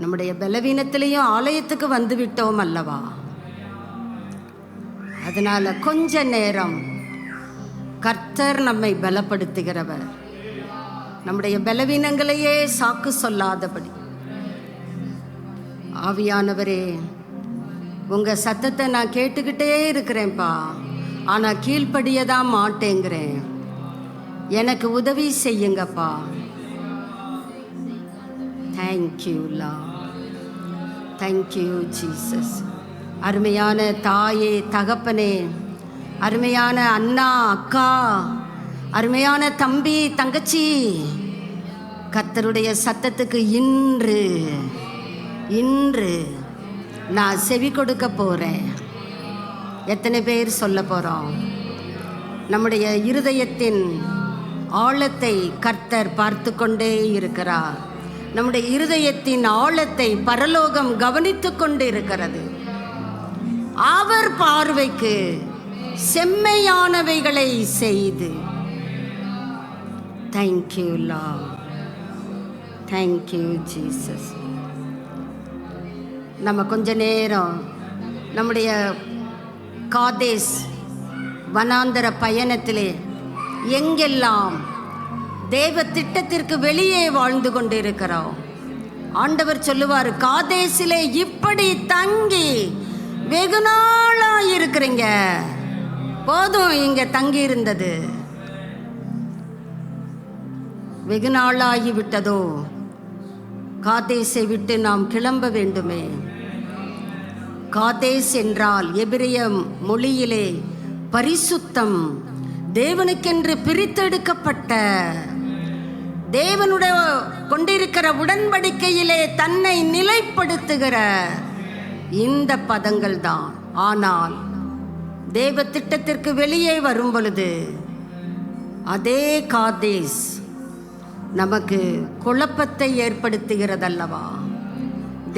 நம்முடைய பலவீனத்திலையும் ஆலயத்துக்கு வந்து விட்டோம் அல்லவா? அதனால கொஞ்ச நேரம் கர்த்தர் நம்மை பலப்படுத்துகிறவர். நம்முடைய பலவீனங்களையே சாக்கு சொல்லாதபடி. ஆவியானவரே, உங்க சத்தத்தை நான் கேட்டுக்கிட்டே இருக்கிறேன்ப்பா, ஆனால் கீழ்ப்படியதான் மாட்டேங்கிறேன். எனக்கு உதவி செய்யுங்கப்பா. Thank you Lord, thank you Jesus. அருமையான தாயே, தகப்பனே, அருமையான அண்ணா, அக்கா, அருமையான தம்பி, தங்கச்சி, கர்த்தருடைய சத்தத்துக்கு இன்று நான் செவி கொடுக்க போகிறேன். எத்தனை பேர் சொல்ல போகிறோம்? நம்முடைய இருதயத்தின் ஆழத்தை கர்த்தர் பார்த்து கொண்டே இருக்கிறார். நம்முடைய இருதயத்தின் ஆழத்தை பரலோகம் கவனித்து கொண்டு இருக்கிறது. அவர் பார்வைக்கு செம்மையானவைகளை செய்து. Thank you Lord, thank you Jesus. நம்ம கொஞ்ச நேரம் நம்முடைய காதேஸ் வனாந்தர பயணத்திலே எங்கெல்லாம் தேவ திட்டத்திற்கு வெளியே வாழ்ந்து கொண்டிருக்கிறோம். ஆண்டவர் சொல்லுவார், காதேசிலே இப்படி தங்கி வெகு நாளாக இருக்கிறீங்க, போதும் இங்கே தங்கி இருந்தது, வெகு நாளாகி விட்டதோ, காதேசை விட்டு நாம் கிளம்ப வேண்டுமே. காதேஸ் என்றால் எபிரிய மொழியிலே பரிசுத்தம், தேவனுக்கென்று பிரித்தெடுக்கப்பட்ட, தேவனுடைய கொண்டிருக்கிற உடன்படிக்கையிலே தன்னை நிலைப்படுத்துகிற இந்த பதங்கள் தான். ஆனால் தேவ திட்டத்திற்கு வெளியே வரும் பொழுது அதே காதேஸ் நமக்கு குழப்பத்தை ஏற்படுத்துகிறதல்லவா?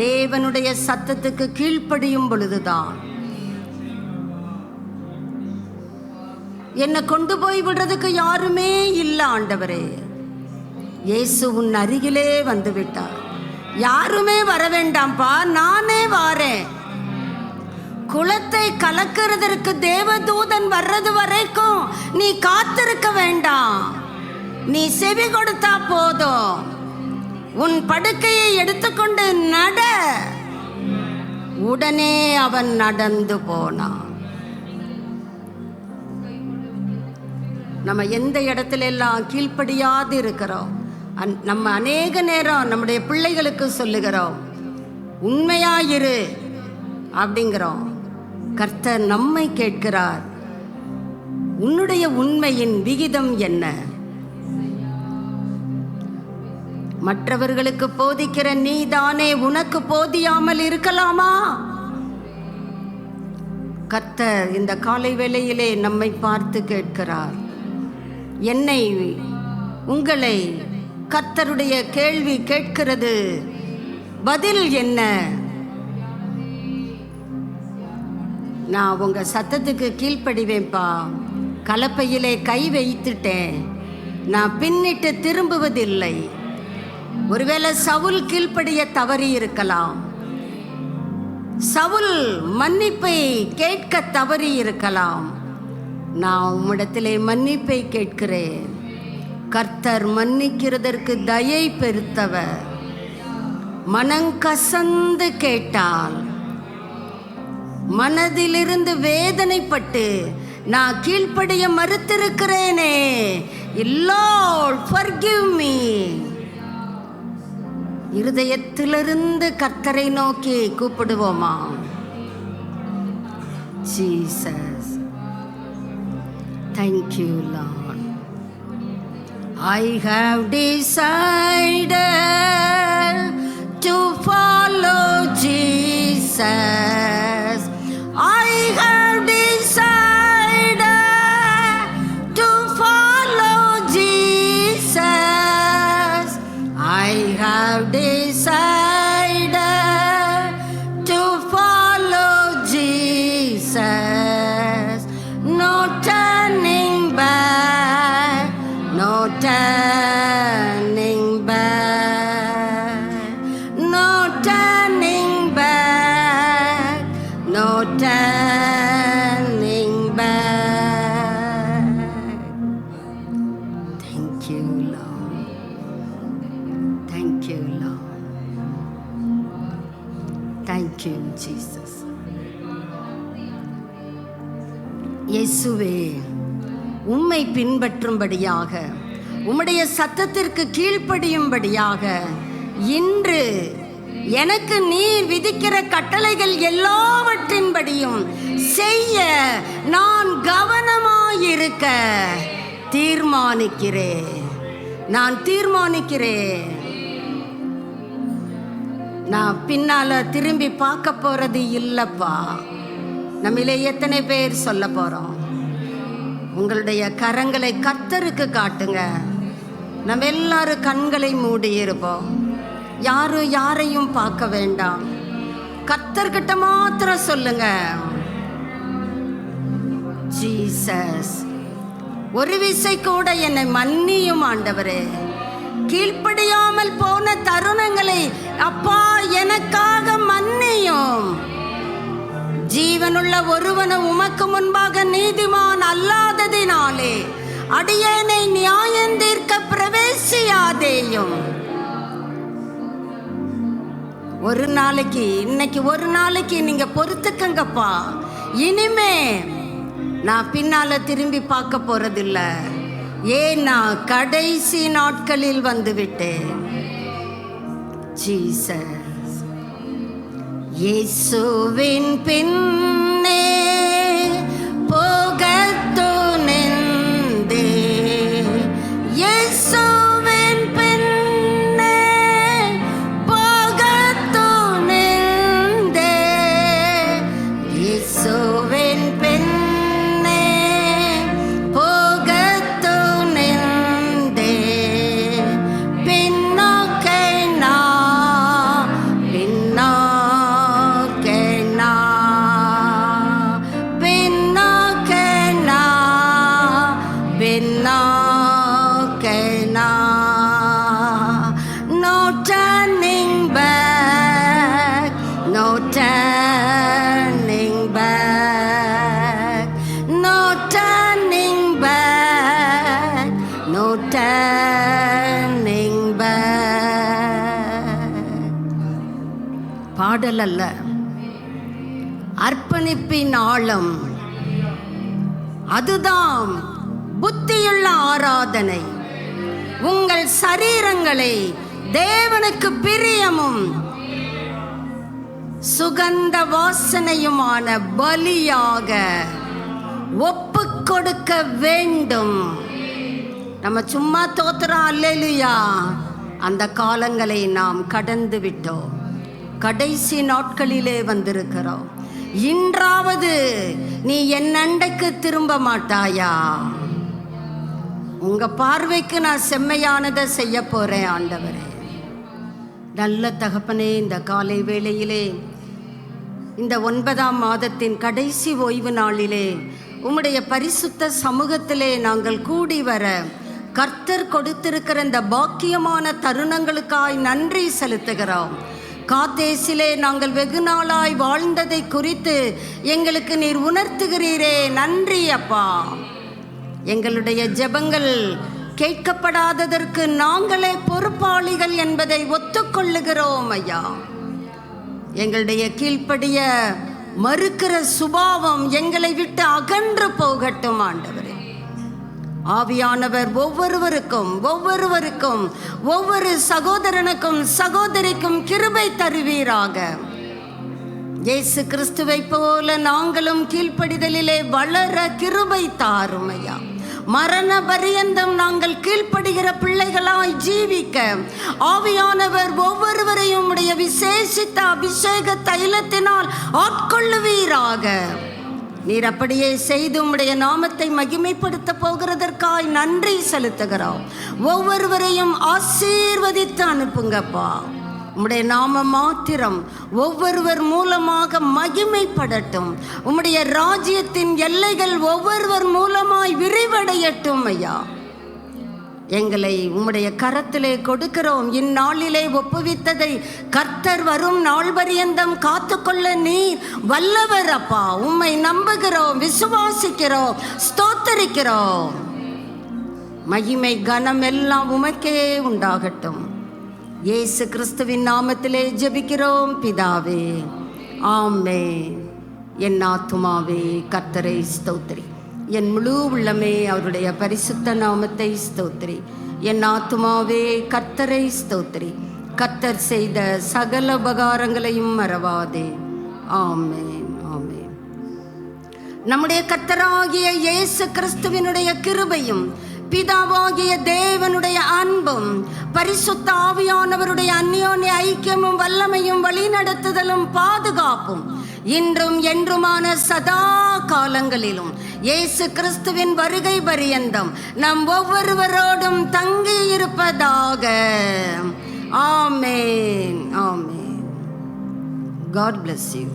தேவனுடைய சத்தத்துக்கு கீழ்ப்படியும் பொழுதுதான். என்னை கொண்டு போய் விடுறதுக்கு யாருமே இல்லை ஆண்டவரே. இயேசு உன் அருகிலே வந்து விட்டார். யாருமே வர வேண்டாம்ப்பா, நானே வாரேன். குளத்தை கலக்கிறதற்கு தேவதூதன் வர்றது வரைக்கும் நீ காத்திருக்க வேண்டாம். நீ செவி கொடுத்தா போதும். உன் படுக்கையை எடுத்துக்கொண்டு நட. உடனே அவன் நடந்து போனான். நம்ம எந்த இடத்துல எல்லாம் கீழ்ப்படியாது இருக்கிறோம், நம்ம அநேக நேரம் நம்முடைய பிள்ளைகளுக்கு சொல்லுகிறோம், உண்மையாயிரு அப்படிங்கிறோம். கர்த்தர் நம்மை கேட்கிறார், உன்னுடைய உண்மையின் விகிதம் என்ன? மற்றவர்களுக்கு போதிக்கிற நீதானே உனக்கு போதியாமல் இருக்கலாமா? கர்த்தர் இந்த காலை வேளையிலே நம்மை பார்த்து கேட்கிறார். என்னை, உங்களை கர்த்தருடைய கேள்வி கேட்கிறது. பதில் என்ன? நான் உங்க சத்தத்துக்கு கீழ்ப்படிவேன்பா. கலப்பையிலே கை வைத்துட்டேன், நான் பின்னிட்டு திரும்புவதில்லை. ஒருவேளை சவுல் கீழ்ப்படிய தவறி இருக்கலாம், சவுல் மன்னிப்பை கேட்க தவறி இருக்கலாம். நான் உம்மிடத்திலே மன்னிப்பை கேட்கிறேன். கர்த்தர் மன்னிக்கிறதற்கு தயை பெருத்தவர். மனங்கசந்து கேட்டால், மனதிலிருந்து வேதனைப்பட்டு நான் கீழ்ப்படிய மறுத்திருக்கிறேனே, Lord forgive me. இருதயத்திலிருந்து கர்த்தரை நோக்கி கூப்பிடுவோமா? Jesus, thank you Lord. I have decided to follow Jesus. I have decided to follow Jesus. I have decided to follow Jesus. No turning back, no turning back, no turning back, no turning back. Thank you Lord, thank you Lord, thank you Jesus. இயேசுவே, உம்மை பின்பற்றும்படியாக, உம்முடைய சத்தத்திற்கு கீழ்ப்படியும்படியாக இன்று எனக்கு நீர் விதிக்கிற கட்டளைகள் எல்லாவற்றின்படியும் செய்ய நான் கவனமாயிருக்க தீர்மானிக்கிறேன். நான் தீர்மானிக்கிறேன். நான் பின்னால திரும்பி பார்க்க போறது இல்லப்பா. நம்மிலே எத்தனை பேர் சொல்ல போறோம்? உங்களுடைய கரங்களை கர்த்தருக்கு காட்டுங்க. நம்ம எல்லாரும் கண்களை மூடி இருப்போம். யாரும் யாரையும் பார்க்க வேண்டாம். கர்த்தர்கிட்ட மாத்திரம் சொல்லுங்க, ஜீசஸ், ஒரு விசை கூட என்னை மன்னியும் ஆண்டவரே. கீழ்ப்படியாமல் போன தருணங்களை அப்பா எனக்காக மன்னியும். ஜீவனுள்ள ஒருவனை உமக்கு முன்பாக நீதிமான் அல்லாததினாலே அடியேனை நியாயந்தீர்க்க பிரவேசியாதேயும். ஒரு நாளைக்கு, இன்னைக்கு ஒரு நாளைக்கு நீங்க பொறுத்துக்கங்கப்பா. இனிமே நான் பின்னால திரும்பி பார்க்க போறதில்ல. ஏன்னா கடைசி நாட்களில் வந்து விட்டேன். ஜீசஸ், இயேசுவின் பின்னே போகத்து நின்றே, இயேசுவின் பின்னே போகத்து நின்றே, இயேசுவின் பின்னே போகத்து நின்றே, பின்னோக்கை நான், பின்னோக்கை நான், பின்னோக்கை நான், பின்னோக்கை நான். No turning back, no turning back, no turning back, no turning back. பாடல் அல்ல, அர்ப்பணிப்பின் ஆழம் அதுதான் புத்தியுள்ள ஆராதனை. உங்கள் சரீரங்களை தேவனுக்கு பிரியமும் சுகந்த வாசனையுமான பலியாக ஒப்பு கொடுக்க வேண்டும். நம்ம சும்மா தோத்துறோம் அல்லேலூயா. அந்த காலங்களை நாம் கடந்து விட்டோம். கடைசி நாட்களிலே வந்திருக்கிறோம். இன்றாவது நீ என் அண்டைக்கு திரும்ப மாட்டாயா? உங்க பார்வைக்கு நான் செம்மையானதை செய்ய போறேன் ஆண்டவரே. நல்ல தகப்பனே, இந்த காலை வேளையிலே, இந்த 9ஆம் மாதத்தின் கடைசி ஓய்வு நாளிலே உம்முடைய பரிசுத்த சமூகத்திலே நாங்கள் கூடி வர கர்த்தர் கொடுத்திருக்கிற இந்த பாக்கியமான தருணங்களுக்காய் நன்றி செலுத்துகிறோம். காதேசிலே நாங்கள் வெகு நாளாய் வாழ்ந்ததை குறித்து எங்களுக்கு நீர் உணர்த்துகிறீரே, நன்றி அப்பா. எங்களுடைய ஜெபங்கள் கேட்கப்படாததற்கு நாங்களே பொறுப்பாளிகள் என்பதை ஒத்துக்கொள்ளுகிறோம் ஐயா. எங்களுடைய கீழ்ப்படிய மறுக்கிற சுபாவம் எங்களை விட்டு அகன்று போகட்டும் ஆண்டவரே. ஆவியானவர் ஒவ்வொருவருக்கும் ஒவ்வொரு சகோதரனுக்கும் சகோதரிக்கும் கிருபை தருவீராக. இயேசு கிறிஸ்துவை போல நாங்களும் கீழ்ப்படிதலிலே வளர கிருபை தாரும் ஐயா. மரண பரியந்தம் நாங்கள் கீழ்ப்படுகிற பிள்ளைகளாய் ஜீவிக்க ஆவியானவர் ஒவ்வொருவரையும் உடைய விசேஷித்த அபிஷேக தைலத்தினால் ஆட்கொள்ளுவீராக. நீர் அப்படியே செய்து உம்முடைய நாமத்தை மகிமைப்படுத்த போகிறதற்காய் நன்றி செலுத்துகிறோம். ஒவ்வொருவரையும் ஆசீர்வதித்து அனுப்புங்கப்பா. உம்முடைய நாம மாத்திரம் ஒவ்வொருவர் மூலமாக மகிமைப்படட்டும். உம்முடைய ராஜ்யத்தின் எல்லைகள் ஒவ்வொருவர் மூலமாய் விரிவடையட்டும் ஐயா. எங்களை உம்முடைய கரத்திலே கொடுக்கிறோம். இந்நாளிலே ஒப்புவித்ததை கர்த்தர் வரும் நாள் பரியந்தம் காத்துக்கொள்ள நீர் வல்லவர் அப்பா. உம்மை நம்புகிறோம், விசுவாசிக்கிறோம், ஸ்தோத்தரிக்கிறோம். மகிமை கனம் எல்லாம் உமக்கே உண்டாகட்டும். இயேசு கிறிஸ்துவின் நாமத்திலே ஜெபிக்கிறோம் பிதாவே, ஆமென். என் ஆத்துமாவே கர்த்தரை ஸ்தோத்திரி, என் முழு உள்ளமே அவருடைய பரிசுத்த நாமத்தை ஸ்தோத்திரி. என் ஆத்துமாவே கர்த்தரை ஸ்தோத்திரி, கர்த்தர் செய்த சகல உபகாரங்களையும் மறவாதே. ஆமென், ஆமென். நம்முடைய கர்த்தராகிய இயேசு கிறிஸ்துவினுடைய கிருபையும் பிதாவாகிய தேவனுடைய அன்பும் பரிசுத்த ஆவியானவருடைய அந்யோன்ய ஐக்கியமும் வல்லமையும் வழிநடத்துதலும் பாதுகாப்பும் இன்றும் என்றுமான சதா காலங்களிலும் இயேசு கிறிஸ்துவின் வருகை பரியந்தம் நம் ஒவ்வொருவரோடும் தங்கி இருப்பதாக. ஆமென், ஆமென். God bless you.